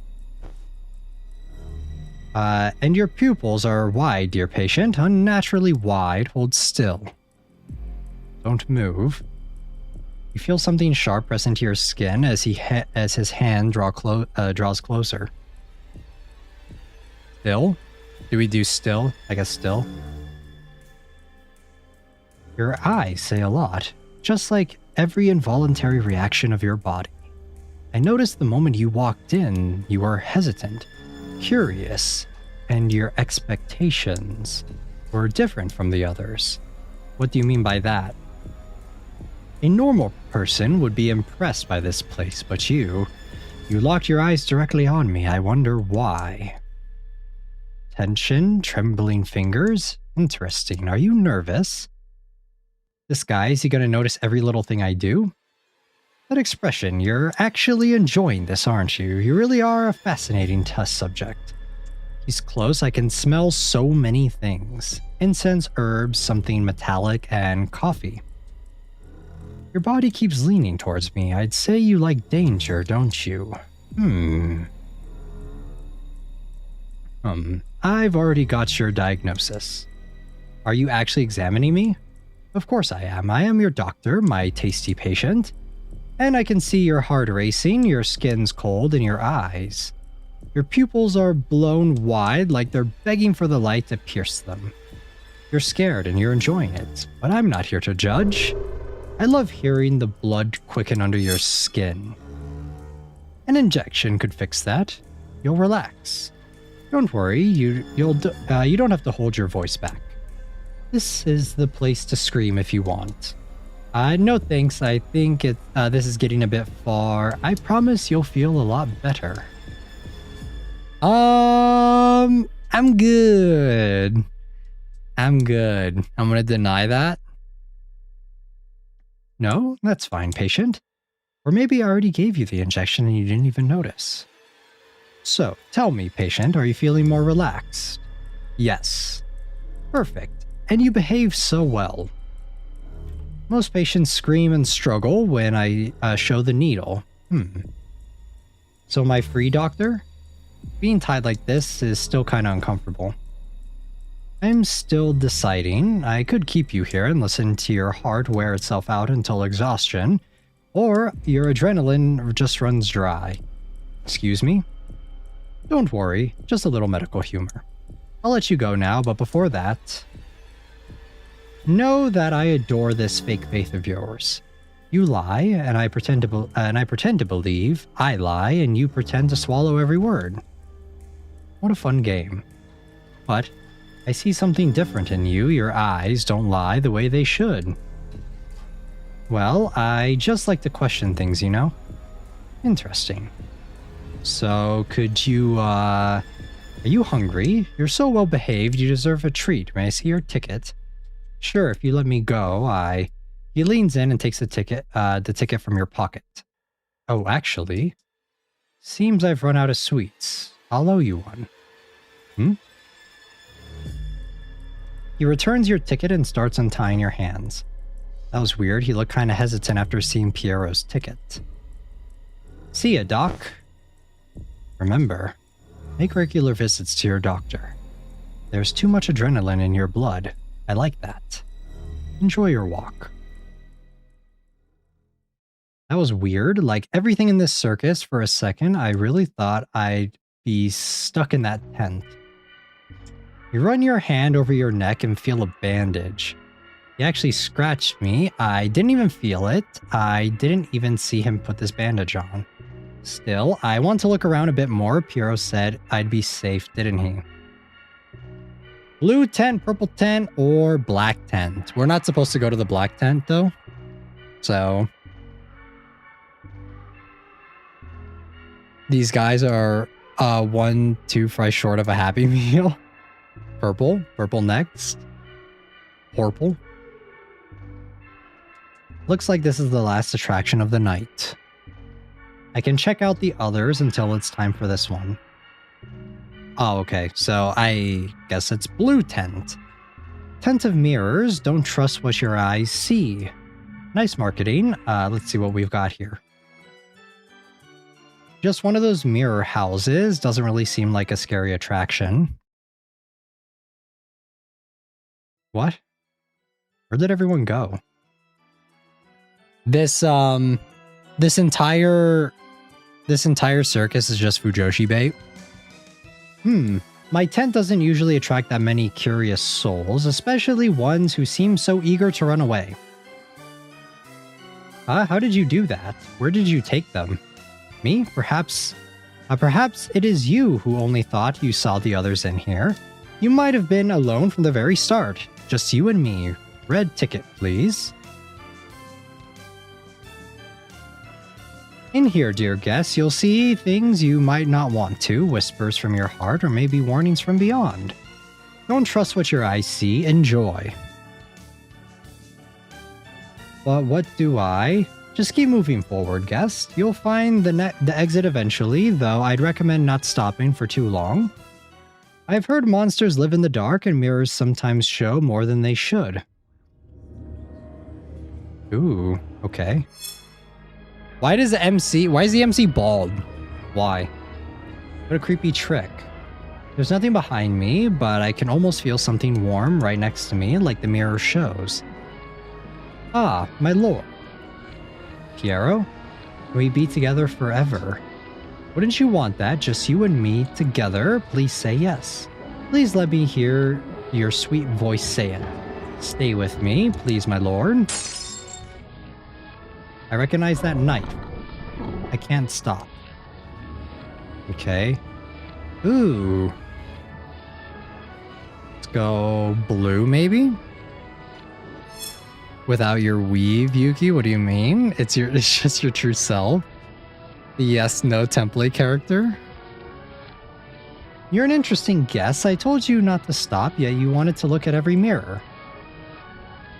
And your pupils are wide, dear patient. Unnaturally wide. Hold still. Don't move. You feel something sharp press into your skin as his hand draws closer. Still? Do we do still? I guess still. Your eyes say a lot, just like every involuntary reaction of your body. I noticed the moment you walked in, you were hesitant, curious, and your expectations were different from the others. What do you mean by that? A normal person would be impressed by this place, but you locked your eyes directly on me. I wonder why. Tension, trembling fingers. Interesting. Are you nervous? This guy, is he going to notice every little thing I do? That expression, you're actually enjoying this, aren't you? You really are a fascinating test subject. He's close. I can smell so many things. Incense, herbs, something metallic, and coffee. Your body keeps leaning towards me. I'd say you like danger, don't you? I've already got your diagnosis. Are you actually examining me? Of course I am. I am your doctor, my tasty patient. And I can see your heart racing, your skin's cold, and your eyes. Your pupils are blown wide like they're begging for the light to pierce them. You're scared and you're enjoying it, but I'm not here to judge. I love hearing the blood quicken under your skin. An injection could fix that. You'll relax. Don't worry, you don't have to hold your voice back. This is the place to scream if you want. No thanks. I think this is getting a bit far. I promise you'll feel a lot better. I'm good. I'm good. I'm gonna deny that. No, that's fine, patient. Or maybe I already gave you the injection and you didn't even notice. So, tell me, patient, are you feeling more relaxed? Yes. Perfect. And you behave so well. Most patients scream and struggle when I show the needle. So am I free, doctor? Being tied like this is still kind of uncomfortable. I'm still deciding. I could keep you here and listen to your heart wear itself out until exhaustion, or your adrenaline just runs dry. Excuse me? Don't worry, just a little medical humor. I'll let you go now, but before that, know that I adore this fake faith of yours. You lie, and I pretend to believe. I lie, and you pretend to swallow every word. What a fun game. But I see something different in you. Your eyes don't lie the way they should. Well, I just like to question things, you know? Interesting. So, could you, are you hungry? You're so well behaved, you deserve a treat. May I see your ticket? Sure, if you let me go, He leans in and takes the ticket from your pocket. Oh, actually, seems I've run out of sweets. I'll owe you one. He returns your ticket and starts untying your hands. That was weird. He looked kind of hesitant after seeing Piero's ticket. See ya, Doc. Remember, make regular visits to your doctor. There's too much adrenaline in your blood. I like that. Enjoy your walk. That was weird. Like, everything in this circus, for a second, I really thought I'd be stuck in that tent. You run your hand over your neck and feel a bandage. He actually scratched me. I didn't even feel it. I didn't even see him put this bandage on. Still, I want to look around a bit more. Piero said I'd be safe, didn't he? Blue tent, purple tent, or black tent. We're not supposed to go to the black tent, though. So these guys are 1-2 fries short of a Happy Meal. Purple. Purple next. Purple. Looks like this is the last attraction of the night. I can check out the others until it's time for this one. Oh, okay. So I guess it's blue tent. Tent of mirrors. Don't trust what your eyes see. Nice marketing. Let's see what we've got here. Just one of those mirror houses. Doesn't really seem like a scary attraction. What? Where did everyone go? This entire circus is just Fujoshi bait. My tent doesn't usually attract that many curious souls, especially ones who seem so eager to run away. How did you do that? Where did you take them? Me? Perhaps it is you who only thought you saw the others in here. You might have been alone from the very start. Just you and me. Red ticket, please. In here, dear guests, you'll see things you might not want to, whispers from your heart, or maybe warnings from beyond. Don't trust what your eyes see, enjoy. But what do I? Just keep moving forward, guest. You'll find the exit eventually, though I'd recommend not stopping for too long. I've heard monsters live in the dark and mirrors sometimes show more than they should. Ooh, okay. Why is the MC bald? Why? What a creepy trick. There's nothing behind me, but I can almost feel something warm right next to me, like the mirror shows. Ah, my lord. Piero? Can we be together forever? Wouldn't you want that? Just you and me together? Please say yes. Please let me hear your sweet voice say it. Stay with me, please, my lord. I recognize that knife. I can't stop. Okay. Ooh. Let's go blue, maybe? Without your weave, Yuki? What do you mean? It's just your true self? The yes, no template character? You're an interesting guess. I told you not to stop, yet you wanted to look at every mirror.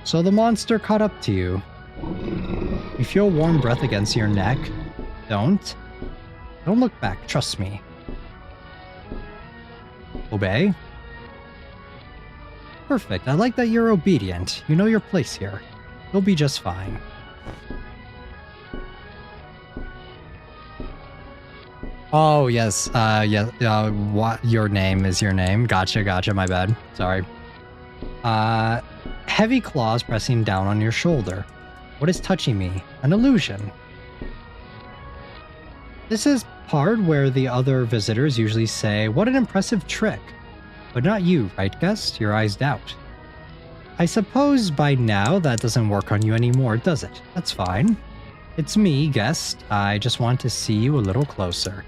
So the monster caught up to you. You feel warm breath against your neck. Don't look back, trust me. Obey? Perfect, I like that you're obedient. You know your place here. You'll be just fine. Oh, yes, what, your name is your name. Gotcha, my bad. Sorry. Heavy claws pressing down on your shoulder. What is touching me? An illusion. This is part where the other visitors usually say, what an impressive trick. But not you, right, guest? Your eyes doubt. I suppose by now that doesn't work on you anymore, does it? That's fine. It's me, guest. I just want to see you a little closer.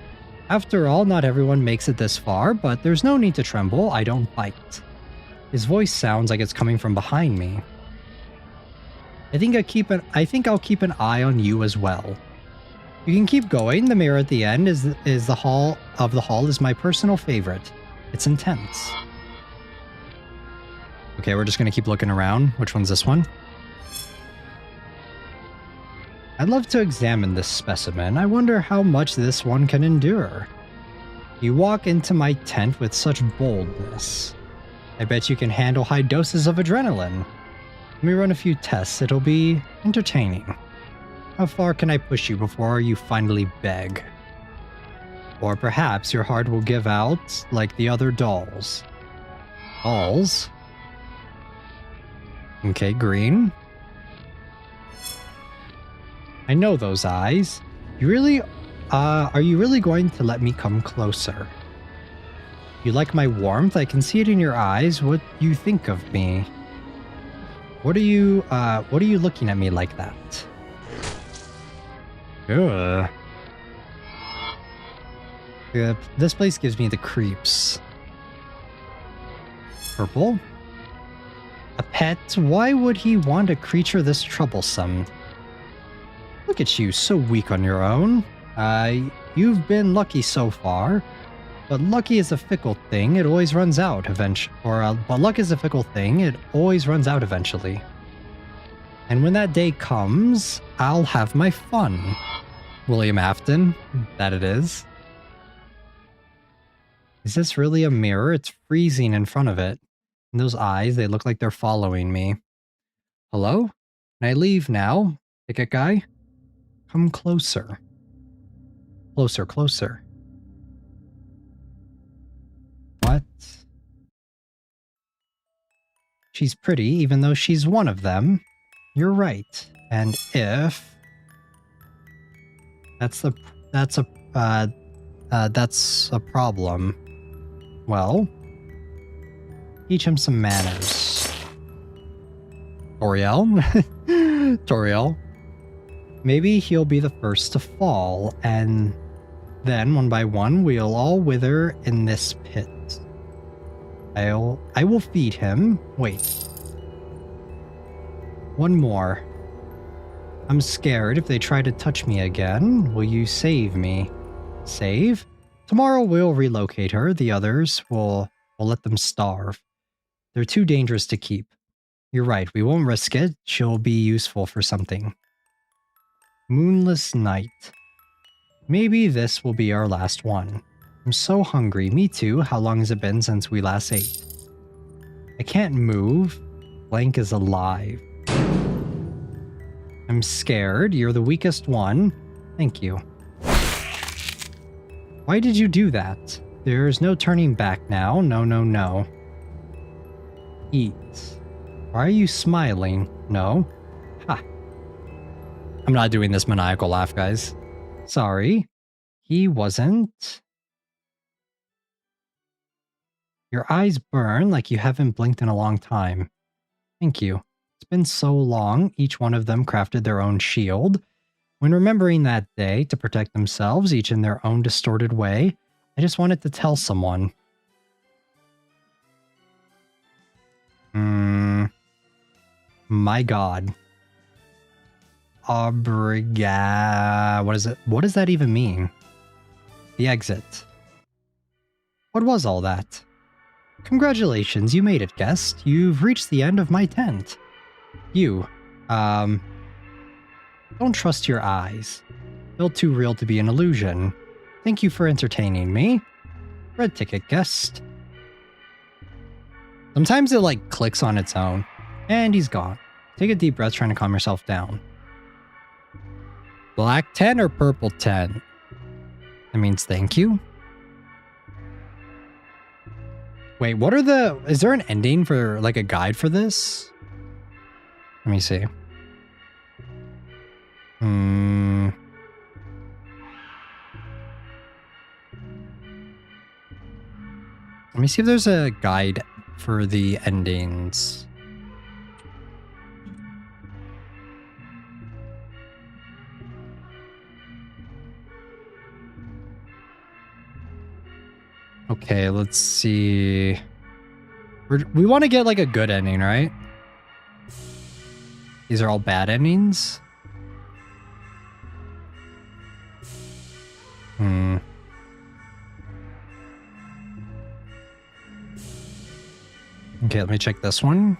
After all, not everyone makes it this far, but there's no need to tremble. I don't bite. His voice sounds like it's coming from behind me. I think I'll keep an eye on you as well. You can keep going. The mirror at the end is the hall is my personal favorite. It's intense. Okay, we're just gonna keep looking around. Which one's this one? I'd love to examine this specimen. I wonder how much this one can endure. You walk into my tent with such boldness. I bet you can handle high doses of adrenaline. Let me run a few tests. It'll be entertaining. How far can I push you before you finally beg? Or perhaps your heart will give out like the other dolls. Dolls? Okay, green. I know those eyes. You really, are you really going to let me come closer? You like my warmth? I can see it in your eyes. What you think of me? What are you looking at me like that? Ugh. This place gives me the creeps. Purple? A pet? Why would he want a creature this troublesome? Look at you, so weak on your own. You've been lucky so far, but lucky is a fickle thing. It always runs out eventually. But luck is a fickle thing. It always runs out eventually. And when that day comes, I'll have my fun. William Afton, that it is. Is this really a mirror? It's freezing in front of it. And those eyes, they look like they're following me. Hello? Can I leave now? Ticket guy? Come closer. Closer, closer. What? She's pretty, even though she's one of them. You're right. And if... That's a problem. Well, teach him some manners. Toriel? Toriel. Maybe he'll be the first to fall, and then, one by one, we'll all wither in this pit. I will feed him. Wait. One more. I'm scared if they try to touch me again. Will you save me? Save? Tomorrow we'll relocate her. The others will let them starve. They're too dangerous to keep. You're right, we won't risk it. She'll be useful for something. Moonless night. Maybe this will be our last one. I'm so hungry. Me too. How long has it been since we last ate? I can't move. Blank is alive. I'm scared. You're the weakest one. Thank you. Why did you do that? There's no turning back now. No, no, no. Eat. Why are you smiling? No. Ha. I'm not doing this maniacal laugh, guys. Sorry. He wasn't. Your eyes burn like you haven't blinked in a long time. Thank you. It's been so long. Each one of them crafted their own shield. When remembering that day to protect themselves, each in their own distorted way, I just wanted to tell someone. My God. obriga. What is it? What does that even mean? The exit. What was all that? Congratulations, you made it, guest. You've reached the end of my tent. You, don't trust your eyes. Feel too real to be an illusion. Thank you for entertaining me. Red ticket, guest. Sometimes it like clicks on its own. And he's gone. Take a deep breath trying to calm yourself down. Black 10 or purple 10? That means thank you. Wait, what are the... Is there an ending for, like, a guide for this? Let me see. Let me see if there's a guide for the endings. Okay, let's see. We want to get like a good ending, right? These are all bad endings. Okay, let me check this one.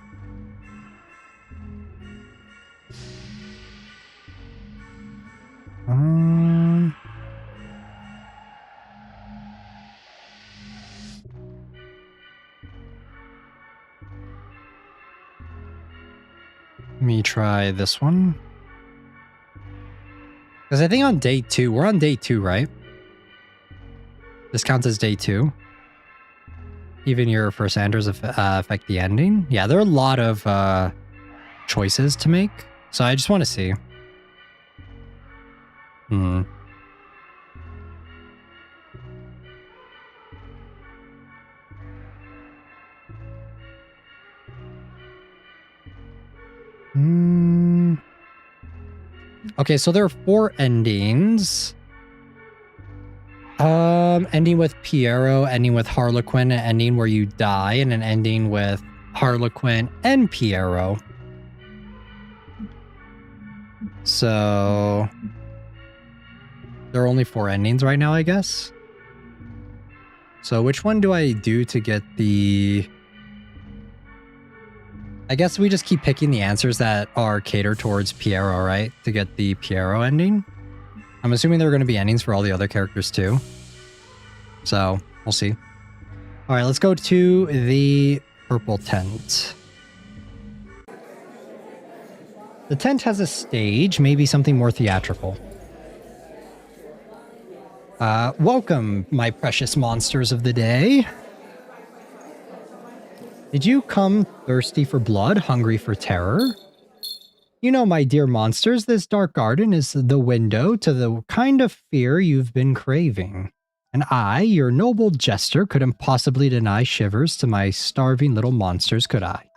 Let me try this one. Because I think on day 2, we're on day 2, right? This counts as day 2. Even your first answers affect the ending. Yeah, there are a lot of choices to make. So I just want to see. Okay, so there are 4 endings. Ending with Piero, ending with Harlequin, an ending where you die, and an ending with Harlequin and Piero. So there are only 4 endings right now, I guess. So which one do I do to get the... I guess we just keep picking the answers that are catered towards Piero, right? To get the Piero ending. I'm assuming there are going to be endings for all the other characters too. So, we'll see. Alright, let's go to the purple tent. The tent has a stage, maybe something more theatrical. Welcome, my precious monsters of the day. Did you come thirsty for blood, hungry for terror? You know, my dear monsters, this dark garden is the window to the kind of fear you've been craving. And I, your noble jester, couldn't possibly deny shivers to my starving little monsters, could I?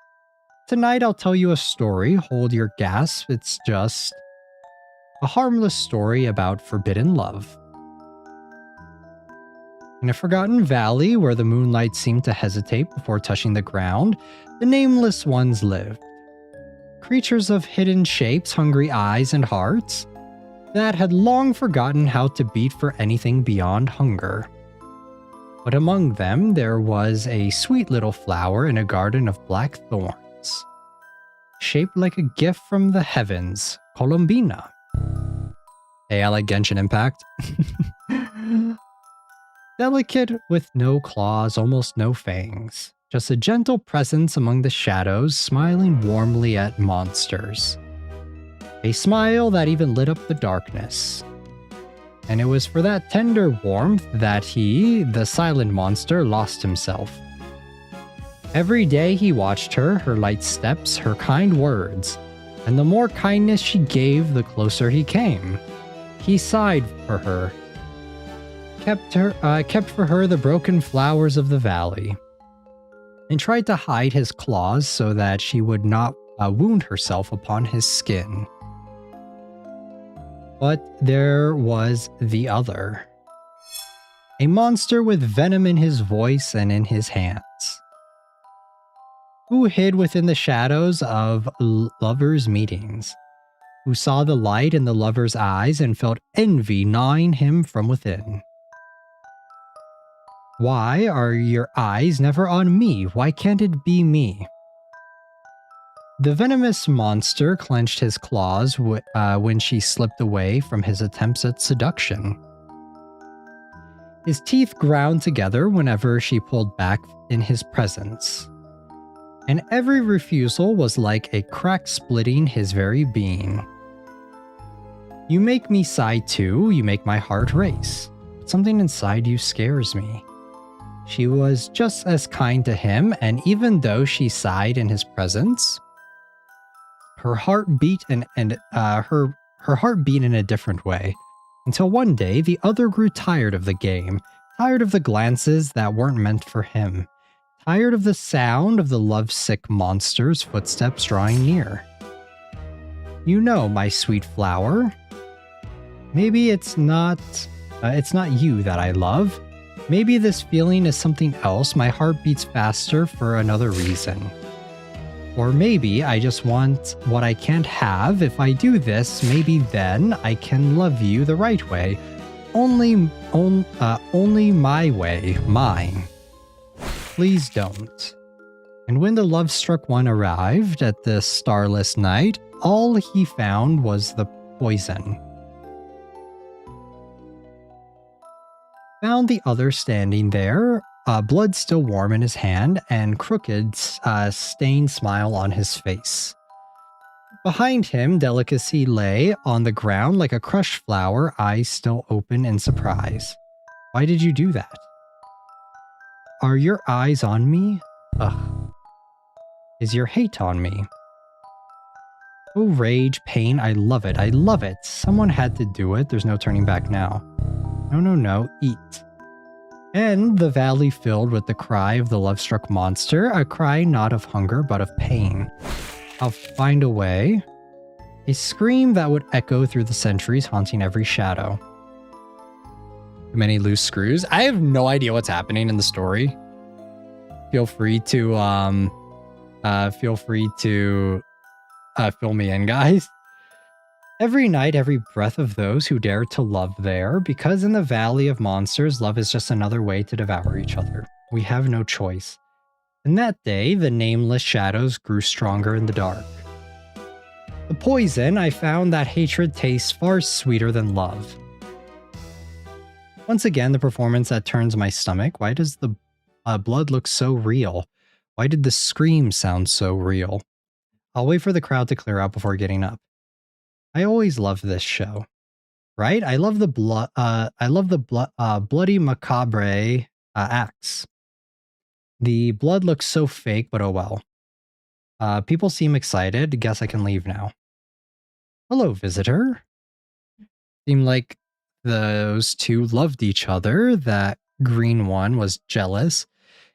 Tonight I'll tell you a story, hold your gasp, it's just a harmless story about forbidden love. In a forgotten valley where the moonlight seemed to hesitate before touching the ground, the nameless ones lived. Creatures of hidden shapes, hungry eyes, and hearts that had long forgotten how to beat for anything beyond hunger. But among them there was a sweet little flower in a garden of black thorns, shaped like a gift from the heavens, Columbina. Hey, I like Genshin Impact. Delicate with no claws, almost no fangs. Just a gentle presence among the shadows, smiling warmly at monsters. A smile that even lit up the darkness. And it was for that tender warmth that he, the silent monster, lost himself. Every day he watched her, her light steps, her kind words. And the more kindness she gave, the closer he came. He sighed for her. Kept for her the broken flowers of the valley, and tried to hide his claws so that she would not wound herself upon his skin. But there was the other. A monster with venom in his voice and in his hands, who hid within the shadows of lovers' meetings, who saw the light in the lover's eyes and felt envy gnawing him from within. Why are your eyes never on me? Why can't it be me? The venomous monster clenched his claws when she slipped away from his attempts at seduction. His teeth ground together whenever she pulled back in his presence, and every refusal was like a crack splitting his very being. You make me sigh too, you make my heart race. Something inside you scares me. She was just as kind to him, and even though she sighed in his presence, her heart beat her heart beat in a different way. Until one day, the other grew tired of the game, tired of the glances that weren't meant for him, tired of the sound of the lovesick monster's footsteps drawing near. You know, my sweet flower, maybe it's not you that I love. Maybe this feeling is something else. My heart beats faster for another reason. Or maybe I just want what I can't have. If I do this, maybe then I can love you the right way. Only my way, mine. Please don't. And when the love-struck one arrived at the starless night, all he found was the poison. Found the other standing there, blood still warm in his hand, and crooked, stained smile on his face. Behind him, delicacy lay on the ground like a crushed flower, eyes still open in surprise. Why did you do that? Are your eyes on me? Ugh. Is your hate on me? Oh, rage, pain, I love it, I love it. Someone had to do it, there's no turning back now. No, eat. And the valley filled with the cry of the love-struck monster, a cry not of hunger but of pain. I'll find a way. A scream that would echo through the centuries, haunting every shadow. Many loose screws. I have no idea what's happening in the story. Feel free to fill me in, guys. Every night, every breath of those who dare to love there, because in the valley of monsters, love is just another way to devour each other. We have no choice. And that day, the nameless shadows grew stronger in the dark. The poison, I found that hatred tastes far sweeter than love. Once again, the performance that turns my stomach. Why does the blood look so real? Why did the scream sound so real? I'll wait for the crowd to clear out before getting up. I always loved this show, right? I love the bloody macabre acts. The blood looks so fake, but oh well. People seem excited. Guess I can leave now. Hello, visitor. Seemed like those two loved each other. That green one was jealous,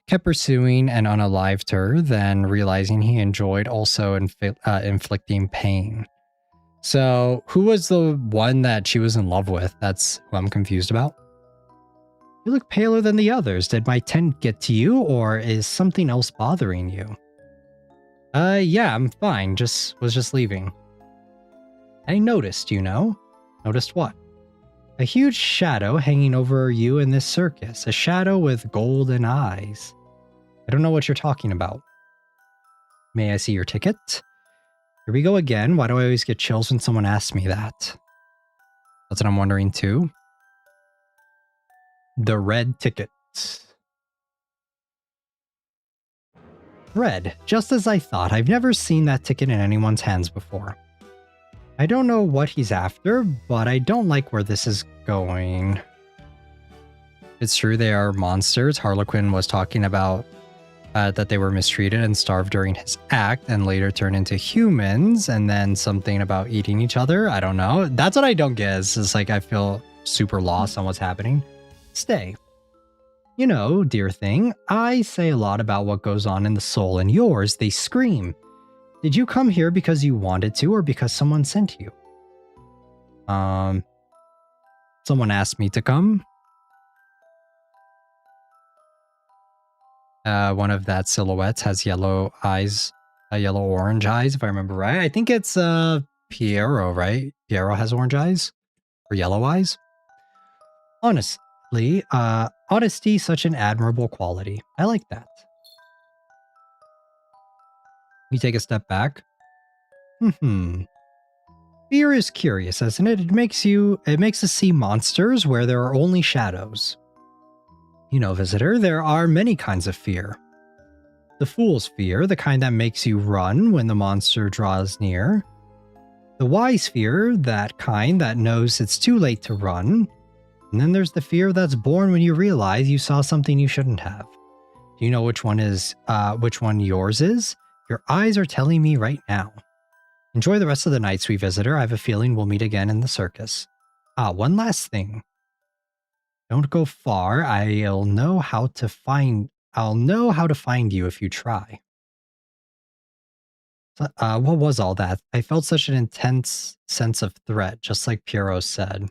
kept pursuing and unalived her, then realizing he enjoyed also inflicting pain. So, who was the one that she was in love with? That's who I'm confused about. You look paler than the others. Did my tent get to you, or is something else bothering you? Yeah, I'm fine. Was just leaving. I noticed, you know. Noticed what? A huge shadow hanging over you in this circus. A shadow with golden eyes. I don't know what you're talking about. May I see your ticket? Here we go again. Why do I always get chills when someone asks me that? That's what I'm wondering too. The red ticket. Red, just as I thought. I've never seen that ticket in anyone's hands before. I don't know what he's after, but I don't like where this is going. It's true they are monsters. Harlequin was talking about that they were mistreated and starved during his act and later turned into humans, and then something about eating each other. I don't know. That's what I don't get. It's just like I feel super lost on what's happening. Stay. You know, dear thing, I say a lot about what goes on in the soul, and yours, they scream. Did you come here because you wanted to, or because someone sent you? Someone asked me to come. One of that silhouettes has yellow eyes, yellow-orange eyes, if I remember right. I think it's Piero, right? Piero has orange eyes? Or yellow eyes? Honestly, honesty, such an admirable quality. I like that. You take a step back. Fear is curious, isn't it? It makes us see monsters where there are only shadows. You know, visitor, there are many kinds of fear. The fool's fear, the kind that makes you run when the monster draws near. The wise fear, that kind that knows it's too late to run. And then there's the fear that's born when you realize you saw something you shouldn't have. Do you know which one yours is? Your eyes are telling me right now. Enjoy the rest of the night, sweet visitor. I have a feeling we'll meet again in the circus. One last thing. Don't go far. I'll know how to find you if you try. What was all that? I felt such an intense sense of threat, just like Piero said.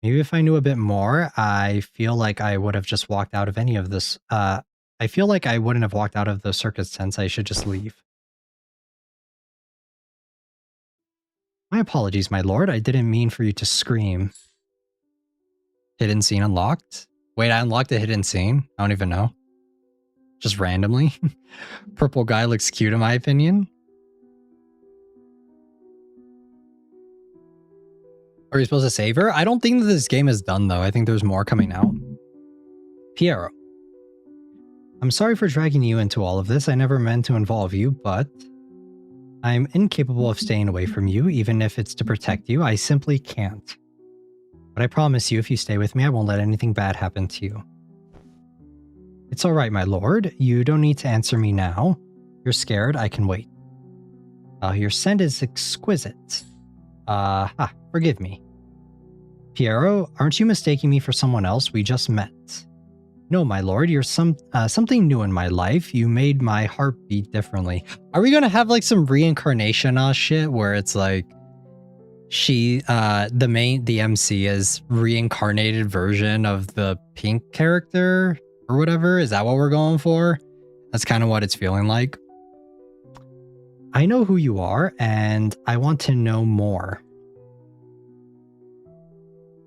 Maybe if I knew a bit more, I feel like I would have just walked out of any of this. I feel like I wouldn't have walked out of the circus tents. I should just leave. My apologies, my lord. I didn't mean for you to scream. Hidden scene unlocked? Wait, I unlocked a hidden scene? I don't even know. Just randomly. Purple guy looks cute in my opinion. Are you supposed to save her? I don't think that this game is done though. I think there's more coming out. Piero. I'm sorry for dragging you into all of this. I never meant to involve you, but I'm incapable of staying away from you, even if it's to protect you. I simply can't. But I promise you, if you stay with me, I won't let anything bad happen to you. It's all right, my lord. You don't need to answer me now. You're scared. I can wait. Your scent is exquisite. Forgive me. Piero, aren't you mistaking me for someone else? We just met. No, my lord, you're something new in my life. You made my heart beat differently. Are we gonna have like some reincarnation shit where it's like the MC is reincarnated version of the pink character or whatever? Is that what we're going for? That's kind of what it's feeling like. I know who you are and I want to know more.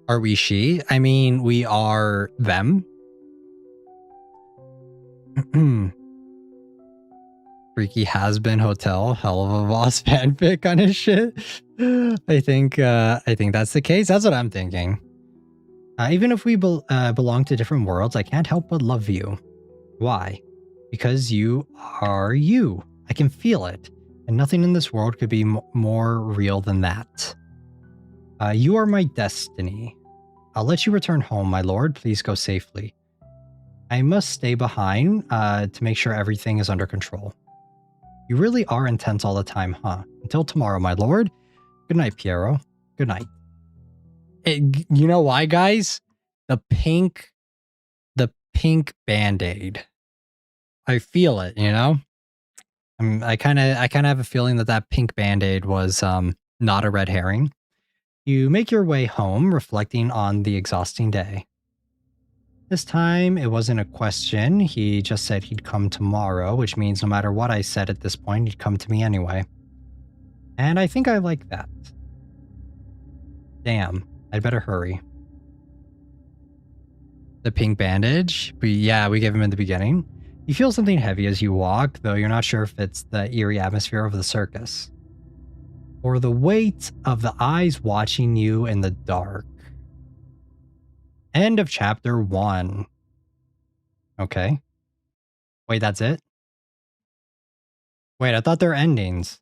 Are we she? I mean, we are them. Freaky has-been hotel, hell of a boss fanfic kind of shit. I think that's the case. That's what I'm thinking. Even if we belong to different worlds, I can't help but love you. Why? Because you are you. I can feel it, and nothing in this world could be more real than that. You are my destiny. I'll let you return home, my lord. Please go safely. I must stay behind to make sure everything is under control. You really are intense all the time, huh? Until tomorrow, my lord. Good night, Piero. Good night. You know why, guys? The pink Band-Aid. I feel it, you know? I kind of have a feeling that pink Band-Aid was not a red herring. You make your way home, reflecting on the exhausting day. This time, it wasn't a question. He just said he'd come tomorrow, which means no matter what I said at this point, he'd come to me anyway. And I think I like that. Damn, I'd better hurry. The pink bandage? We gave him in the beginning. You feel something heavy as you walk, though you're not sure if it's the eerie atmosphere of the circus. Or the weight of the eyes watching you in the dark. End of chapter 1. Okay. Wait, that's it? Wait, I thought they're endings.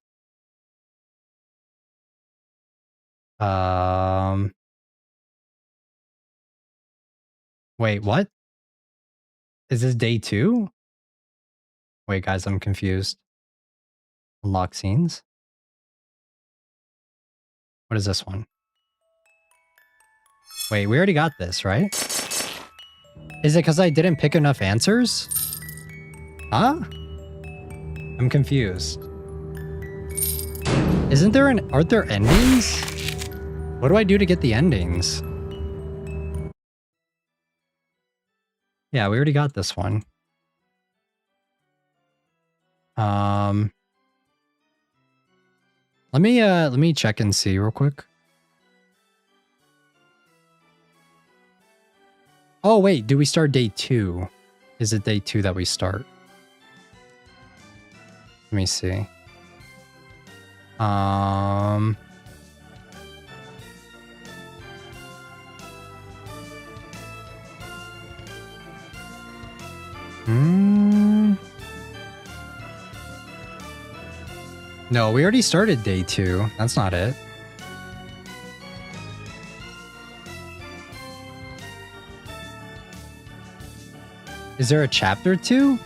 Wait, what? Is this day 2? Wait, guys, I'm confused. Unlock scenes? What is this one? Wait, we already got this, right? Is it because I didn't pick enough answers? Huh? I'm confused. Aren't there endings? What do I do to get the endings? Yeah, we already got this one. Let me check and see real quick. Oh wait, do we start day 2? Is it day 2 that we start? Let me see. No, we already started day 2. That's not it. Is there a chapter 2?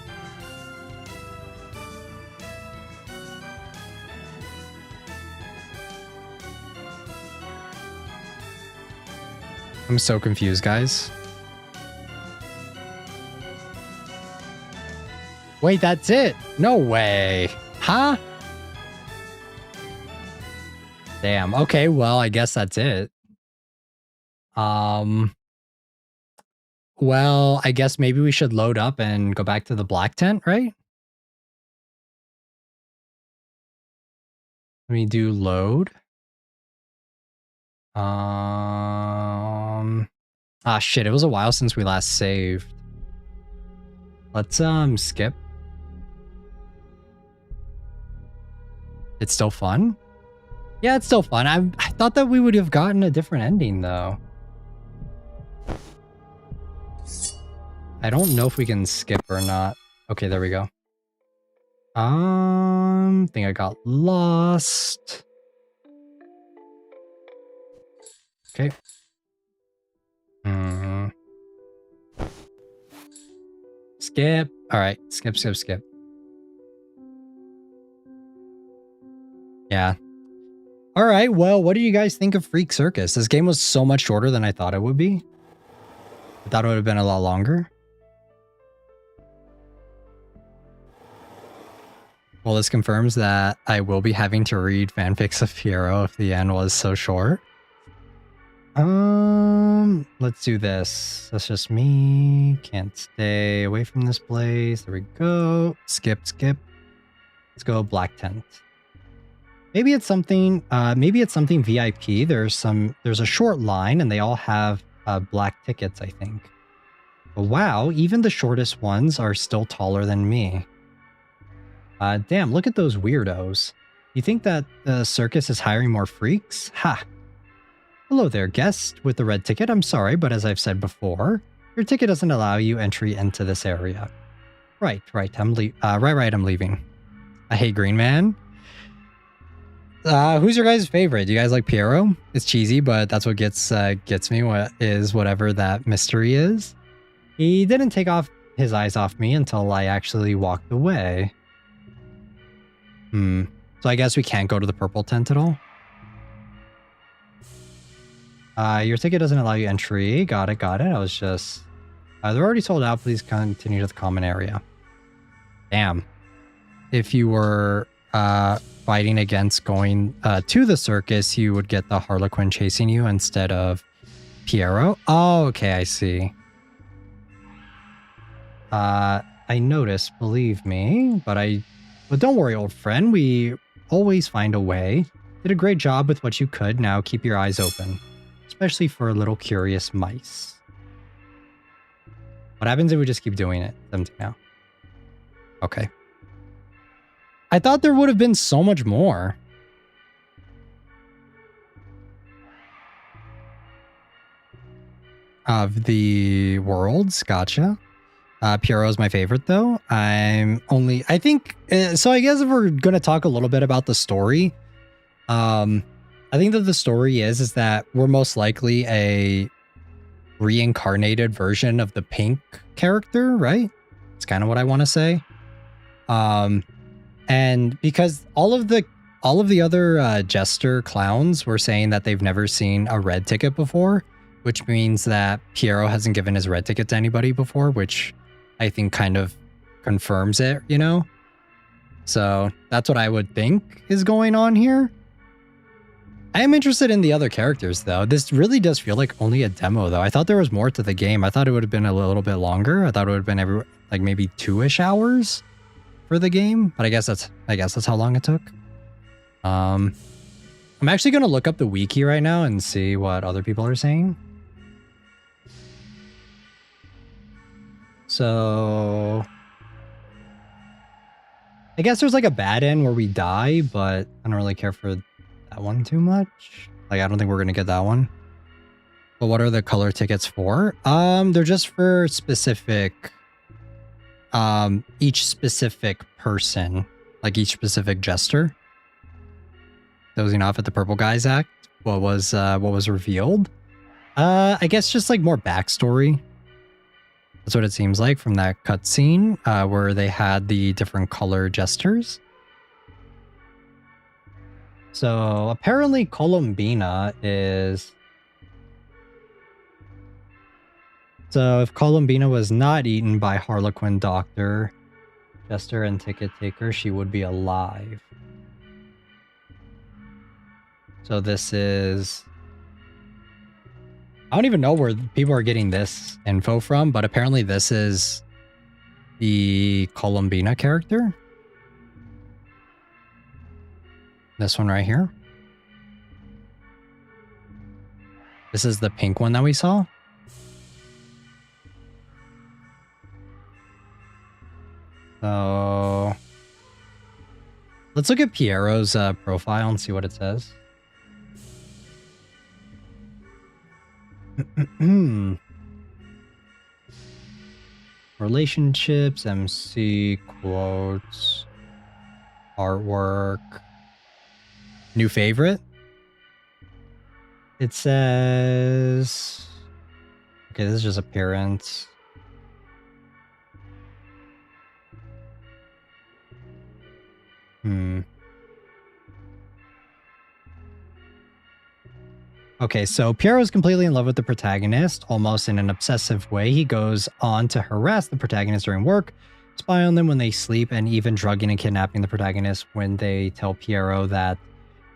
I'm so confused, guys. Wait, that's it? No way. Huh? Damn. Okay, well, I guess that's it. Well, I guess maybe we should load up and go back to the black tent, right? Let me do load. Ah, shit, it was a while since we last saved. Let's, skip. It's still fun? Yeah, it's still fun. I thought that we would have gotten a different ending, though. I don't know if we can skip or not. Okay, there we go. Think I got lost. Okay. Skip. All right, skip. Yeah. All right, well, what do you guys think of Freak Circus? This game was so much shorter than I thought it would be. I thought it would have been a lot longer. Well, this confirms that I will be having to read fanfics of Piero if the end was so short. Let's do this. That's just me. Can't stay away from this place. There we go. Skip. Let's go black tent. Maybe it's something VIP. There's a short line and they all have black tickets, I think. But wow, even the shortest ones are still taller than me. Damn, look at those weirdos. You think that the circus is hiring more freaks? Ha! Hello there, guest with the red ticket. I'm sorry, but as I've said before, your ticket doesn't allow you entry into this area. Right, I'm leaving. Hey, green man. Who's your guys' favorite? Do you guys like Piero? It's cheesy, but that's what gets me. Whatever that mystery is. He didn't take off his eyes off me until I actually walked away. So I guess we can't go to the purple tent at all. Your ticket doesn't allow you entry. Got it. I was just... they're already sold out. Please continue to the common area. Damn. If you were fighting against going to the circus, you would get the Harlequin chasing you instead of Piero. Oh, okay, I see. I noticed, believe me, but don't worry, old friend. We always find a way. Did a great job with what you could. Now keep your eyes open. Especially for little curious mice. What happens if we just keep doing it? It's empty now. Okay. I thought there would have been so much more. Of the worlds, gotcha. Piero is my favorite though. So I guess if we're going to talk a little bit about the story, I think that the story is that we're most likely a reincarnated version of the pink character, right? It's kind of what I want to say. And because all of the other jester clowns were saying that they've never seen a red ticket before, which means that Piero hasn't given his red ticket to anybody before, which I think kind of confirms it, you know? So that's what I would think is going on here. I am interested in the other characters, though. This really does feel like only a demo, though. I thought there was more to the game. I thought it would have been a little bit longer. I thought it would have been maybe 2-ish hours for the game. But I guess that's how long it took. I'm actually going to look up the wiki right now and see what other people are saying. So I guess there's like a bad end where we die, but I don't really care for that one too much. Like, I don't think we're going to get that one. But what are the color tickets for? They're just for specific, each specific person, like each specific jester. Dozing off at the Purple Guys Act. What was revealed? I guess just like more backstory. That's what it seems like from that cutscene, where they had the different color jesters. So apparently Columbina is... So if Columbina was not eaten by Harlequin Doctor, Jester, and Ticket Taker, she would be alive. So this is... I don't even know where people are getting this info from, but apparently this is the Columbina character. This one right here. This is the pink one that we saw. So let's look at Piero's profile and see what it says. Relationships, MC, quotes, artwork, new favorite. It says, okay, this is just appearance. Okay, so Piero is completely in love with the protagonist, almost in an obsessive way. He goes on to harass the protagonist during work, spy on them when they sleep, and even drugging and kidnapping the protagonist when they tell Piero that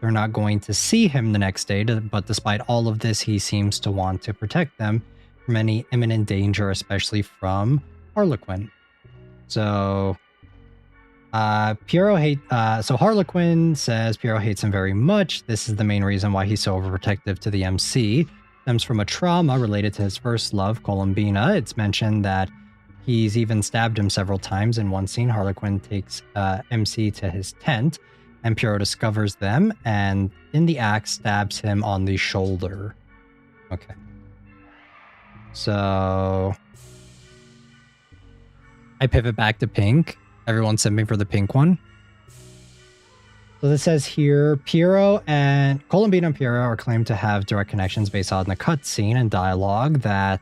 they're not going to see him the next day. But despite all of this, he seems to want to protect them from any imminent danger, especially from Harlequin. So... so Harlequin says Piero hates him very much. This is the main reason why he's so overprotective to the MC. Stems from a trauma related to his first love, Columbina. It's mentioned that he's even stabbed him several times. In one scene, Harlequin takes MC to his tent, and Piero discovers them, and in the act stabs him on the shoulder. Okay. So I pivot back to pink. Everyone's simping for the pink one. So this says here, Piero and Columbina and Piero are claimed to have direct connections based on the cutscene and dialogue that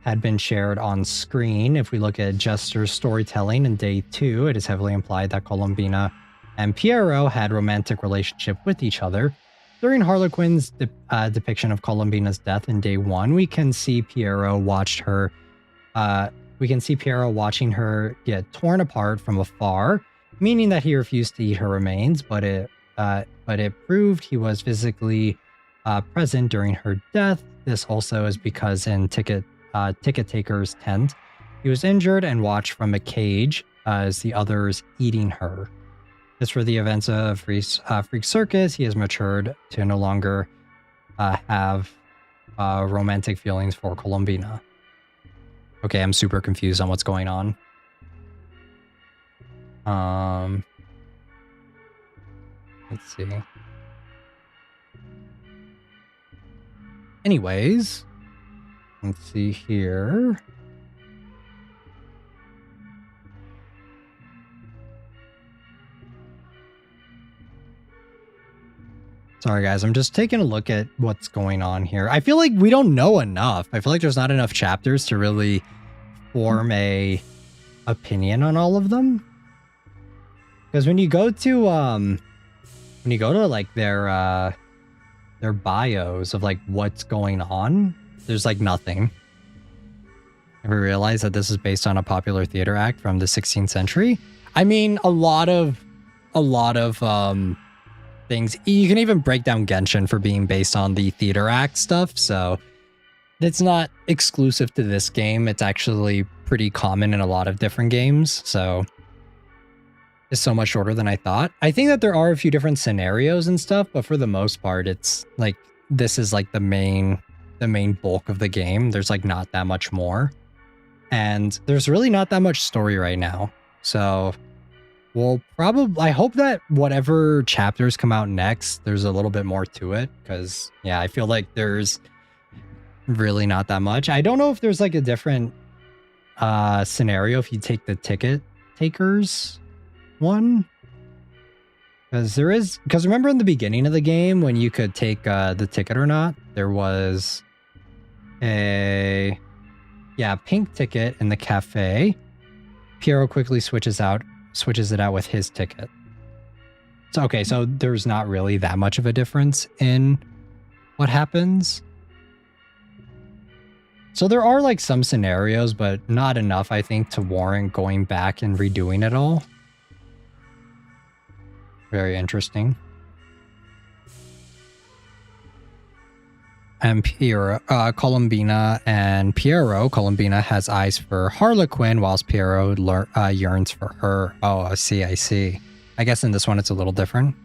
had been shared on screen. If we look at Jester's storytelling in day 2, it is heavily implied that Columbina and Piero had romantic relationship with each other. During Harlequin's depiction of Columbina's death in day 1, we can see Piero watching her get torn apart from afar, meaning that he refused to eat her remains, but it proved he was physically present during her death. This also is because in Ticket Taker's tent, he was injured and watched from a cage as the others eating her. As for the events of Freak Circus, he has matured to no longer have romantic feelings for Columbina. Okay, I'm super confused on what's going on. Let's see. Anyways, let's see here. Sorry, guys. I'm just taking a look at what's going on here. I feel like we don't know enough. I feel like there's not enough chapters to really form a opinion on all of them. Because when you go to like their bios of like what's going on, there's like nothing. Ever realize that this is based on a popular theater act from the 16th century? I mean, a lot of things. You can even break down Genshin for being based on the theater act stuff, so it's not exclusive to this game. It's actually pretty common in a lot of different games, so is so much shorter than I thought. I think that there are a few different scenarios and stuff, but for the most part, it's like this is like the main bulk of the game. There's like not that much more. And there's really not that much story right now. So we'll probably, I hope that whatever chapters come out next, there's a little bit more to it. Because yeah, I feel like there's really not that much. I don't know if there's like a different scenario if you take the ticket takers one. Because there is, because remember in the beginning of the game when you could take the ticket or not, there was a pink ticket in the cafe. Piero quickly switches it out with his ticket. So okay, so there's not really that much of a difference in what happens. So there are like some scenarios, but not enough, I think, to warrant going back and redoing it all. Very interesting. And Piero, Columbina and Piero. Columbina has eyes for Harlequin, whilst Piero yearns for her. Oh, I see. I guess in this one it's a little different.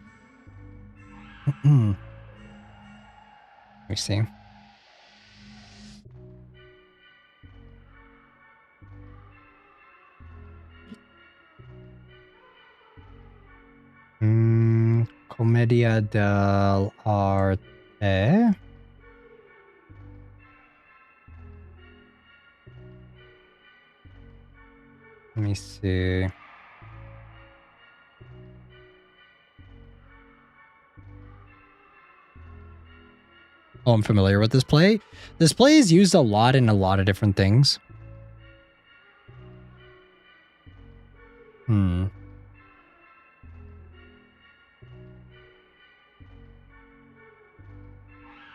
Let me see. Commedia dell'arte. Let me see. Oh, I'm familiar with this play. This play is used a lot in a lot of different things.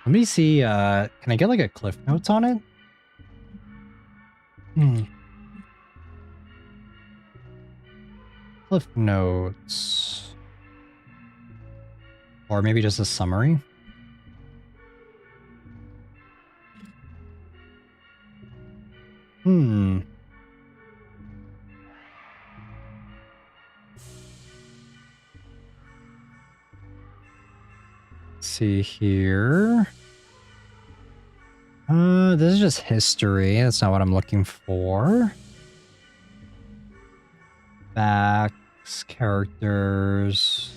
Let me see, can I get like a cliff notes on it? Cliff notes. Or maybe just a summary. Let's see here. This is just history. That's not what I'm looking for. Facts, characters.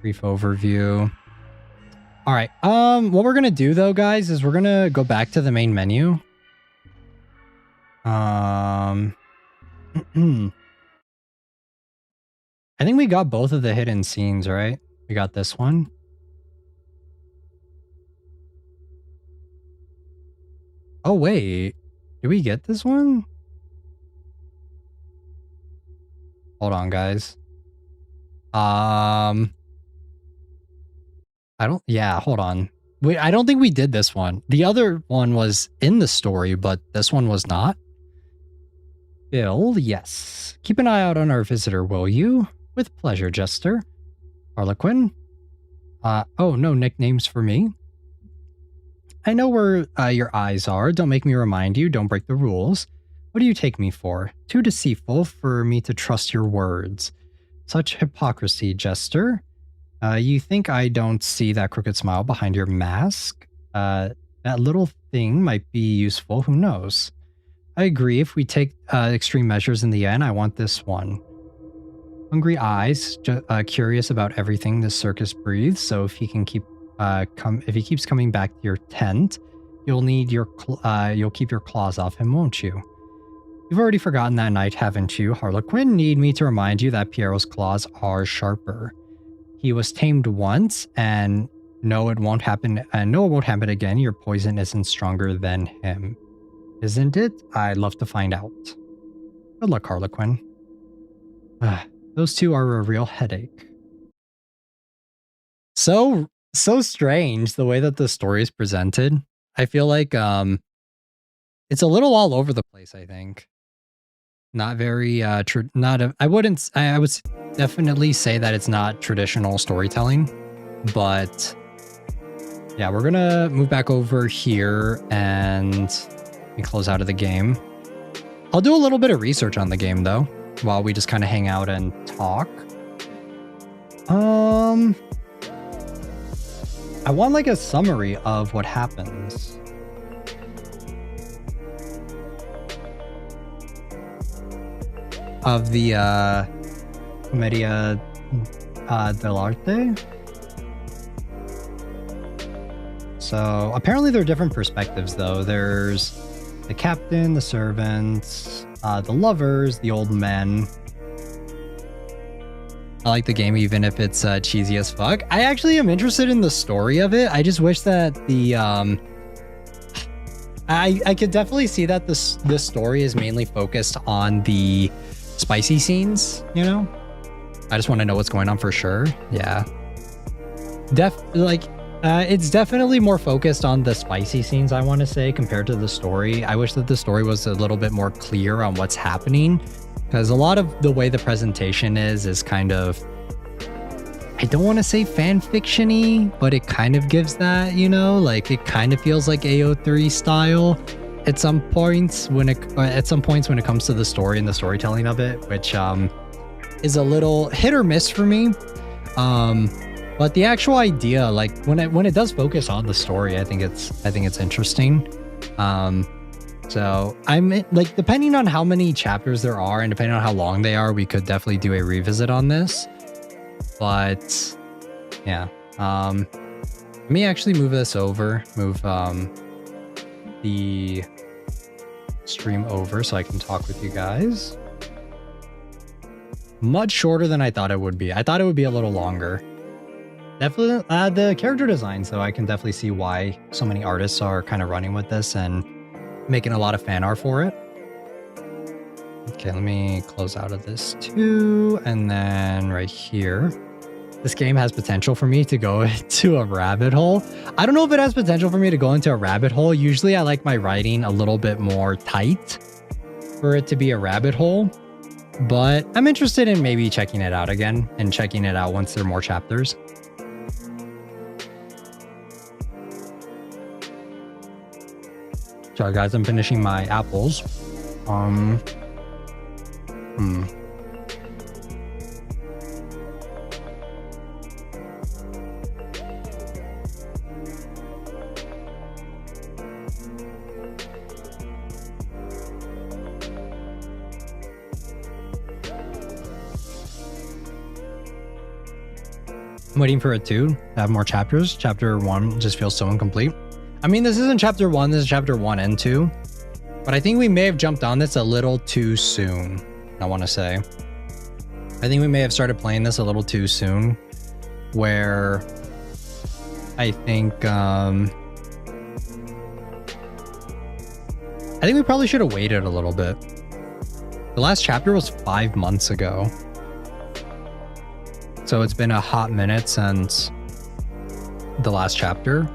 Brief overview. All right. What we're gonna do though, guys, is we're gonna go back to the main menu. I think we got both of the hidden scenes, right? We got this one. Oh, wait. Did we get this one? Hold on, guys. I don't... Yeah, hold on. Wait, I don't think we did this one. The other one was in the story, but this one was not. Bill, yes. Keep an eye out on our visitor, will you? With pleasure, Jester. Harlequin? Oh, no nicknames for me. I know where your eyes are. Don't make me remind you. Don't break the rules. What do you take me for? Too deceitful for me to trust your words. Such hypocrisy, Jester. You think I don't see that crooked smile behind your mask? That little thing might be useful. Who knows? I agree. If we take extreme measures in the end, I want this one. Hungry eyes, curious about everything this circus breathes. So if he can keep if he keeps coming back to your tent, you'll keep your claws off him, won't you? You've already forgotten that night, haven't you? Harlequin, need me to remind you that Piero's claws are sharper. He was tamed once, and no, it won't happen. No, it won't happen again. Your poison isn't stronger than him, isn't it? I'd love to find out. Good luck, Harlequin. Those two are a real headache. So strange the way that the story is presented. I feel like it's a little all over the place, I think. Not very I would definitely say that it's not traditional storytelling, but yeah, we're gonna move back over here and close out of the game. I'll do a little bit of research on the game though. while we just kind of hang out and talk. I want like a summary of what happens. Of the Commedia dell'arte. So apparently there are different perspectives though. There's the captain, the servants, the lovers, the old men. I like the game even if it's cheesy as fuck. I actually am interested in the story of it. I just wish that the I could definitely see that this story is mainly focused on the spicy scenes, you know? I just want to know what's going on for sure. Yeah. It's definitely more focused on the spicy scenes, I want to say, compared to the story. I wish that the story was a little bit more clear on what's happening, because a lot of the way the presentation is kind of, I don't want to say fan fiction-y, but it kind of gives that, you know, like it kind of feels like AO3 style at some points when it comes to the story and the storytelling of it, which is a little hit or miss for me. But the actual idea, like when it does focus on the story, I think it's interesting. So I'm like, depending on how many chapters there are and depending on how long they are, we could definitely do a revisit on this. But yeah, let me actually move this over, move the stream over so I can talk with you guys. Much shorter than I thought it would be. I thought it would be a little longer. Definitely the character design, so I can definitely see why so many artists are kind of running with this and making a lot of fan art for it. Okay, let me close out of this too. And then right here, this game has potential for me to go into a rabbit hole. I don't know if it has potential for me to go into a rabbit hole. Usually I like my writing a little bit more tight for it to be a rabbit hole, but I'm interested in maybe checking it out again and checking it out once there are more chapters. Sorry guys, I'm finishing my apples. I'm waiting for it to have more chapters. Chapter 1 just feels so incomplete. I mean, this isn't chapter 1, this is chapter 1 and 2. But I think we may have jumped on this a little too soon, I want to say. I think we may have started playing this a little too soon, where I think we probably should have waited a little bit. The last chapter was 5 months ago. So it's been a hot minute since the last chapter.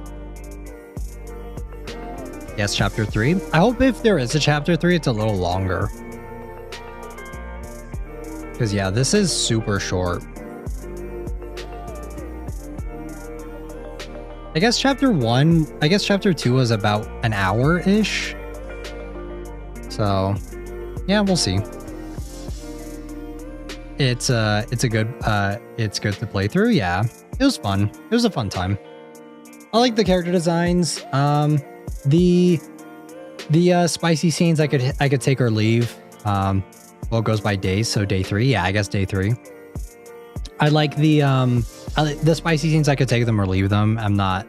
Yes, chapter 3. I hope if there is a chapter 3, it's a little longer. Because yeah, this is super short. I guess chapter 2 was about an hour-ish. So yeah, we'll see. It's good to play through. Yeah, it was fun. It was a fun time. I like the character designs. The spicy scenes I could take or leave. Well, it goes by days, so day 3. Yeah, I guess day 3. I like the spicy scenes. I could take them or leave them. I'm not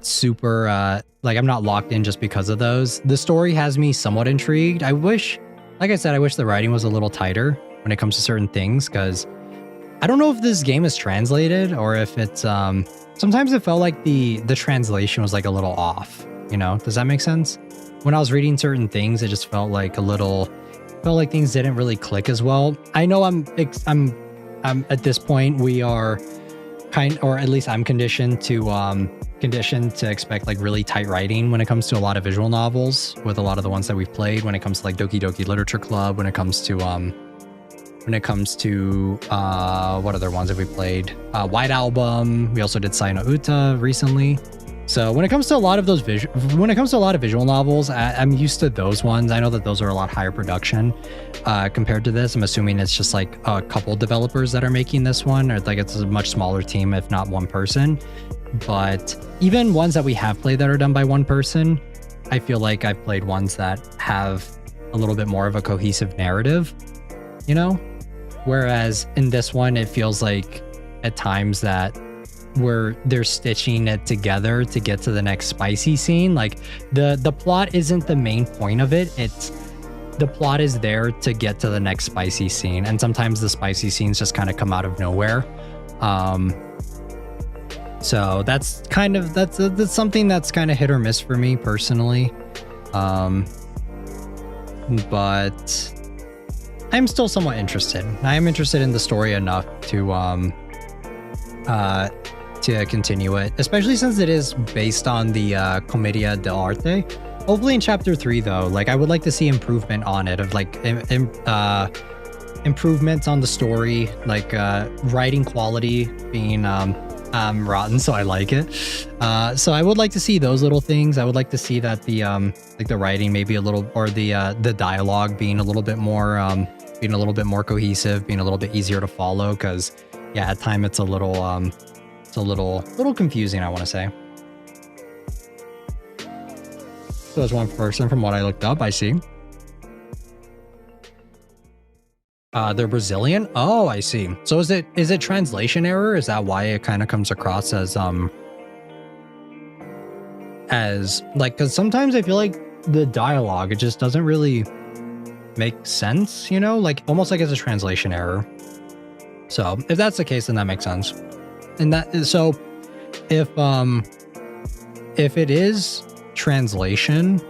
super like I'm not locked in just because of those. The story has me somewhat intrigued. I wish, like I said, I wish the writing was a little tighter when it comes to certain things, because I don't know if this game is translated or if it's sometimes it felt like the translation was like a little off, you know? Does that make sense? When I was reading certain things, it just felt like things didn't really click as well. I know I'm at this point we are or at least I'm conditioned to expect like really tight writing when it comes to a lot of visual novels, with a lot of the ones that we've played, when it comes to like Doki Doki Literature Club, when it comes to what other ones have we played? White Album. We also did Sai no Uta recently. So when it comes to a lot of those visual novels, I'm used to those ones. I know that those are a lot higher production compared to this. I'm assuming it's just like a couple developers that are making this one, or like it's a much smaller team, if not one person. But even ones that we have played that are done by one person, I feel like I've played ones that have a little bit more of a cohesive narrative, you know? Whereas in this one, it feels like at times that where they're stitching it together to get to the next spicy scene. Like the plot isn't the main point of it. The plot is there to get to the next spicy scene. And sometimes the spicy scenes just kind of come out of nowhere. So that's something that's kind of hit or miss for me personally. But I'm still somewhat interested. I am interested in the story enough to continue it, especially since it is based on the Commedia dell'arte. Hopefully in chapter 3 though, like I would like to see improvement on it, of like improvements on the story, like writing quality being rotten, so I like it. So I would like to see those little things. I would like to see that the like the writing maybe a little, or the dialogue being a little bit more cohesive, being a little bit easier to follow, because yeah, at time it's a little confusing, I want to say. So there's one person from what I looked up, I see. They're Brazilian? Oh, I see. So is it translation error? Is that why it kind of comes across as like, because sometimes I feel like the dialogue, it just doesn't really make sense, you know, like almost like it's a translation error. So if that's the case, then that makes sense. And that is, so if it is translation,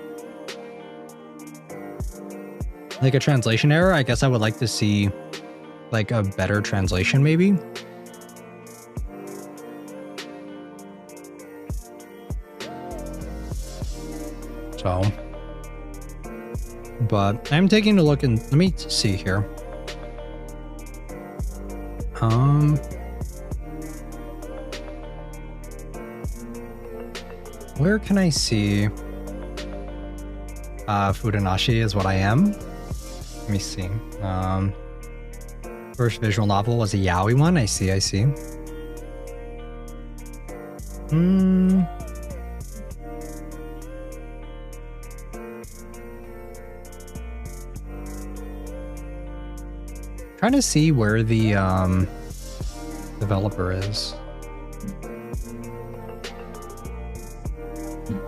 like a translation error, I guess I would like to see like a better translation maybe. So, but I'm taking a look, and let me see here. Where can I see Fudanashi is what I am. Let me see. First visual novel was a yaoi one. I see. Trying to see where the developer is.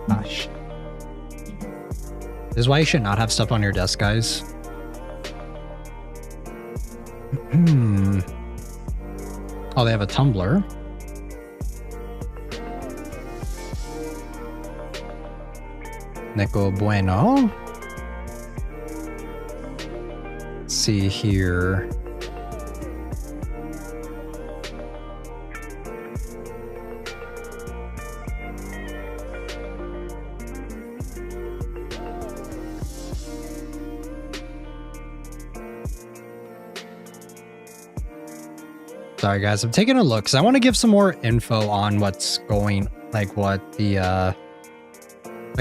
Gosh. This is why you should not have stuff on your desk, guys. Oh, they have a Tumblr. Neko Bueno. Let's see here. Sorry guys, I'm taking a look because I want to give some more info on what's going, like what the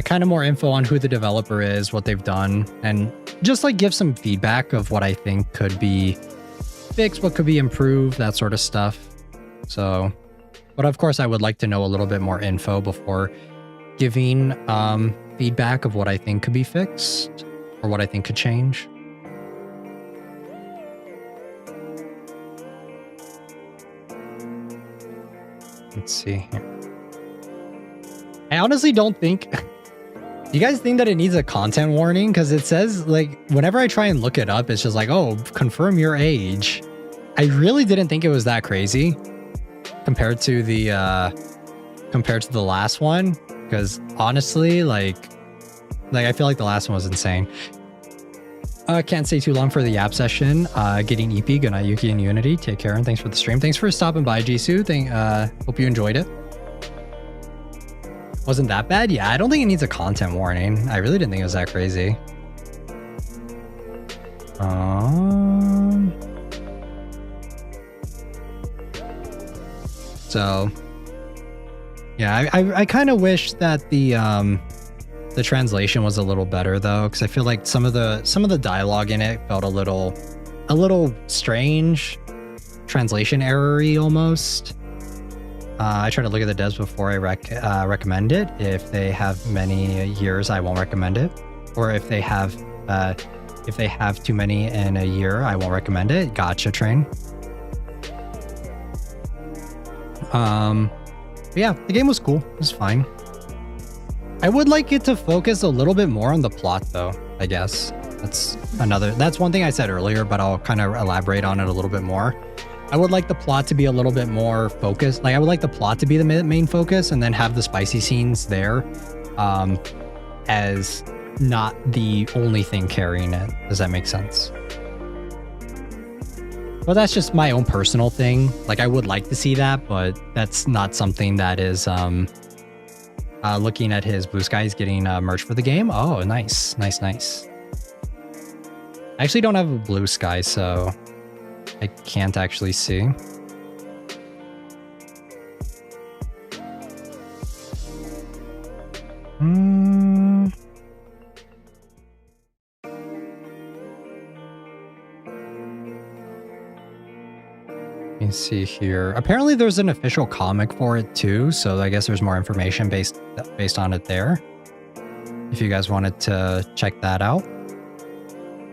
kind of more info on who the developer is, what they've done, and just like give some feedback of what I think could be fixed, what could be improved, that sort of stuff. So, but of course I would like to know a little bit more info before giving feedback of what I think could be fixed or what I think could change. Let's see here. I honestly don't think... Do you guys think that it needs a content warning? Because it says, like, whenever I try and look it up, it's just like, oh, confirm your age. I really didn't think it was that crazy compared to the last one. Because honestly, like I feel like the last one was insane. Can't stay too long for the Yap session. Getting EP. Good night, Yuki and Unity. Take care, and thanks for the stream. Thanks for stopping by, Jisoo. Hope you enjoyed it. Wasn't that bad? Yeah, I don't think it needs a content warning. I really didn't think it was that crazy. So, Yeah, I kind of wish that the translation was a little better though, because I feel like some of the dialogue in it felt a little strange, translation error-y almost. I try to look at the devs before I recommend it. If they have many years, I won't recommend it. Or if they have too many in a year, I won't recommend it. Gotcha, train. But yeah, the game was cool. It was fine. I would like it to focus a little bit more on the plot though, I guess. That's one thing I said earlier, but I'll kind of elaborate on it a little bit more. I would like the plot to be a little bit more focused. Like I would like the plot to be the main focus and then have the spicy scenes there as not the only thing carrying it. Does that make sense? Well, that's just my own personal thing. Like I would like to see that, but that's not something that is looking at his Blue Skies getting merch for the game. Oh, nice. Nice, nice. I actually don't have a Blue Sky, so I can't actually see. Let me see here. Apparently there's an official comic for it too, so I guess there's more information based on it there. If you guys wanted to check that out.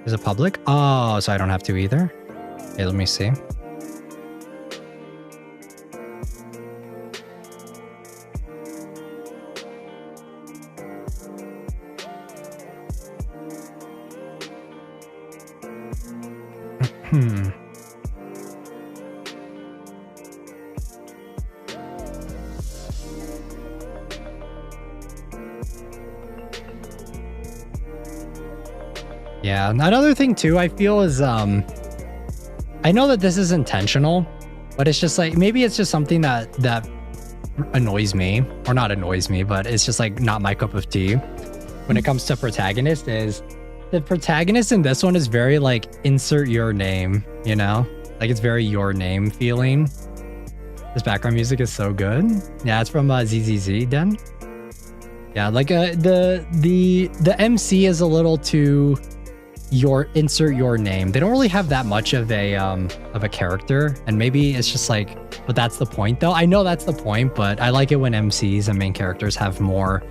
Is it public? Oh, so I don't have to either. Okay, let me see. Yeah, another thing too, I feel is, I know that this is intentional, but it's just like, maybe it's just something that annoys me, or not annoys me, but it's just like not my cup of tea when it comes to protagonist. Is the protagonist in this one is very like insert your name, you know, like it's very your name feeling. This background music is so good. Yeah, it's from ZZZ Den. Yeah, like the MC is a little too insert your name. They don't really have that much of a character, and maybe it's just like, but that's the point though. I know that's the point, but I like it when MCs and main characters have more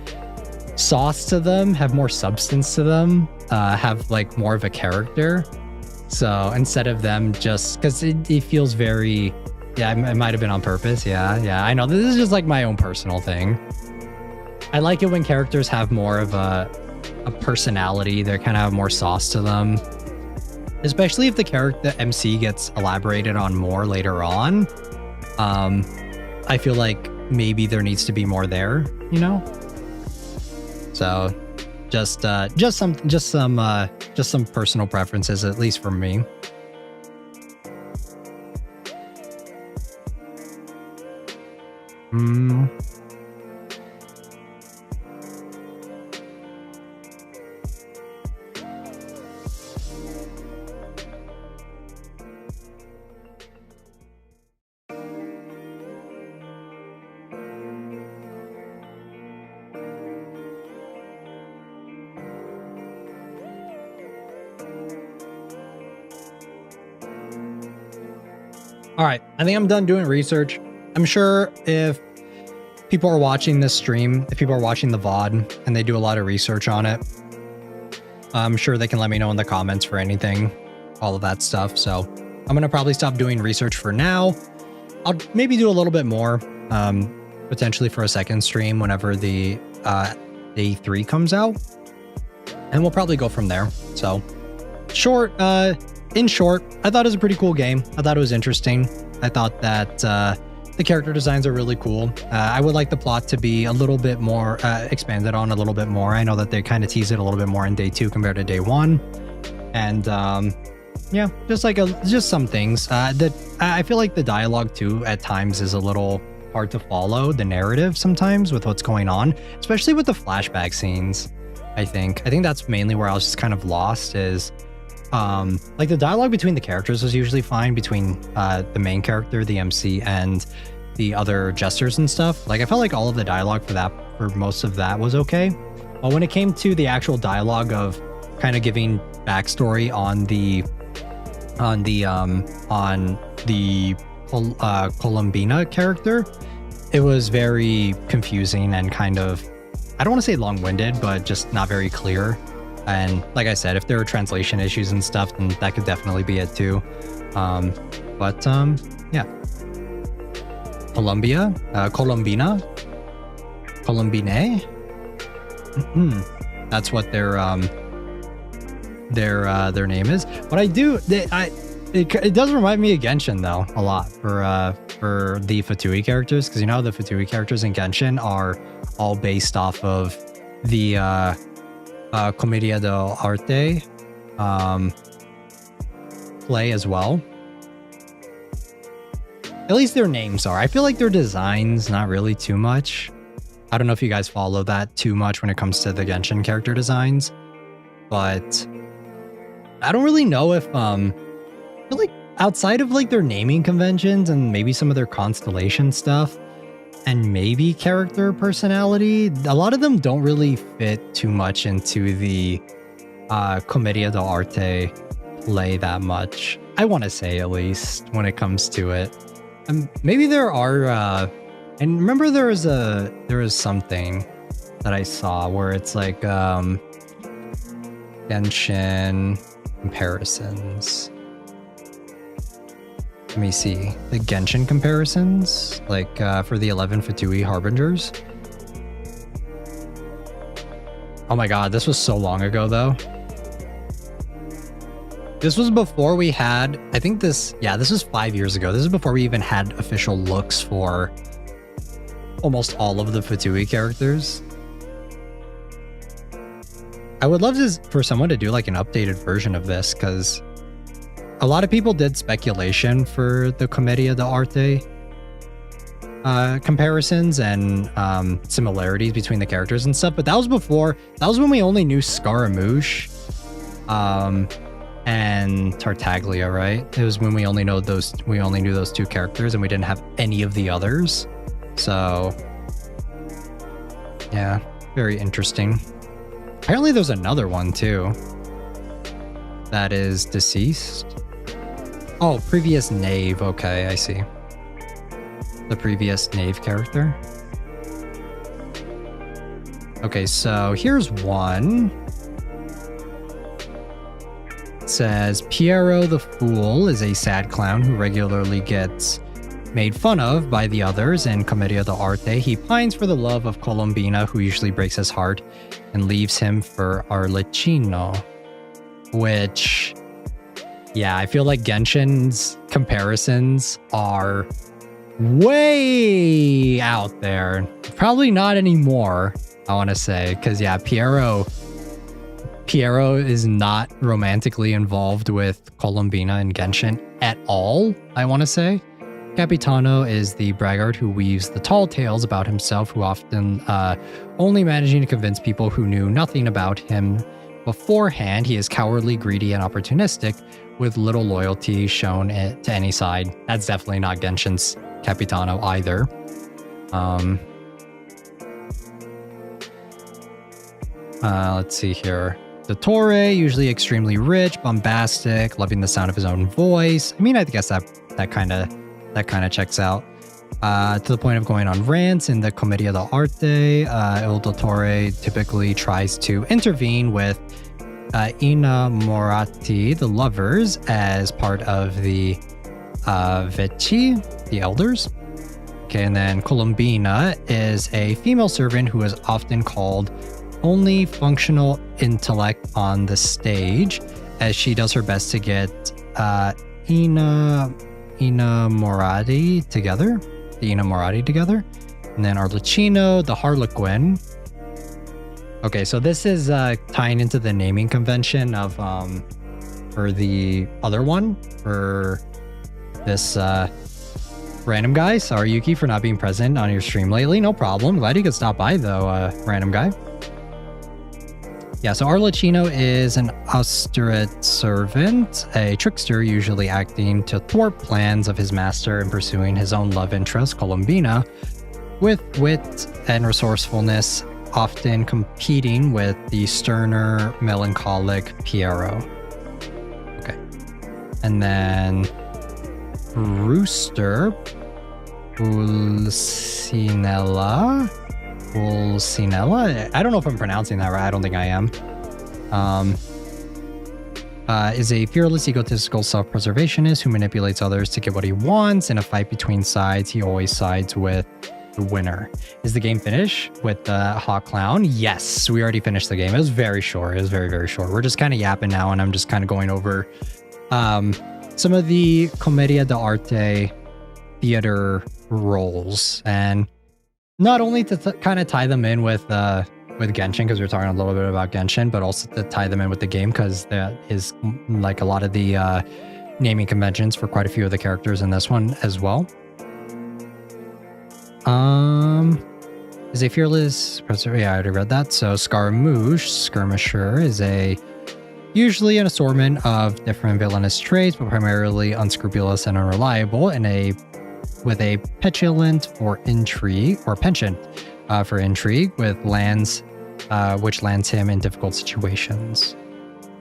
sauce to them, have more substance to them, have like more of a character. So instead of them just, because it feels very, yeah, it might have been on purpose. Yeah, I know this is just like my own personal thing. I like it when characters have more of a personality. They kind of have more sauce to them, especially if the MC gets elaborated on more later on. I feel like maybe there needs to be more there, you know. So just some personal preferences, at least for me. All right, I think I'm done doing research. I'm sure if people are watching this stream, if people are watching the VOD and they do a lot of research on it, I'm sure they can let me know in the comments for anything, all of that stuff. So I'm going to probably stop doing research for now. I'll maybe do a little bit more, potentially for a second stream whenever the day 3 comes out. And we'll probably go from there. So in short, I thought it was a pretty cool game. I thought it was interesting. I thought that the character designs are really cool. I would like the plot to be a little bit more expanded on a little bit more. I know that they kind of tease it a little bit more in day 2 compared to day 1. And yeah, just some things that I feel like the dialogue too at times is a little hard to follow the narrative sometimes with what's going on, especially with the flashback scenes. I think that's mainly where I was just kind of lost, is like the dialogue between the characters was usually fine between the main character, the MC, and the other jesters and stuff. Like I felt like all of the dialogue for most of that was okay. But when it came to the actual dialogue of kind of giving backstory on the Columbina character, it was very confusing and kind of, I don't want to say long-winded, but just not very clear. And like I said, if there are translation issues and stuff, then that could definitely be it too. Yeah. Columbina. Columbine. That's what their name is. But I do, it does remind me of Genshin though a lot for the Fatui characters, because you know the Fatui characters in Genshin are all based off of the Commedia dell'arte play as well. At least their names are. I feel like their designs not really too much. I don't know if you guys follow that too much when it comes to the Genshin character designs, but I don't really know if I feel like outside of like their naming conventions and maybe some of their constellation stuff and maybe character personality, a lot of them don't really fit too much into the Commedia dell'arte play that much. I want to say, at least when it comes to it. Maybe there are and remember there was something that I saw where it's like Genshin comparisons. Let me see the Genshin comparisons, like for the 11 Fatui Harbingers. Oh my god, this was so long ago though. This was before we had, I think this was 5 years ago. This is before we even had official looks for almost all of the Fatui characters. I would love for someone to do like an updated version of this, because a lot of people did speculation for the Commedia dell'arte comparisons and similarities between the characters and stuff, but that was when we only knew Scaramouche and Tartaglia, right? It was when we only knew those two characters and we didn't have any of the others. So yeah, very interesting. Apparently there's another one too that is deceased. Oh, previous Knave. Okay, I see. The previous Knave character. Okay, so here's one. It says, Piero the Fool is a sad clown who regularly gets made fun of by the others in Commedia dell'arte. He pines for the love of Columbina, who usually breaks his heart and leaves him for Arlecchino. Which, yeah, I feel like Genshin's comparisons are way out there. Probably not anymore, I want to say, because yeah, Piero is not romantically involved with Columbina and Genshin at all, I want to say. Capitano is the braggart who weaves the tall tales about himself, who often only managing to convince people who knew nothing about him beforehand. He is cowardly, greedy, and opportunistic, with little loyalty shown to any side. That's definitely not Genshin's Capitano either. Let's see here. Dottore, usually extremely rich, bombastic, loving the sound of his own voice. I mean, I guess that kind of checks out. To the point of going on rants in the Commedia dell'arte. Il Dottore typically tries to intervene with innamorati, the lovers, as part of the vecchi, the elders. Okay, and then Columbina is a female servant who is often called only functional intellect on the stage, as she does her best to get innamorati together. And then Arlecchino, the Harlequin. Okay, so this is tying into the naming convention of for the other one, for this random guy. Sorry, Yuki, for not being present on your stream lately. No problem. Glad you could stop by though, random guy. Yeah, so Arlecchino is an austerate servant, a trickster usually acting to thwart plans of his master and pursuing his own love interest, Colombina, with wit and resourcefulness, often competing with the sterner, melancholic Piero. Okay. And then Rooster, Pulcinella. I don't know if I'm pronouncing that right. I don't think I am. Is a fearless, egotistical self-preservationist who manipulates others to get what he wants. In a fight between sides, he always sides with the winner. Is the game finished with the hot clown? Yes, we already finished the game. It was very short. It was very, very short. We're just kind of yapping now, and I'm just kind of going over some of the Commedia dell'arte theater roles, and not only to kind of tie them in with Genshin, because we were talking a little bit about Genshin, but also to tie them in with the game, because that is like a lot of the naming conventions for quite a few of the characters in this one as well. Is a fearless, yeah, I already read that. So Scaramouche, Skirmisher, is usually an assortment of different villainous traits, but primarily unscrupulous and unreliable, and with a petulant for intrigue, or penchant for intrigue, which lands him in difficult situations.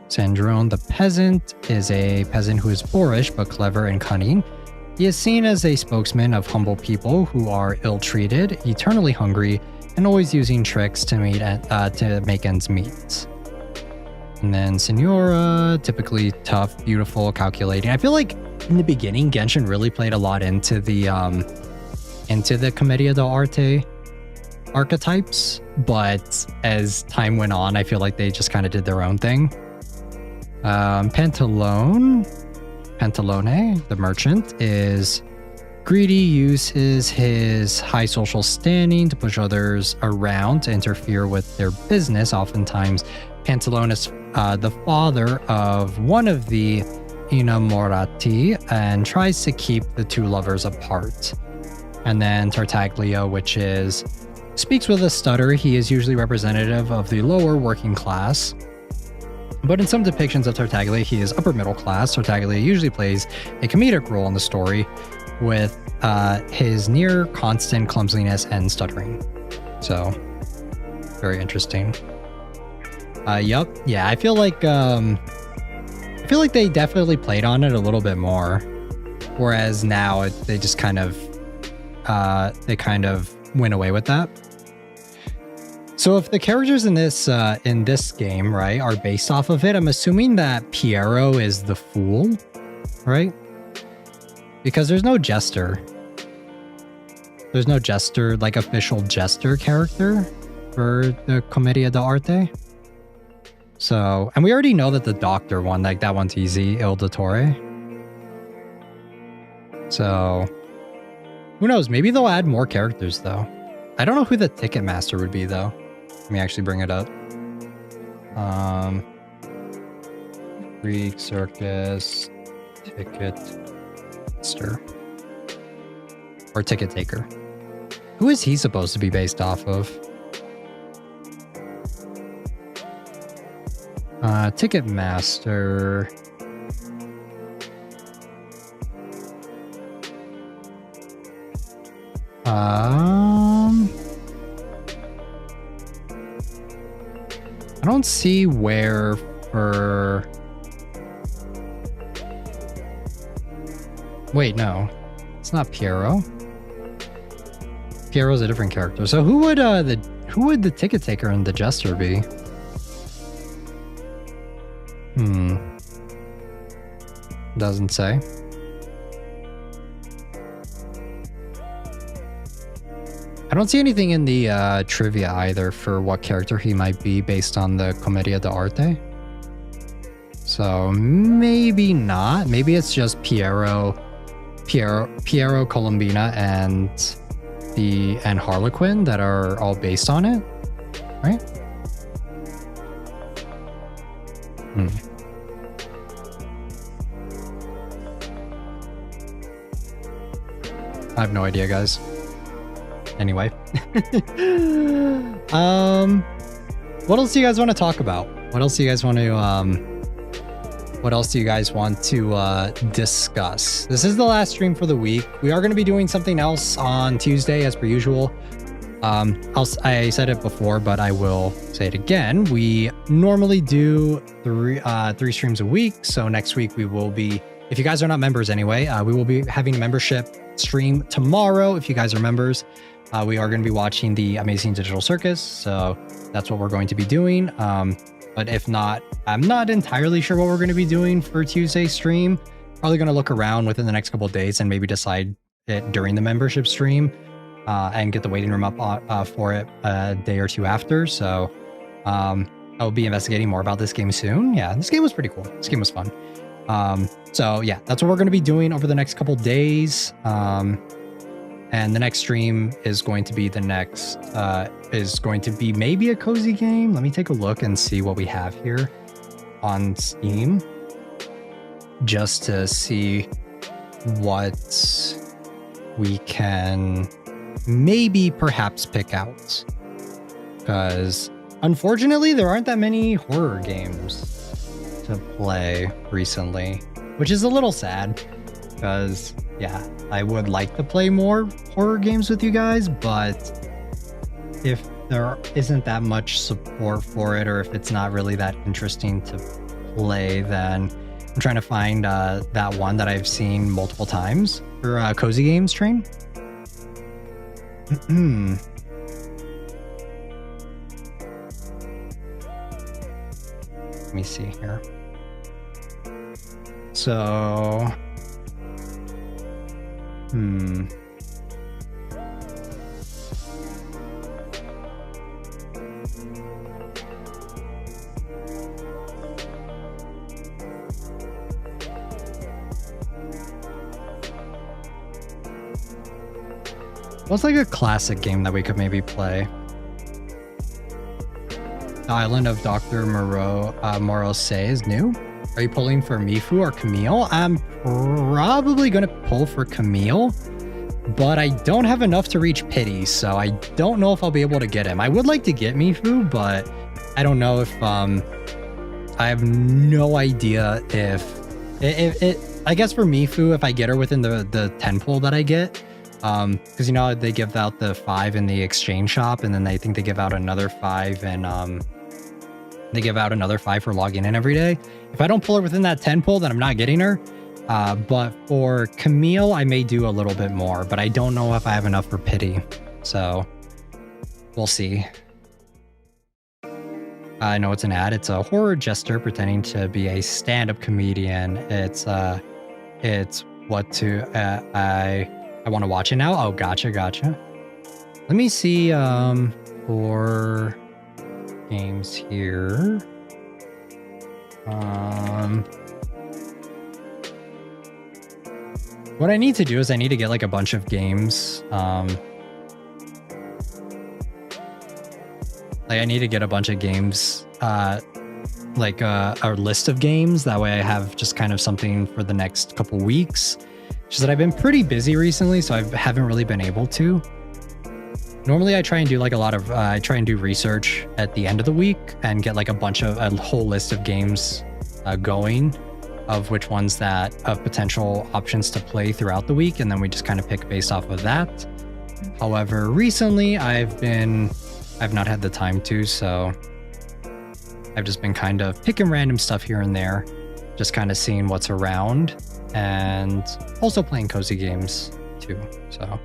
Sandrone the peasant is a peasant who is boorish but clever and cunning. He is seen as a spokesman of humble people who are ill-treated, eternally hungry, and always using tricks to make ends meet. And then Senora, typically tough, beautiful, calculating. I feel like in the beginning, Genshin really played a lot into the Commedia dell'arte archetypes, but as time went on, I feel like they just kind of did their own thing. Pantalone, the merchant, is greedy, uses his high social standing to push others around to interfere with their business. Oftentimes, Pantalone is the father of one of the innamorati and tries to keep the two lovers apart. And then Tartaglia, which speaks with a stutter. He is usually representative of the lower working class, but in some depictions of Tartaglia, he is upper middle class. Tartaglia usually plays a comedic role in the story with his near constant clumsiness and stuttering. So, very interesting. Yup. Yeah, I feel like they definitely played on it a little bit more, whereas now they just kind of went away with that. So if the characters in this game, right, are based off of it, I'm assuming that Piero is the fool, right? Because there's no jester. There's no jester, like official jester character for the Commedia dell'arte. So, and we already know that the doctor one, like that one's easy, Il Dottore. So, who knows? Maybe they'll add more characters though. I don't know who the ticket master would be though. Let me actually bring it up. Freak Circus, ticket master, or ticket taker. Who is he supposed to be based off of? Ticket master. I don't see where for... Wait, no. It's not Piero. Piero's a different character. So who would the ticket taker and the jester be? Doesn't say. I don't see anything in the trivia either for what character he might be based on the Commedia dell'arte. So maybe not. Maybe it's just Piero, Colombina, and Harlequin that are all based on it, right? I have no idea, guys. Anyway. what else do you guys want to talk about? What else do you guys want to discuss? This is the last stream for the week. We are going to be doing something else on Tuesday as per usual. I said it before, but I will say it again. We normally do three streams a week. So next week we will be, if you guys are not members anyway, we will be having a membership stream tomorrow. If you guys are members, we are going to be watching the Amazing Digital Circus. So that's what we're going to be doing. But if not, I'm not entirely sure what we're going to be doing for Tuesday's stream. Probably going to look around within the next couple of days and maybe decide it during the membership stream. And get the waiting room up for it a day or two after. So I'll be investigating more about this game soon. Yeah, this game was pretty cool. This game was fun. So yeah, that's what we're going to be doing over the next couple days. And the next stream is going to be maybe a cozy game. Let me take a look and see what we have here on Steam, just to see what we can maybe perhaps pick out, because unfortunately there aren't that many horror games to play recently, which is a little sad, because yeah, I would like to play more horror games with you guys, but if there isn't that much support for it, or if it's not really that interesting to play, then I'm trying to find that one that I've seen multiple times for Cozy Games Train. Let me see here. So, what's like a classic game that we could maybe play? The Island of Dr. Morose is new. Are you pulling for Mifu or Camille? I'm probably going to pull for Camille, but I don't have enough to reach Pity, so I don't know if I'll be able to get him. I would like to get Mifu, but I don't know if I have no idea if I guess for Mifu, if I get her within the 10 pull that I get, because you know they give out the 5 in the exchange shop, and then I think they give out another 5 and they give out another 5 for logging in every day. If I don't pull her within that 10 pull, then I'm not getting her. But for Camille, I may do a little bit more, but I don't know if I have enough for Pity. So we'll see. I know it's an ad. It's a horror jester pretending to be a stand-up comedian. It's what to I want to watch it now. Oh, gotcha. Let me see for games here. What I need to do is I need to get like a bunch of games. Like I need to get a bunch of games, like a list of games. That way I have just kind of something for the next couple weeks. Just that I've been pretty busy recently, so I haven't really been able to. Normally I try and do like I try and do research at the end of the week and get like a whole list of games going, of which ones of potential options to play throughout the week, and then we just kind of pick based off of that. However, recently I've not had the time to, so I've just been kind of picking random stuff here and there, just kind of seeing what's around, and also playing cozy games too. So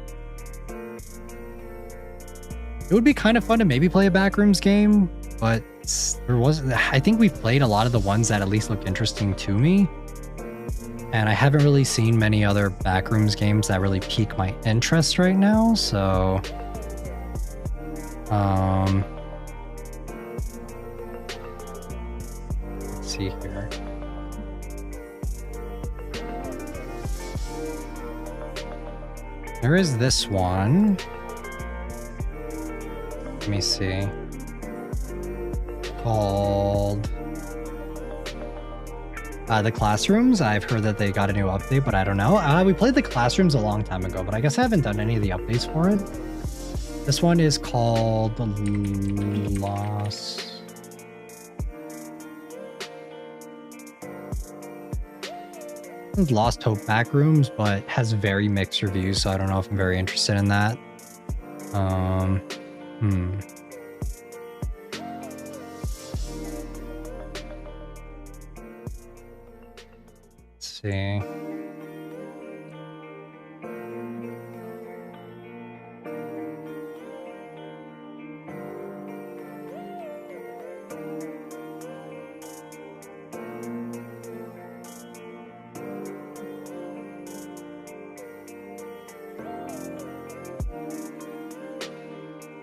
it would be kind of fun to maybe play a backrooms game, but I think we've played a lot of the ones that at least look interesting to me, and I haven't really seen many other backrooms games that really pique my interest right now. So let's see here. There is this one. Let me see. Called the Classrooms. I've heard that they got a new update, but I don't know. We played the Classrooms a long time ago, but I guess I haven't done any of the updates for it. This one is called Lost Lost Hope Backrooms, but has very mixed reviews, so I don't know if I'm very interested in that. Let's see.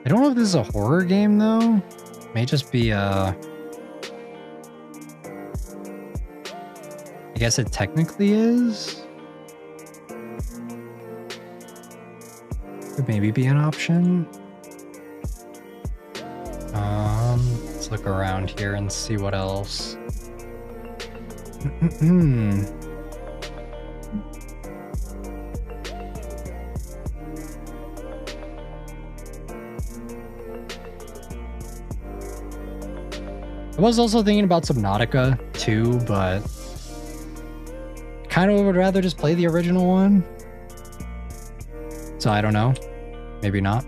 I don't know if this is a horror game though. It may just be I guess it technically is. Could maybe be an option. Let's look around here and see what else. I was also thinking about Subnautica too, but kind of would rather just play the original one. So I don't know. Maybe not.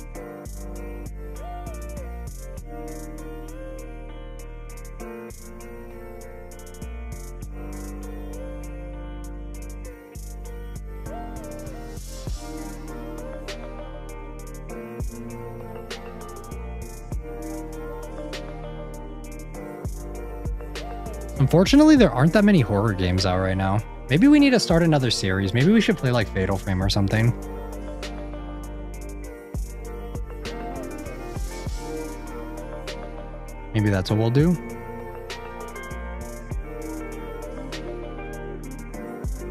Unfortunately, there aren't that many horror games out right now. Maybe we need to start another series. Maybe we should play like Fatal Frame or something. Maybe that's what we'll do.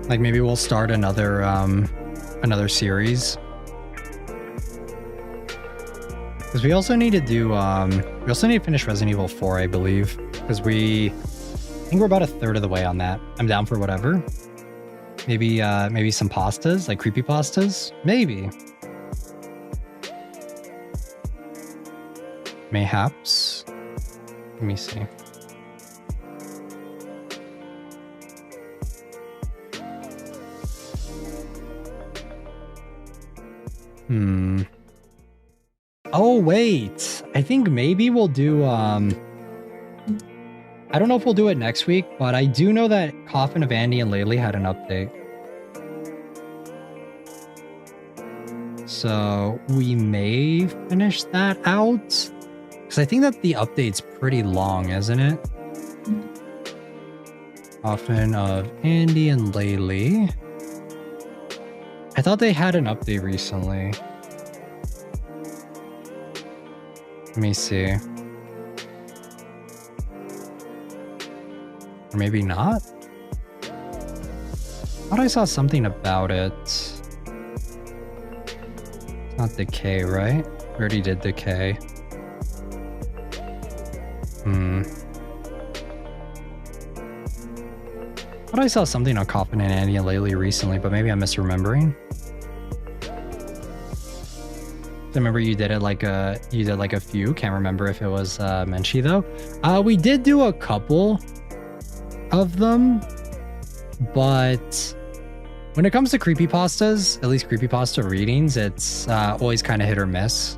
Like maybe we'll start another series. Because we also need to do we also need to finish Resident Evil 4, I believe. Because I think we're about a third of the way on that. I'm down for whatever. Maybe maybe some pastas, like creepy pastas. Maybe. Mayhaps. Let me see. Oh wait, I think maybe we'll do I don't know if we'll do it next week, but I do know that Coffin of Andy and Laylee had an update. So we may finish that out. Because I think that the update's pretty long, isn't it? Coffin of Andy and Laylee. I thought they had an update recently. Let me see. Or maybe not? I thought I saw something about it. It's not Decay, right? We already did Decay. I thought I saw something on Coffin and Andy and Laylee recently, but maybe I'm misremembering. I remember you did it like a few. Can't remember if it was menshi though. We did do a couple of them, but when it comes to creepypastas, at least creepypasta readings, it's always kind of hit or miss.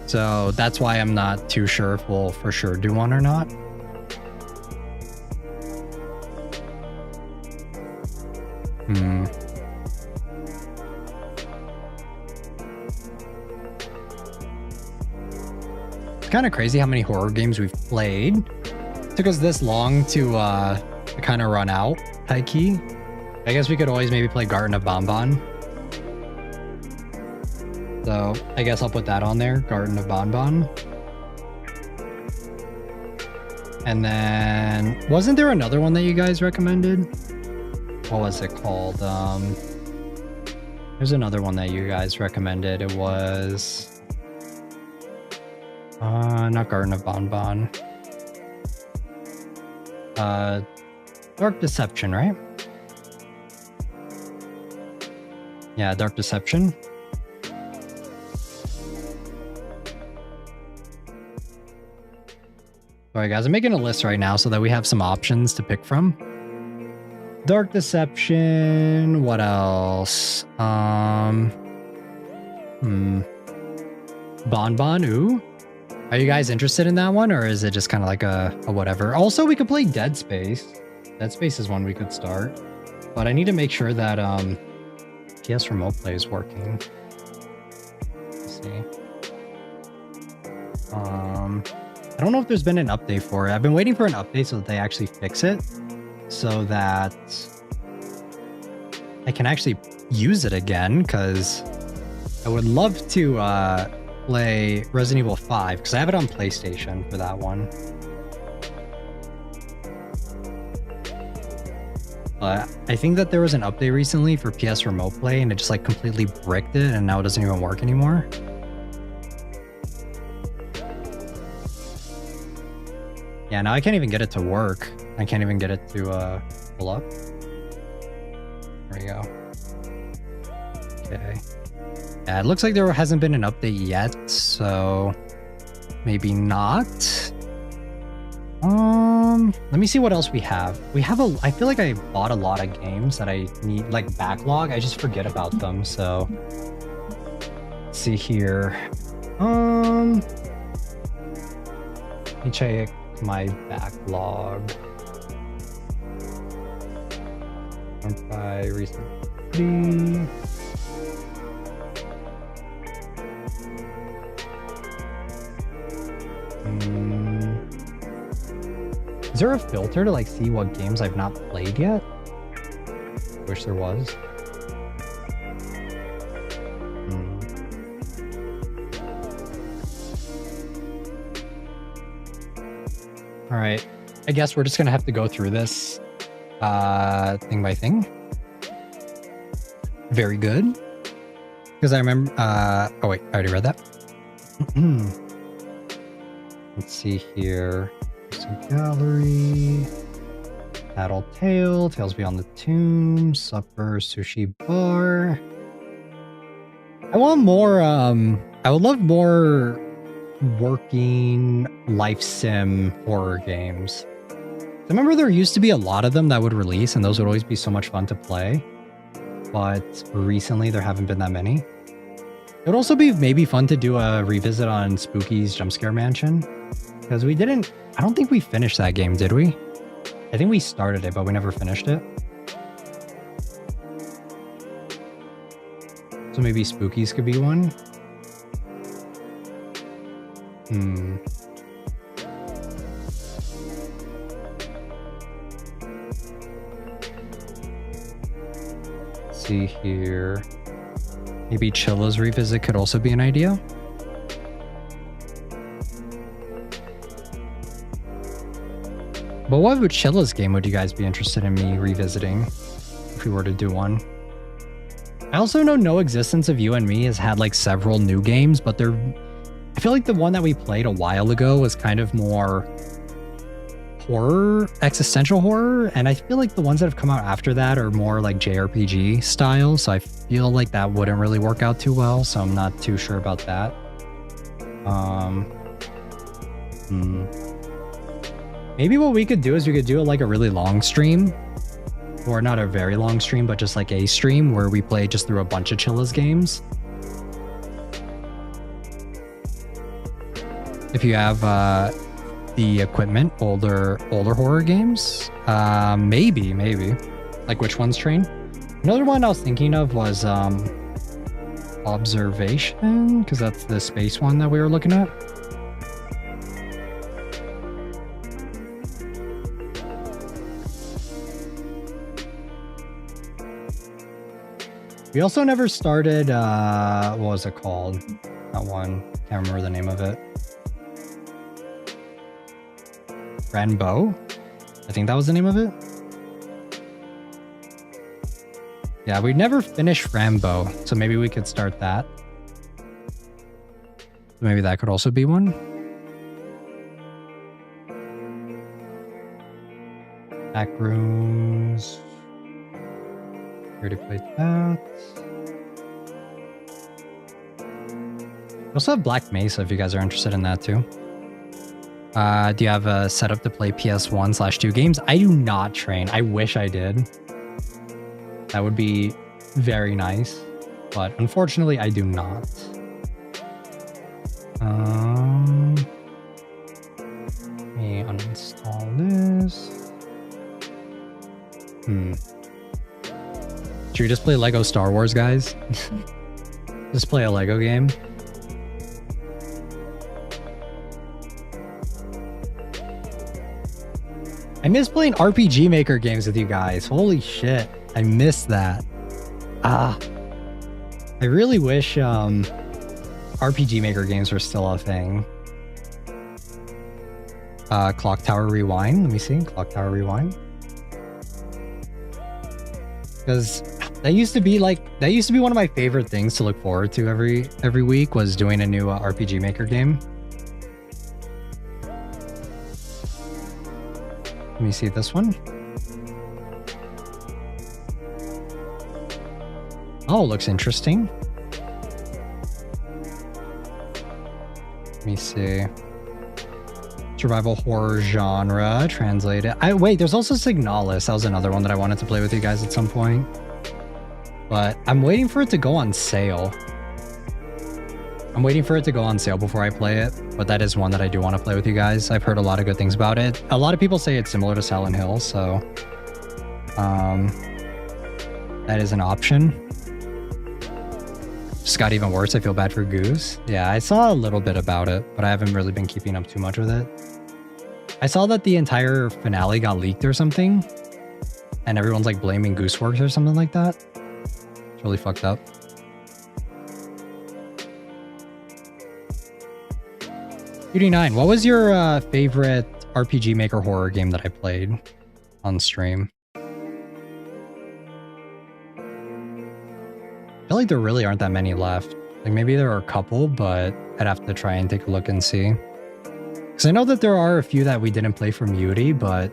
So that's why I'm not too sure if we'll for sure do one or not. It's kind of crazy how many horror games we've played. It took us this long to kind of run out, high key. I guess we could always maybe play Garden of Bonbon. So I guess I'll put that on there, Garden of Bonbon. And then, wasn't there another one that you guys recommended? What was it called? There's another one that you guys recommended. It was... not Garden of Bonbon. Dark Deception, right? Yeah, Dark Deception. Alright guys, I'm making a list right now so that we have some options to pick from. Dark Deception. What else? Bonbon. Ooh. Are you guys interested in that one, or is it just kind of like a whatever? Also, we could play Dead Space. Dead Space is one we could start, but I need to make sure that PS Remote Play is working. Let's see. I don't know if there's been an update for it. I've been waiting for an update so that they actually fix it, so that I can actually use it again, because I would love to play Resident Evil 5, because I have it on PlayStation for that one. I think that there was an update recently for PS Remote Play, and it just like completely bricked it, and now it doesn't even work anymore. Yeah, now I can't even get it to work. I can't even get it to pull up. There we go. Okay. Yeah, it looks like there hasn't been an update yet, so maybe not. Let me see what else we have. We have I feel like I bought a lot of games that I need, like backlog. I just forget about them, so let's see here. Let me check my backlog. By recently. Is there a filter to like see what games I've not played yet? Wish there was. All right, I guess we're just gonna have to go through this thing by thing. Very good. Because I remember, oh wait, I already read that. Let's see here. Gallery, Adult Tale, Tales Beyond the Tomb, Supper, Sushi Bar. I want more, I would love more working life sim horror games. I remember there used to be a lot of them that would release, and those would always be so much fun to play. But recently there haven't been that many. It would also be maybe fun to do a revisit on Spooky's Jump Scare Mansion. Because we didn't, I don't think we finished that game, did we? I think we started it, but we never finished it. So maybe Spookies could be one. Let's see here. Maybe Chilla's Revisit could also be an idea. But what Chilla's game would you guys be interested in me revisiting if we were to do one? I also know No Existence of You and Me has had like several new games, but I feel like the one that we played a while ago was kind of more horror, existential horror, and I feel like the ones that have come out after that are more like JRPG style, so I feel like that wouldn't really work out too well, so I'm not too sure about that. Maybe what we could do is we could do like a really long stream, or not a very long stream, but just like a stream where we play just through a bunch of Chilla's games. If you have the equipment, older horror games, maybe. Like which one's Train? Another one I was thinking of was Observation, because that's the space one that we were looking at. We also never started, what was it called? That one, can't remember the name of it. Rambo? I think that was the name of it. Yeah, we never finished Rambo, so maybe we could start that. Maybe that could also be one. Backrooms. Already played that. We also have Black Mesa if you guys are interested in that too. Do you have a setup to play PS1/2 games? I do not, Train. I wish I did. That would be very nice. But unfortunately, I do not. Let me uninstall this. Should we just play Lego Star Wars, guys? Just play a Lego game. I miss playing RPG Maker games with you guys. Holy shit. I miss that. I really wish RPG Maker games were still a thing. Clock Tower Rewind. Let me see. Clock Tower Rewind. Because that used to be one of my favorite things to look forward to every week, was doing a new RPG Maker game. Let me see this one. Oh, looks interesting. Let me see. Survival horror genre translated. Wait, there's also Signalis. That was another one that I wanted to play with you guys at some point. But I'm waiting for it to go on sale. I'm waiting for it to go on sale before I play it. But that is one that I do want to play with you guys. I've heard a lot of good things about it. A lot of people say it's similar to Silent Hill, so that is an option. Just got even worse. I feel bad for Goose. Yeah, I saw a little bit about it, but I haven't really been keeping up too much with it. I saw that the entire finale got leaked or something, and everyone's like blaming Gooseworks or something like that. It's really fucked up. UD9, what was your favorite RPG Maker horror game that I played on stream? I feel like there really aren't that many left. Like maybe there are a couple, but I'd have to try and take a look and see. Because I know that there are a few that we didn't play from Yuri, but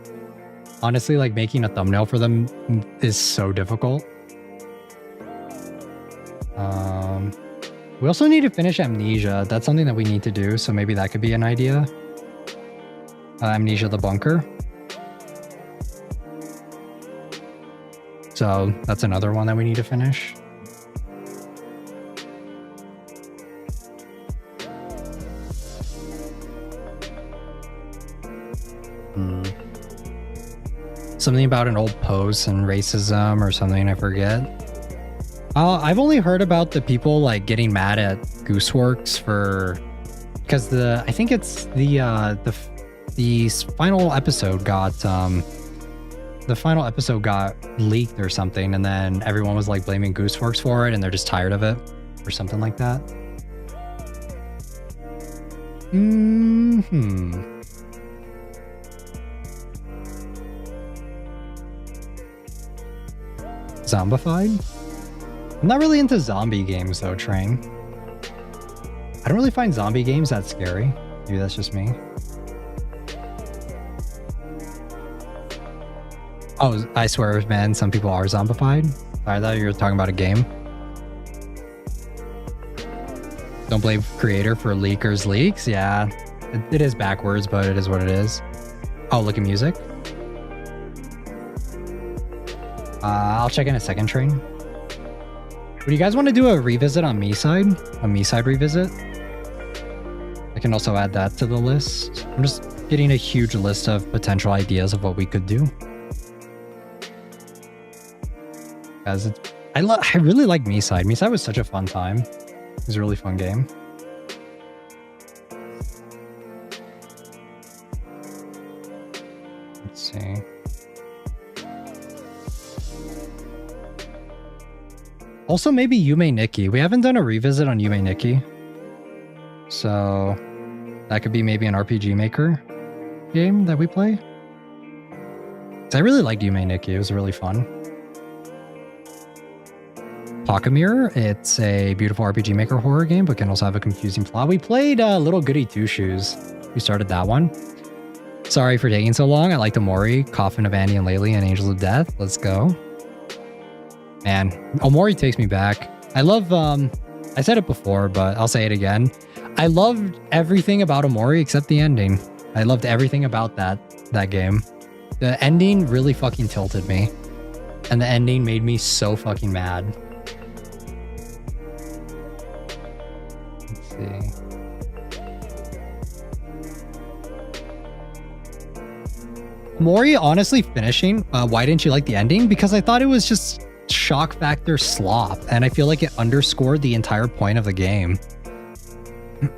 honestly, like making a thumbnail for them is so difficult. We also need to finish Amnesia. That's something that we need to do, so maybe that could be an idea. Amnesia the Bunker. So that's another one that we need to finish. Something about an old post and racism or something, I forget. I've only heard about the people like getting mad at Gooseworks for, because I think it's the final episode got leaked or something, and then everyone was like blaming Gooseworks for it, and they're just tired of it or something like that. Zombified? I'm not really into zombie games though, Train. I don't really find zombie games that scary. Maybe that's just me. Oh, I swear, man, some people are zombified. I thought you were talking about a game. Don't blame creator for leakers leaks. Yeah, it is backwards, but it is what it is. Oh, look at music. I'll check in a second, Train. Would you guys want to do a revisit on Me-Side? A Me-Side revisit? I can also add that to the list. I'm just getting a huge list of potential ideas of what we could do. Guys, I really like Me-Side. Me-Side was such a fun time. It was a really fun game. Let's see. Also, maybe Yume Nikki. We haven't done a revisit on Yume Nikki. So that could be maybe an RPG Maker game that we play. I really liked Yume Nikki. It was really fun. Pokamir. It's a beautiful RPG Maker horror game, but can also have a confusing plot. We played Little Goody Two Shoes. We started that one. Sorry for taking so long. I liked Omori, Coffin of Andy and Laylee, and Angels of Death. Let's go. Man, Omori takes me back. I love, I said it before, but I'll say it again. I loved everything about Omori except the ending. I loved everything about that game. The ending really fucking tilted me. And the ending made me so fucking mad. Let's see. Mori, honestly, finishing, why didn't you like the ending? Because I thought it was just shock factor slop, and I feel like it underscored the entire point of the game.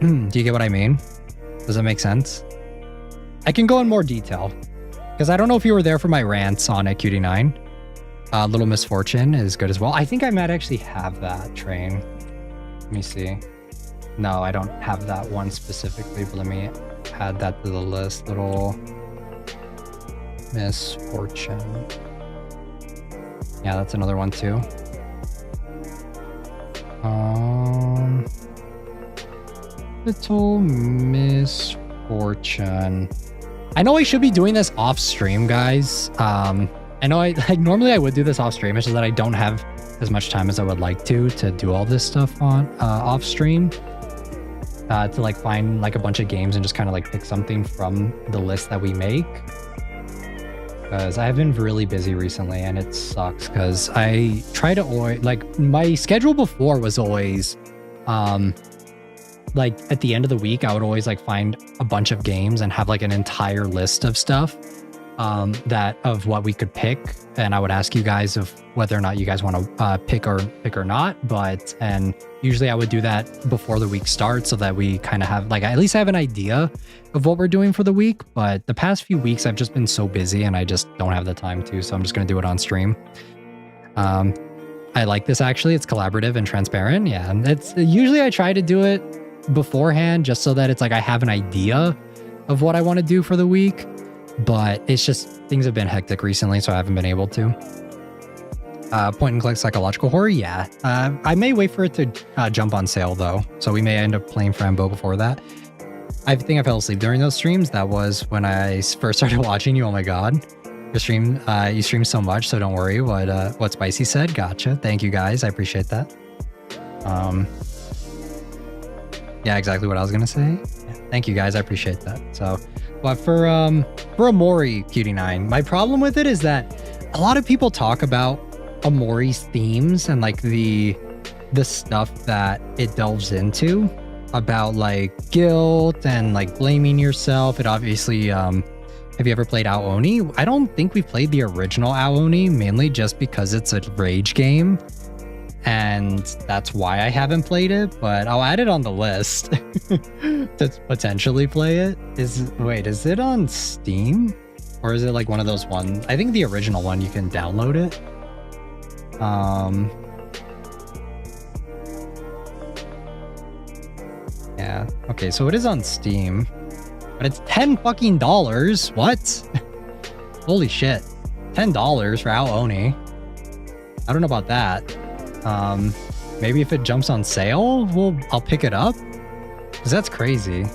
Do you get what I mean? Does that make sense? I can go in more detail, because I don't know if you were there for my rants on it, QD9. Little Misfortune is good as well. I think I might actually have that train. Let me see. No, I don't have that one specifically, but let me add that to the list. Little Misfortune. Yeah, that's another one too. Little Misfortune. I know I should be doing this off stream, guys. I know normally I would do this off stream. It's just that I don't have as much time as I would like to do all this stuff on off stream. To like find like a bunch of games and just kind of like pick something from the list that we make. Because I've been really busy recently and it sucks because I try to always, like, my schedule before was always like at the end of the week I would always like find a bunch of games and have like an entire list of stuff that of what we could pick, and I would ask you guys of whether or not you guys want to pick or not. And usually I would do that before the week starts so that we kind of have like at least have an idea of what we're doing for the week. But the past few weeks I've just been so busy and I just don't have the time to, so I'm just gonna do it on stream. I like this actually. It's collaborative and transparent. Yeah, it's usually I try to do it beforehand just so that it's like I have an idea of what I want to do for the week. But it's just things have been hectic recently, so I haven't been able to. Point and click psychological horror, yeah. I may wait for it to jump on sale though, so we may end up playing Frambo before that. I think I fell asleep during those streams. That was when I first started watching you. Oh my god, you stream so much, so don't worry. What Spicy said, gotcha. Thank you guys, I appreciate that. Yeah, exactly what I was gonna say. Yeah, thank you guys, I appreciate that. So. But for Amori QD9, my problem with it is that a lot of people talk about Amori's themes and like the stuff that it delves into about like guilt and like blaming yourself. It obviously, have you ever played Aoni? I don't think we've played the original Aoni, mainly just because it's a rage game. And that's why I haven't played it, but I'll add it on the list to potentially play it. Wait, is it on Steam? Or is it like one of those ones? I think the original one, you can download it. Yeah, okay, so it is on Steam, but it's $10 fucking dollars. What? Holy shit. $10 for Aoni. I don't know about that. Maybe if it jumps on sale, I'll pick it up, because that's crazy.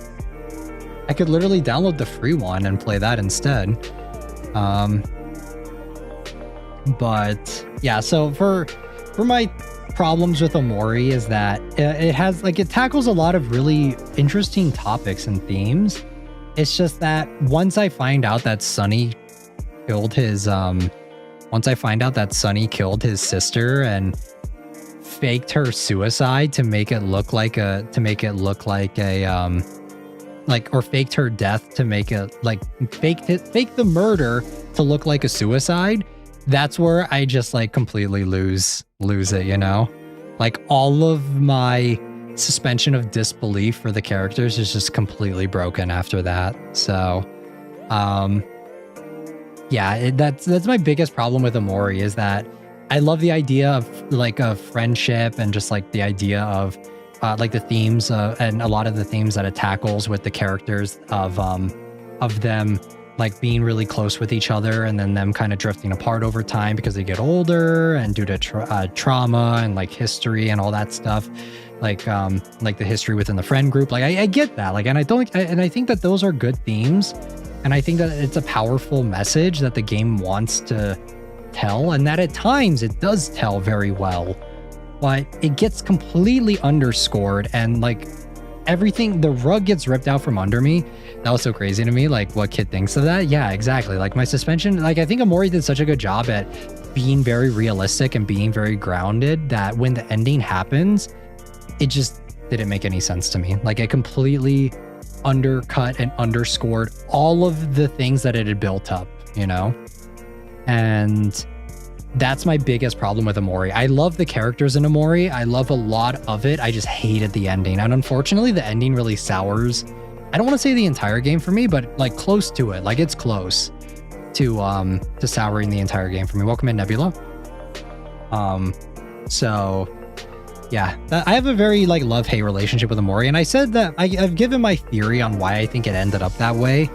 I could literally download the free one and play that instead. But yeah, so for my problems with Amori is that it has like, it tackles a lot of really interesting topics and themes. It's just that once I find out that Sunny killed his sister and faked her suicide to make it look like or faked her death to make it like faked the murder to look like a suicide, that's where I just like completely lose it, you know? Like all of my suspension of disbelief for the characters is just completely broken after that. So yeah, that's my biggest problem with Amori, is that I love the idea of like a friendship and just like the idea of like the themes and a lot of the themes that it tackles with the characters of them like being really close with each other and then them kind of drifting apart over time because they get older and due to trauma and like history and all that stuff, like the history within the friend group. Like I get that, like, and I think that those are good themes, and I think that it's a powerful message that the game wants to tell, and that at times it does tell very well, but it gets completely underscored, and like everything, the rug gets ripped out from under me. That was so crazy to me. Like, what kid thinks of that? Yeah, exactly. Like, my suspension, like, I think Omori did such a good job at being very realistic and being very grounded that when the ending happens, it just didn't make any sense to me. Like, it completely undercut and underscored all of the things that it had built up, you know? And that's my biggest problem with Omori. I love the characters in Omori. I love a lot of it. I just hated the ending. And unfortunately, the ending really sours. I don't want to say the entire game for me, but like close to it. Like it's close to souring the entire game for me. Welcome in, Nebula. So yeah, I have a very like love-hate relationship with Omori. And I said that I've given my theory on why I think it ended up that way.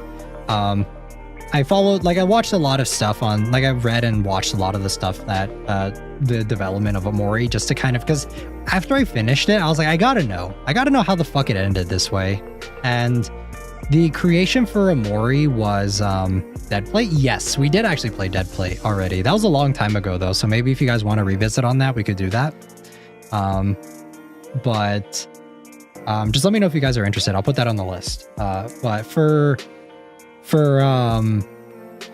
I watched a lot of stuff on, like I read and watched a lot of the stuff that the development of Omori just to kind of, because after I finished it, I was like, I gotta know how the fuck it ended this way. And the creation for Omori was Dead Play. Yes, we did actually play Dead Play already. That was a long time ago though, so maybe if you guys want to revisit on that, we could do that. But just let me know if you guys are interested. I'll put that on the list. But for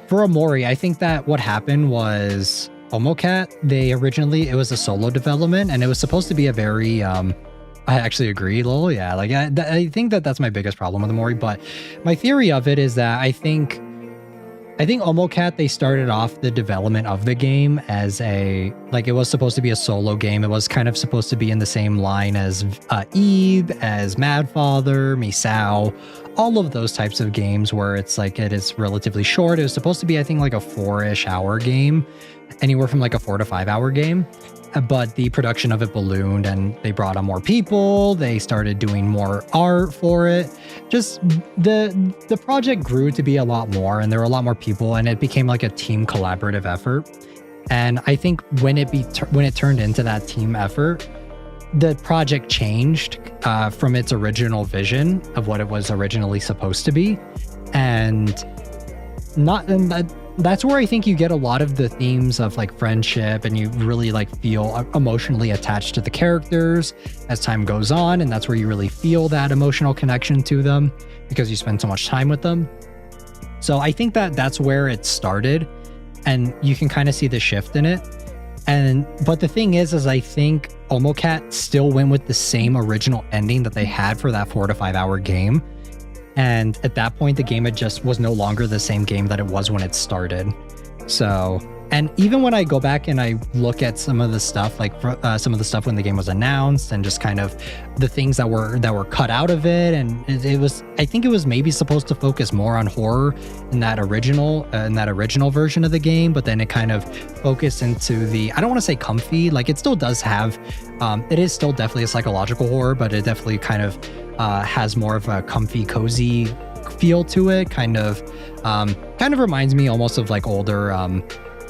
Omori, I think that what happened was Omocat, it was a solo development and it was supposed to be a very, I actually agree, lol. Yeah, like I think that that's my biggest problem with Omori, but my theory of it is that I think Omocat, they started off the development of the game as it was supposed to be a solo game. It was kind of supposed to be in the same line as Eve, as Madfather, Misao, all of those types of games where it's like it is relatively short. It was supposed to be, I think, like a 4-ish hour game, anywhere from like a 4 to 5 hour game. But the production of it ballooned and they brought on more people. They started doing more art for it. Just the project grew to be a lot more and there were a lot more people and it became like a team collaborative effort. And I think when it turned into that team effort, the project changed from its original vision of what it was originally supposed to be. That's where I think you get a lot of the themes of like friendship and you really like feel emotionally attached to the characters as time goes on. And that's where you really feel that emotional connection to them because you spend so much time with them. So I think that that's where it started and you can kind of see the shift in it. But the thing is I think Omocat still went with the same original ending that they had for that 4 to 5 hour game. And at that point, the game was no longer the same game that it was when it started. So, and even when I go back and I look at some of the stuff, like some of the stuff when the game was announced and just kind of the things that were cut out of it. And I think it was maybe supposed to focus more on horror in that original version of the game. But then it kind of focused into I don't want to say comfy, like it still does have, it is still definitely a psychological horror, but it definitely kind of has more of a comfy, cozy feel to it. Kind of reminds me almost of like older,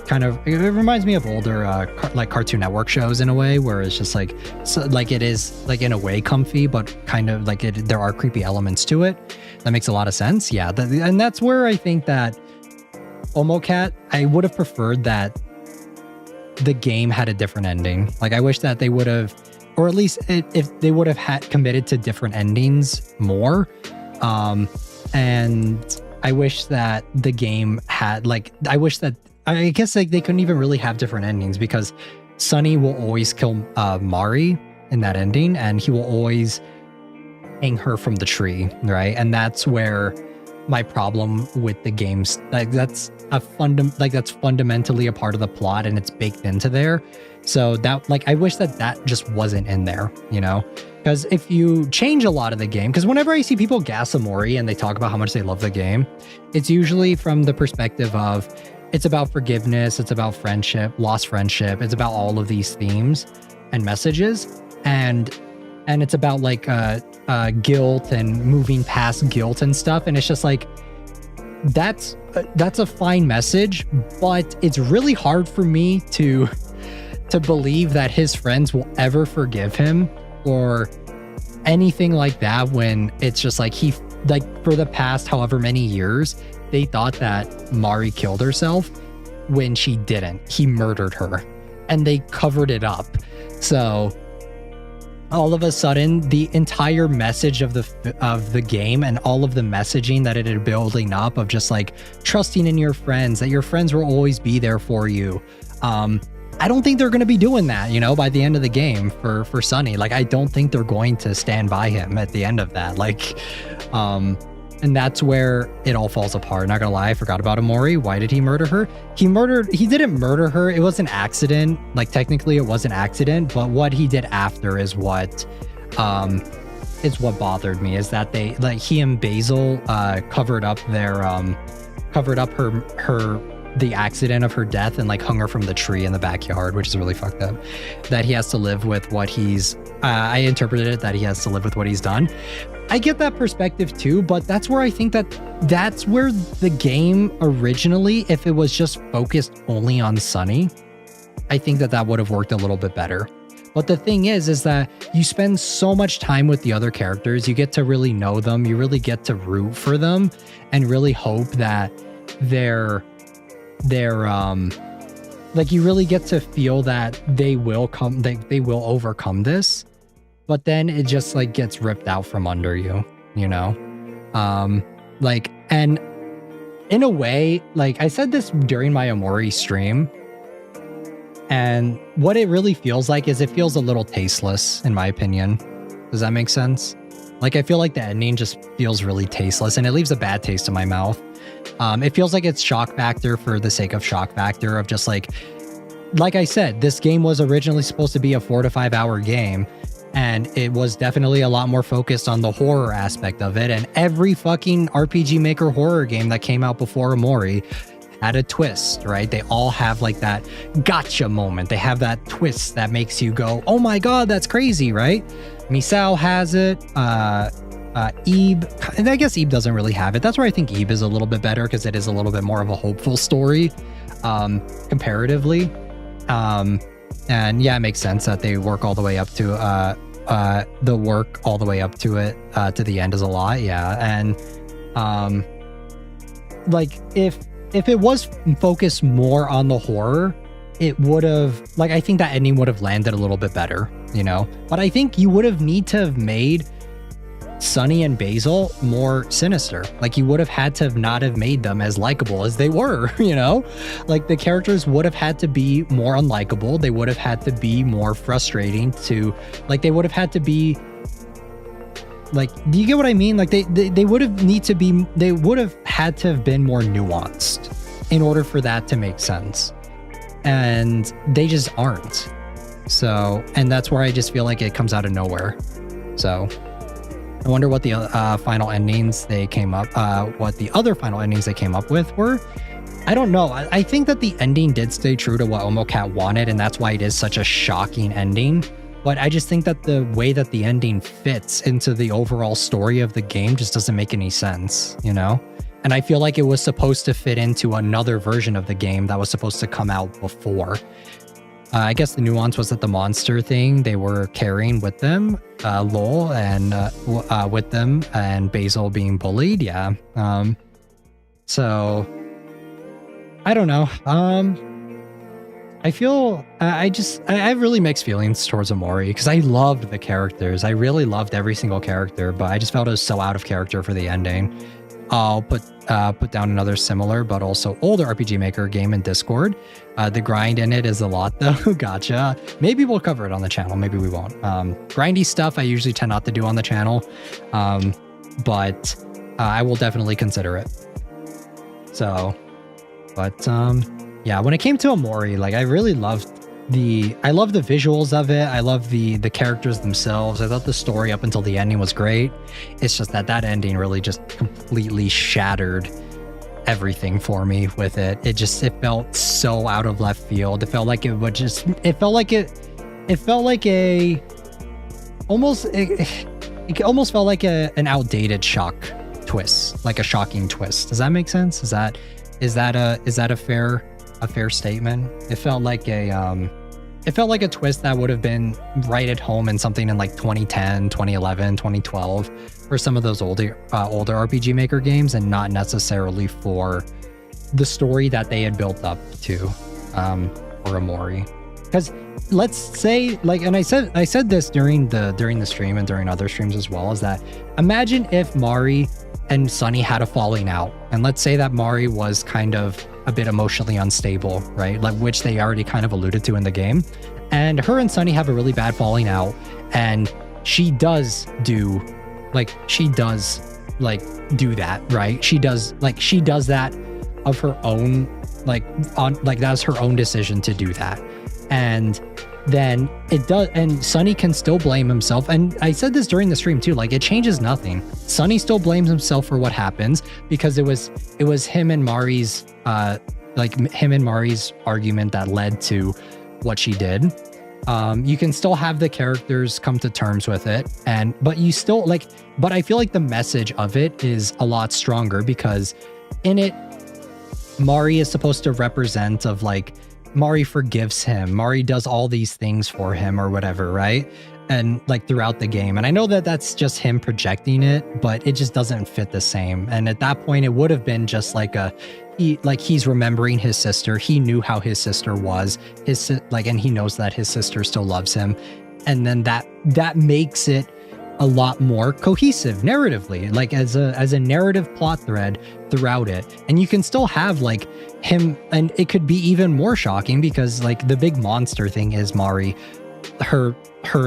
it reminds me of older like Cartoon Network shows in a way, where it's just like, so, like it is like in a way comfy, but kind of like there are creepy elements to it. That makes a lot of sense. Yeah, and that's where I think that Omocat, I would have preferred that the game had a different ending. Like I wish that they would have, or at least if they would have committed to different endings more. And I wish that the game had I guess like they couldn't even really have different endings because Sunny will always kill Mari in that ending and he will always hang her from the tree, right? And that's where my problem with the games, that's fundamentally a part of the plot and it's baked into there. So that, like, I wish that just wasn't in there, you know? Because if you change a lot of the game, because whenever I see people gas Omori and they talk about how much they love the game, it's usually from the perspective of it's about forgiveness, it's about friendship, lost friendship, it's about all of these themes and messages, and it's about like guilt and moving past guilt and stuff. And it's just like that's a fine message, but it's really hard for me to believe that his friends will ever forgive him or anything like that when it's just like for the past however many years they thought that Mari killed herself when she didn't. He murdered her and they covered it up. So all of a sudden the entire message of the game and all of the messaging that it had building up of just like trusting in your friends, that your friends will always be there for you. I don't think they're going to be doing that, you know, by the end of the game for Sunny. Like, I don't think they're going to stand by him at the end of that. Like, and that's where it all falls apart. Not gonna lie, I forgot about Omori. Why did he murder her? He didn't murder her. It was an accident. Like, technically it was an accident, but what he did after is what bothered me, is that they, like, he and Basil covered up the accident of her death and like hung her from the tree in the backyard, which is really fucked up. That he has to live with what he's I interpreted it that he has to live with what he's done. I get that perspective too, but that's where I think that's where the game originally, if it was just focused only on Sunny, I think that would have worked a little bit better. But the thing is that you spend so much time with the other characters, you get to really know them, you really get to root for them and really hope that they're like, you really get to feel that they will overcome this, but then it just like gets ripped out from under you, you know? Like, and in a way, like I said this during my Omori stream, and what it really feels like is it feels a little tasteless, in my opinion. Does that make sense? Like, I feel like the ending just feels really tasteless and it leaves a bad taste in my mouth. It feels like it's shock factor for the sake of shock factor of just like I said, this game was originally supposed to be a 4 to 5 hour game, and it was definitely a lot more focused on the horror aspect of it. And every fucking RPG Maker horror game that came out before Omori had a twist, right? They all have like that gotcha moment. They have that twist that makes you go, oh my God, that's crazy, right? Misao has it. Ebe, and I guess Ebe doesn't really have it. That's where I think Ebe is a little bit better, because it is a little bit more of a hopeful story, comparatively. And yeah, it makes sense that they work all the way up to the work all the way up to it to the end is a lot. Yeah. And like if it was focused more on the horror, it would have, like, I think that ending would have landed a little bit better, you know? But I think you would have need to have made Sunny and Basil more sinister. Like, you would have had to not have made them as likable as they were, you know? Like, the characters would have had to be more unlikable. They would have had to be more frustrating to, like, they would have had to be, like, do you get what I mean? Like, they would have had to have been more nuanced in order for that to make sense. And they just aren't. So, and that's where I just feel like it comes out of nowhere. So I wonder what the final endings they came up, what the other final endings they came up with were. I don't know. I think that the ending did stay true to what Omocat wanted, and that's why it is such a shocking ending. But I just think that the way that the ending fits into the overall story of the game just doesn't make any sense, you know? And I feel like it was supposed to fit into another version of the game that was supposed to come out before. I guess the nuance was that the monster thing they were carrying with them, Lowell, and with them, and Basil being bullied. Yeah. So I don't know. I feel I have really mixed feelings towards Omori, because I loved the characters. I really loved every single character, but I just felt it was so out of character for the ending. I'll put down another similar but also older RPG Maker game in Discord. The grind in it is a lot though. Gotcha. Maybe we'll cover it on the channel. Maybe we won't. Grindy stuff I usually tend not to do on the channel, but I will definitely consider it. So, but yeah, when it came to Omori, like, I really loved I love the visuals of it. I love the characters themselves. I thought the story up until the ending was great. It's just that ending really just completely shattered everything for me with it. It felt so out of left field. It felt like it would just, it almost felt like an outdated shock twist, like a shocking twist. Does that make sense? Is that a fair statement? It felt like a twist that would have been right at home in something in like 2010, 2011, 2012 for some of those older RPG Maker games, and not necessarily for the story that they had built up to for Omori. because let's say, like, and I said this during the stream and during other streams as well, is that imagine if Mari and Sunny had a falling out, and let's say that Mari was kind of a bit emotionally unstable, right? Like, which they already kind of alluded to in the game, and her and Sunny have a really bad falling out, and she does do that, right? She does that of her own, that's her own decision to do that. And then it does, and Sunny can still blame himself. And I said this during the stream too, like, it changes nothing. Sunny still blames himself for what happens because it was him and Mari's argument that led to what she did. You can still have the characters come to terms with it, but you still but I feel like the message of it is a lot stronger because in it, Mari is supposed to represent of like, Mari forgives him, Mari does all these things for him or whatever, right? And like throughout the game, and I know that that's just him projecting it, but it just doesn't fit the same. And at that point, it would have been just like he's remembering his sister. He knew how his sister was, and he knows that his sister still loves him, and then that makes it a lot more cohesive narratively, like as a narrative plot thread throughout it. And you can still have like him, and it could be even more shocking because like the big monster thing is Mari, her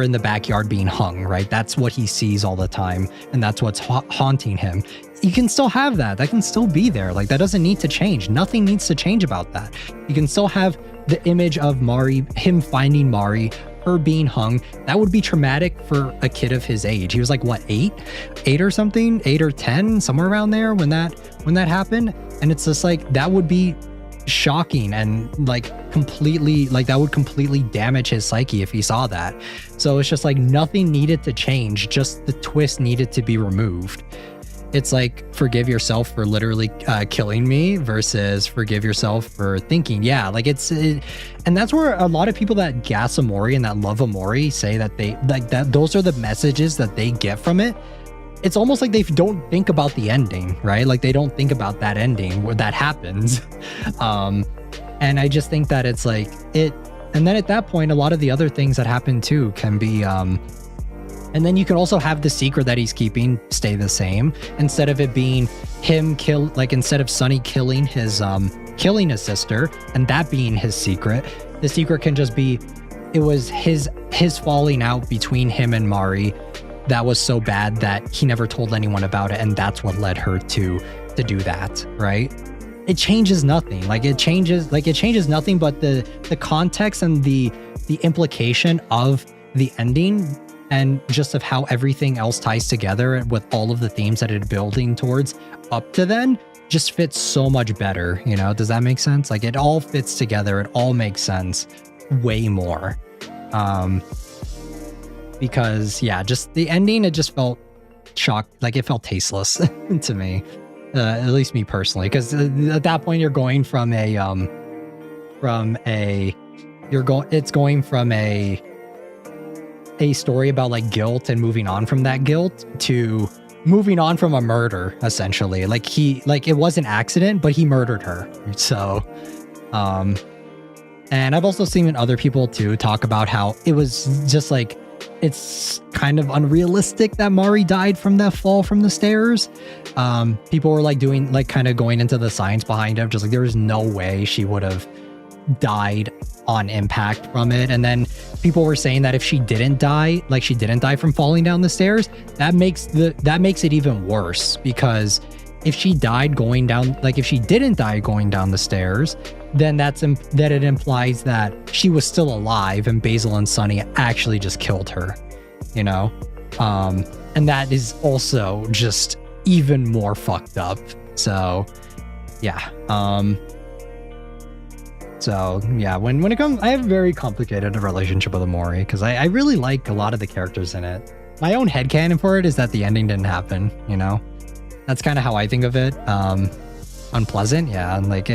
in the backyard being hung, right? That's what he sees all the time, and that's what's haunting him. You can still have that can still be there. Like, that doesn't need to change. Nothing needs to change about that. You can still have the image of Mari, him finding Mari, her being hung. That would be traumatic for a kid of his age. He was like, what, 8 or something, 8 or 10, somewhere around there when that happened. And it's just like, that would be shocking and that would completely damage his psyche if he saw that. So it's just like nothing needed to change, just the twist needed to be removed. It's like, forgive yourself for literally killing me versus forgive yourself for thinking. Yeah, like and that's where a lot of people that gas Amori and that love Amori say that they like that. Those are the messages that they get from it. It's almost like they don't think about the ending, right? Like they don't think about that ending where that happens. And I just think that it's like it. And then at that point, a lot of the other things that happen too can be, and then you can also have the secret that he's keeping stay the same. Instead of it being him instead of Sunny killing his sister and that being his secret, the secret can just be, it was his falling out between him and Mari that was so bad that he never told anyone about it, and that's what led her to do that, right? It changes nothing. It changes nothing but the context and the implication of the ending, and just of how everything else ties together with all of the themes that it's building towards up to then just fits so much better. You know, does that make sense? Like, it all fits together. It all makes sense way more. Because yeah, just the ending, it just felt shocked. Like, it felt tasteless to me, at least me personally. Because at that point, you're going from a story about like guilt and moving on from that guilt to moving on from a murder, essentially. It was an accident, but he murdered her. So, and I've also seen other people too talk about how it was just like, it's kind of unrealistic that Mari died from that fall from the stairs. People were like doing, like, kind of going into the science behind it, just like, there is no way she would have died on impact from it. And then people were saying that if she didn't die, like she didn't die from falling down the stairs, that makes it even worse, because if she died going down, like if she didn't die going down the stairs, then that it implies that she was still alive and Basil and Sunny actually just killed her, you know? And that is also just even more fucked up. So yeah. So yeah, when it comes, I have a very complicated relationship with Amori, because I really like a lot of the characters in it. My own headcanon for it is that the ending didn't happen, you know? That's kind of how I think of it. Unpleasant, yeah. And like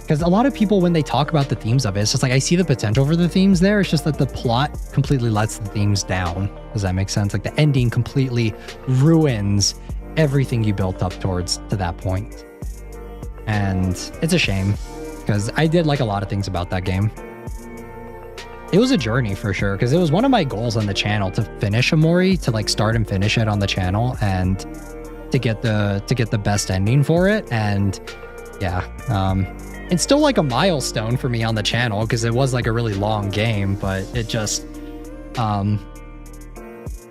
because a lot of people, when they talk about the themes of it, it's just like, I see the potential for the themes there. It's just that the plot completely lets the themes down. Does that make sense? Like, the ending completely ruins everything you built up towards to that point. And it's a shame. because I did like a lot of things about that game. It was a journey for sure, because it was one of my goals on the channel to finish Omori, to like start and finish it on the channel, and to get the best ending for it. And yeah, it's still like a milestone for me on the channel because it was like a really long game, but it just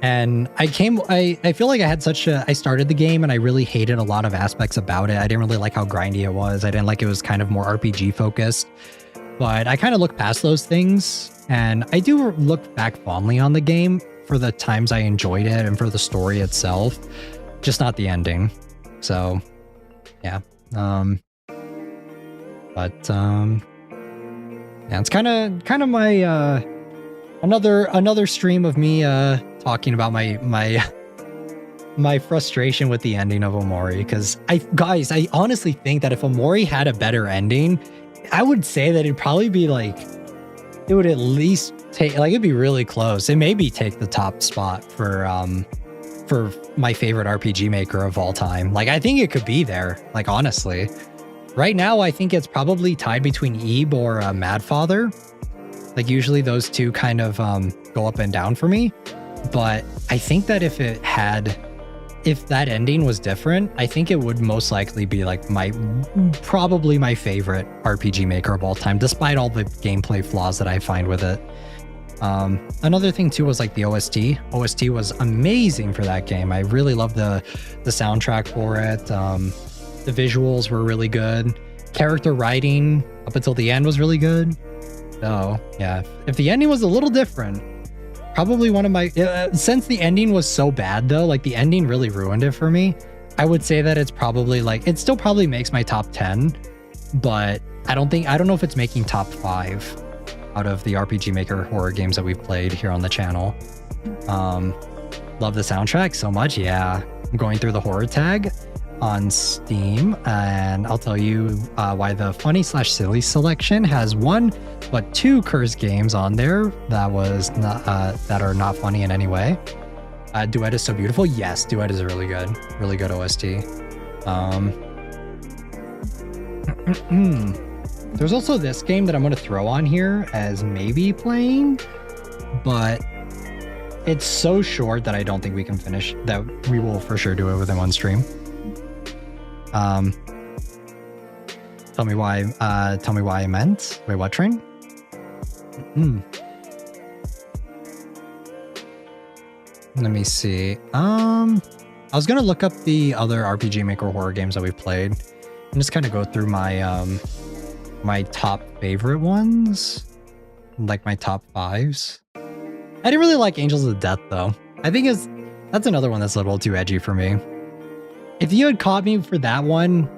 and I feel like I had I started the game and I really hated a lot of aspects about it. I didn't really like how grindy it was. I didn't like it was kind of more RPG focused, but I kind of looked past those things, and I do look back fondly on the game for the times I enjoyed it and for the story itself, just not the ending. So yeah, but yeah, it's kind of my another stream of me talking about my frustration with the ending of Omori, because I honestly think that if Omori had a better ending, I would say that it'd probably be like, it would at least take, like, it'd be really close. It maybe take the top spot for my favorite RPG maker of all time. Like, I think it could be there, like, honestly. Right now, I think it's probably tied between Ebe or Madfather. Like, usually those two kind of go up and down for me. But I think that if that ending was different, I think it would most likely be like probably my favorite RPG maker of all time, despite all the gameplay flaws that I find with it. Another thing too was like the OST. OST was amazing for that game. I really loved the soundtrack for it. The visuals were really good. Character writing up until the end was really good. So yeah, if the ending was a little different, probably one of my, since the ending was so bad though, like the ending really ruined it for me, I would say that it's probably like, it still probably makes my top 10, but I don't know if it's making top 5 out of the RPG Maker horror games that we've played here on the channel. Love the soundtrack so much. Yeah, I'm going through the horror tag on Steam, and I'll tell you why the funny/silly selection has 1 but 2 curse games on there that are not funny in any way. Duet is so beautiful. Yes, Duet is really good OST. There's also this game that I'm going to throw on here as maybe playing, but it's so short that I don't think we can finish that. We will for sure do it within one stream. Tell me why I meant. Wait, what train? Let me see. I was gonna look up the other RPG Maker horror games that we've played and just kind of go through my my top favorite ones, like my top 5s. I didn't really like Angels of Death though. I think that's another one that's a little too edgy for me. If you had caught me for that one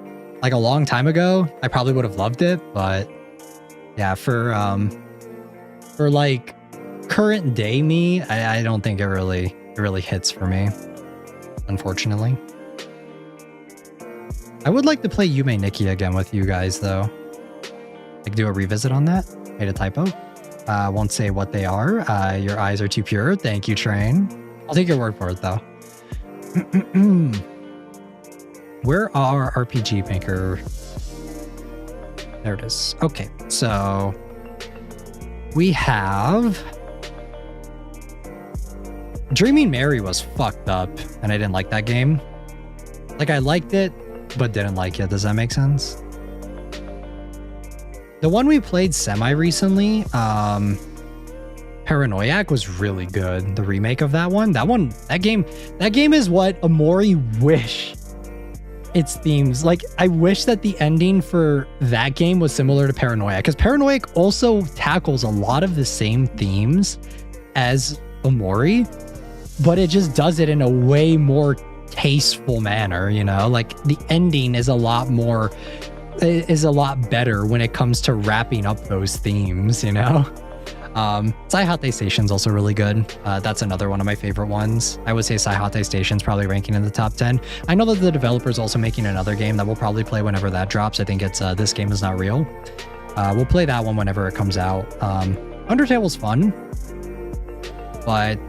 like a long time ago, I probably would have loved it, but yeah, for like current day me, I don't think it really hits for me, unfortunately. I would like to play Yume Nikki again with you guys though. Like do a revisit on that. Made a typo. Won't say what they are. Your eyes are too pure. Thank you, Train. I'll take your word for it though. Where are RPG Maker? There it is. Okay, so we have Dreaming Mary was fucked up, and I didn't like that game. Like I liked it, but didn't like it. Does that make sense? The one we played semi-recently, Paranoiac, was really good. The remake of that game is what Omori wish its themes. Like, I wish that the ending for that game was similar to Paranoiac, because Paranoiac also tackles a lot of the same themes as Omori, but it just does it in a way more tasteful manner, you know? Like, the ending is a lot better when it comes to wrapping up those themes, you know? Saihate Station's also really good. That's another one of my favorite ones. I would say Saihate Station's probably ranking in the top 10. I know that the developer's also making another game that we'll probably play whenever that drops. I think it's This Game Is Not Real. We'll play that one whenever it comes out. Undertale was fun, but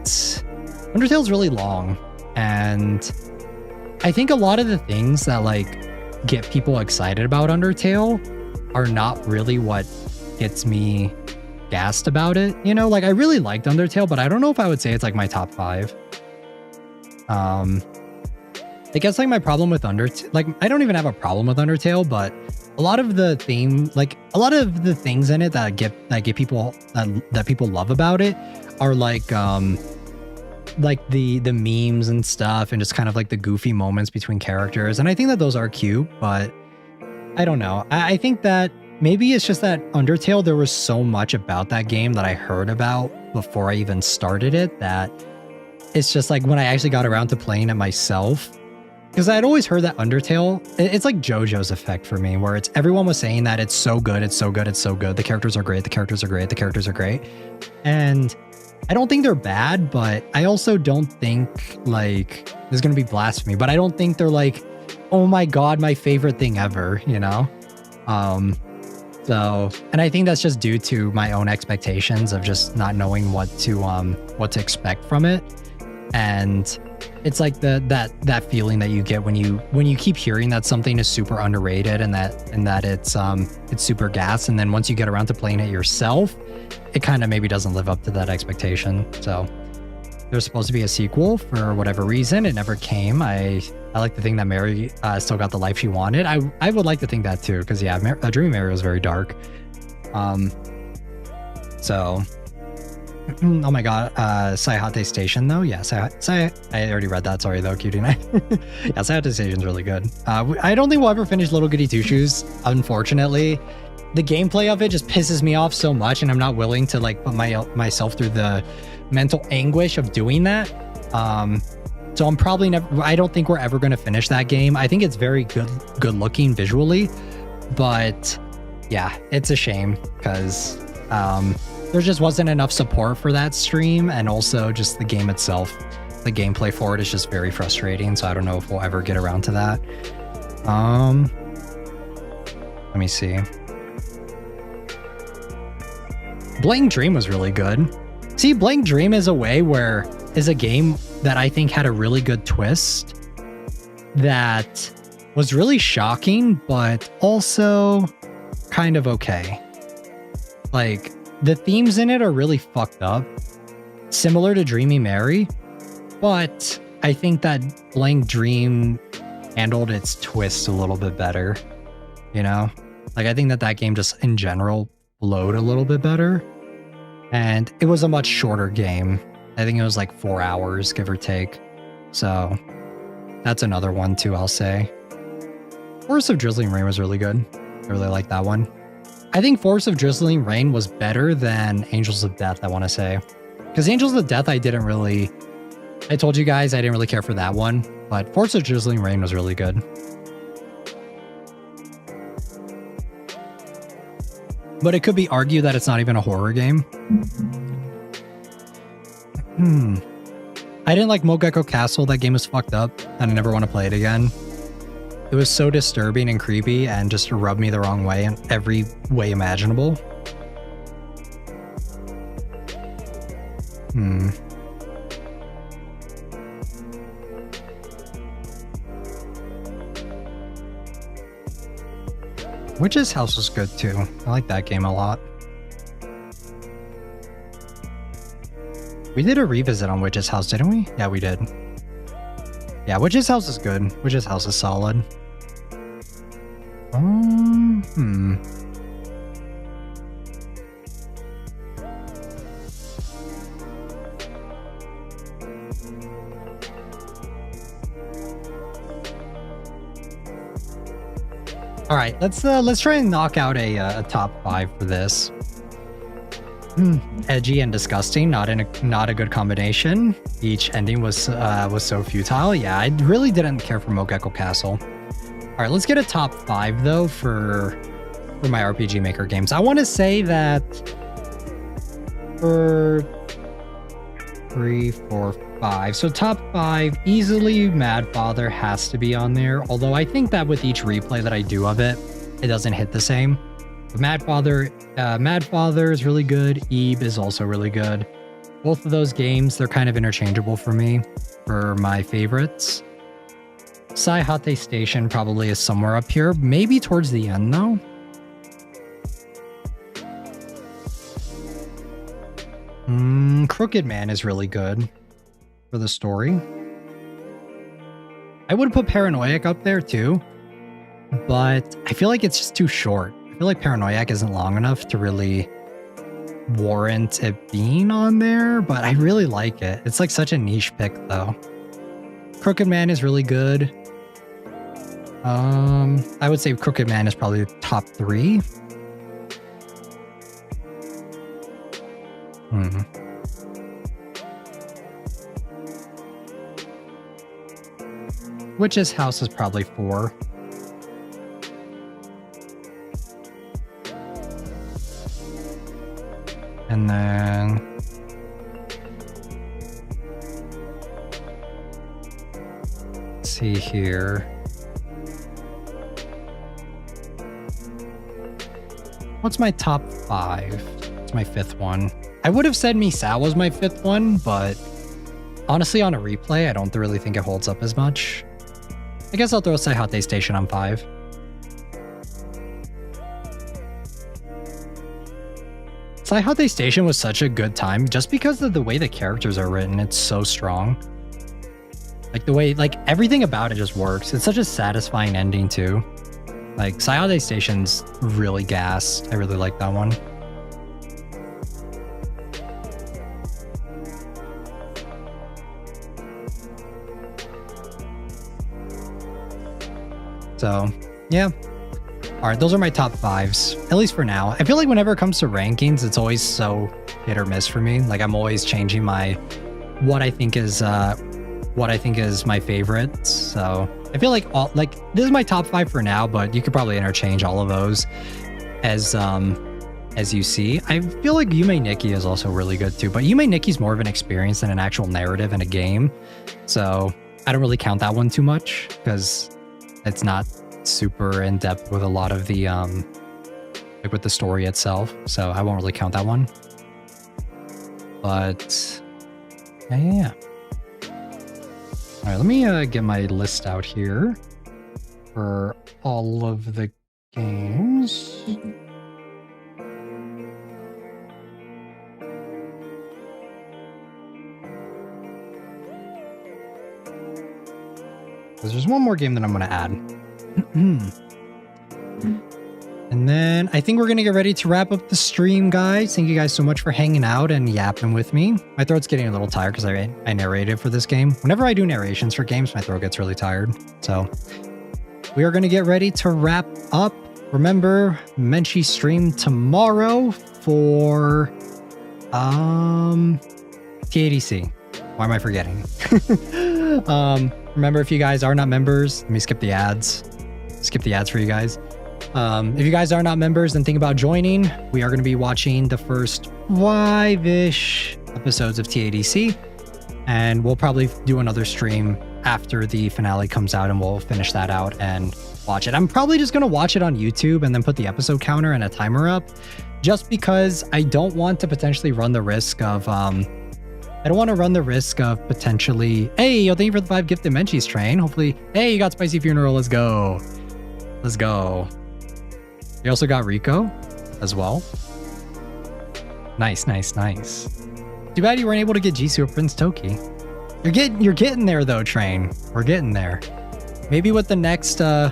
Undertale's really long, and I think a lot of the things that like get people excited about Undertale are not really what gets me gassed about it. You know, like I really liked Undertale, but I don't know if I would say it's like my top 5. I guess like my problem with Undertale, like I don't even have a problem with Undertale, but a lot of the theme, like a lot of the things in it that get people that people love about it are like the memes and stuff, and just kind of like the goofy moments between characters. And I think that those are cute, but I don't know. I think that maybe it's just that Undertale, there was so much about that game that I heard about before I even started it, that it's just like when I actually got around to playing it myself, because I had always heard that Undertale, it's like JoJo's effect for me, where it's everyone was saying that it's so good, it's so good, it's so good. The characters are great, the characters are great, the characters are great. And I don't think they're bad, but I also don't think, like, this is going to be blasphemy, but I don't think they're like, oh my God, my favorite thing ever, you know? So, and I think that's just due to my own expectations of just not knowing what to expect from it. And it's like that feeling that you get when you keep hearing that something is super underrated and that it's super gas, and then once you get around to playing it yourself, it kind of maybe doesn't live up to that expectation. So there's supposed to be a sequel. For whatever reason, it never came. I like to think that Mary still got the life she wanted. I would like to think that too, because yeah, Dreamy Mary was very dark. So oh my God, Saihate Station though, yeah, I already read that. Sorry though, cutie night. Yeah, Saihate Station's really good. I don't think we'll ever finish Little Goody Two Shoes, unfortunately. The gameplay of it just pisses me off so much, and I'm not willing to like put myself through the mental anguish of doing that. So I'm probably never. I don't think we're ever going to finish that game. I think it's very good looking visually, but yeah, it's a shame because there just wasn't enough support for that stream, and also just the game itself, the gameplay for it is just very frustrating. So I don't know if we'll ever get around to that. Let me see. Blank Dream was really good. See, Blank Dream is a game that I think had a really good twist that was really shocking, but also kind of okay. Like, the themes in it are really fucked up, similar to Dreamy Mary, but I think that Blank Dream handled its twist a little bit better, you know? Like, I think that game just in general flowed a little bit better, and it was a much shorter game. I think it was like 4 hours, give or take. So that's another one too, I'll say. Forest of Drizzling Rain was really good. I really like that one. I think Forest of Drizzling Rain was better than Angels of Death, I want to say. Because Angels of Death, I told you guys I didn't really care for that one, but Forest of Drizzling Rain was really good. But it could be argued that it's not even a horror game. I didn't like Mogeko Castle. That game was fucked up, and I never want to play it again. It was so disturbing and creepy and just rubbed me the wrong way in every way imaginable. Witch's House was good too. I like that game a lot. We did a revisit on Witch's House, didn't we? Yeah, we did. Yeah, Witch's House is good. Witch's House is solid. All right, let's try and knock out a top 5 for this. Edgy and disgusting, not a good combination. Each ending was so futile. Yeah, I really didn't care for Mogeko Castle. All right, let's get a top 5 though for my RPG Maker games. I want to say that for 3, 4, 5. So top 5, easily Mad Father has to be on there. Although I think that with each replay that I do of it, it doesn't hit the same. But Mad Father is really good. Eve is also really good. Both of those games, they're kind of interchangeable for me for my favorites. Saihate Station probably is somewhere up here. Maybe towards the end though. Crooked Man is really good for the story. I would put Paranoiac up there too, but I feel like it's just too short. I feel like Paranoiac isn't long enough to really warrant it being on there, but I really like it. It's like such a niche pick though. Crooked Man is really good. I would say Crooked Man is probably top 3. Witch's House is probably 4. And then let's see here. What's my top 5? It's my 5th one. I would have said Misao was my 5th one, but honestly on a replay, I don't really think it holds up as much. I guess I'll throw Saihate Station on 5. Saihate Station was such a good time just because of the way the characters are written. It's so strong. Like the way, like everything about it just works. It's such a satisfying ending too. Like Saihate Station's really gassed. I really like that one. So yeah. All right, those are my top 5s, at least for now. I feel like whenever it comes to rankings, it's always so hit or miss for me. Like I'm always changing my what I think is my favorite. So I feel like this is my top 5 for now, but you could probably interchange all of those as you see. I feel like Yume Nikki is also really good too, but Yume Nikki's more of an experience than an actual narrative in a game. So I don't really count that one too much because it's not super in depth with a lot of the like with the story itself, so I won't really count that one. But yeah. All right, let me get my list out here for all of the games. There's one more game that I'm going to add. And then I think we're going to get ready to wrap up the stream, guys. Thank you guys so much for hanging out and yapping with me. My throat's getting a little tired because I narrated for this game. Whenever I do narrations for games, my throat gets really tired. So we are going to get ready to wrap up. Remember, menshi stream tomorrow for TADC. Why am I forgetting? Remember, if you guys are not members, let me skip the ads. Skip the ads for you guys. If you guys are not members, then think about joining. We are going to be watching the first 5-ish episodes of TADC, and we'll probably do another stream after the finale comes out, and we'll finish that out and watch it. I'm probably just going to watch it on YouTube and then put the episode counter and a timer up, just because I don't want to potentially run the risk of potentially, hey, yo, thank you for the 5 gifted menchies train. Hopefully, hey, you got Spicy Funeral. Let's go. Let's go. You also got Rico as well. Nice, nice, nice. Too bad you weren't able to get Jisoo or Prince Toki. You're getting there though, train. We're getting there. Maybe with the next 10,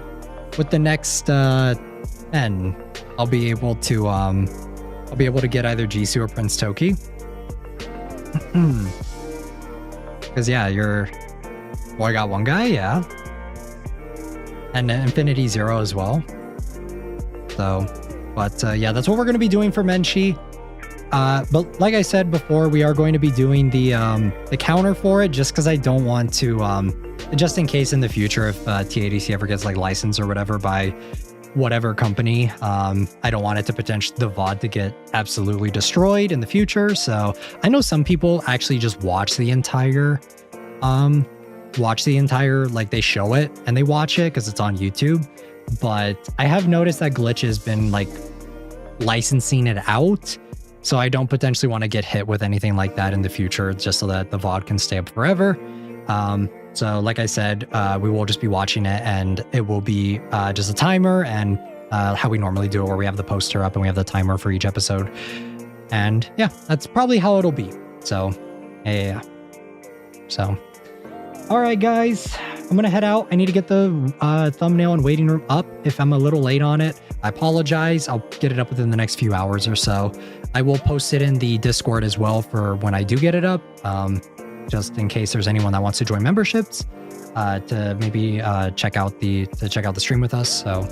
I'll be able to get either Jisoo or Prince Toki. Because yeah, I got one guy, yeah. And Infinity Zero as well. So, but yeah, that's what we're going to be doing for Menshi. But like I said before, we are going to be doing the counter for it, just because I don't want to, just in case in the future if TADC ever gets like licensed or whatever by whatever company, I don't want it to potentially the VOD to get absolutely destroyed in the future. So I know some people actually just watch the entire like they show it and they watch it because it's on YouTube. But I have noticed that Glitch has been like licensing it out, so I don't potentially want to get hit with anything like that in the future, just so that the VOD can stay up forever. So like I said, we will just be watching it, and it will be just a timer and how we normally do it, where we have the poster up and we have the timer for each episode. And yeah, that's probably how it'll be. So, yeah. So, all right, guys, I'm going to head out. I need to get the thumbnail and waiting room up. If I'm a little late on it, I apologize. I'll get it up within the next few hours or so. I will post it in the Discord as well for when I do get it up, just in case there's anyone that wants to join memberships, to maybe check out the stream with us. So,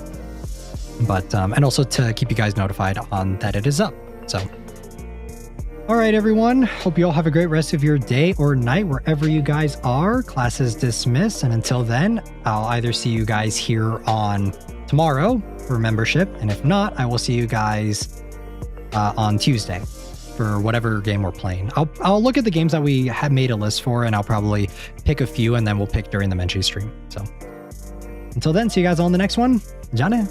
but and also to keep you guys notified on that it is up. So, all right, everyone. Hope you all have a great rest of your day or night wherever you guys are. Class is dismissed, and until then, I'll either see you guys here on tomorrow for membership, and if not, I will see you guys on Tuesday for whatever game we're playing. I'll look at the games that we have made a list for, and I'll probably pick a few, and then we'll pick during the menshi stream. So until then, see you guys all in the next one. Jane.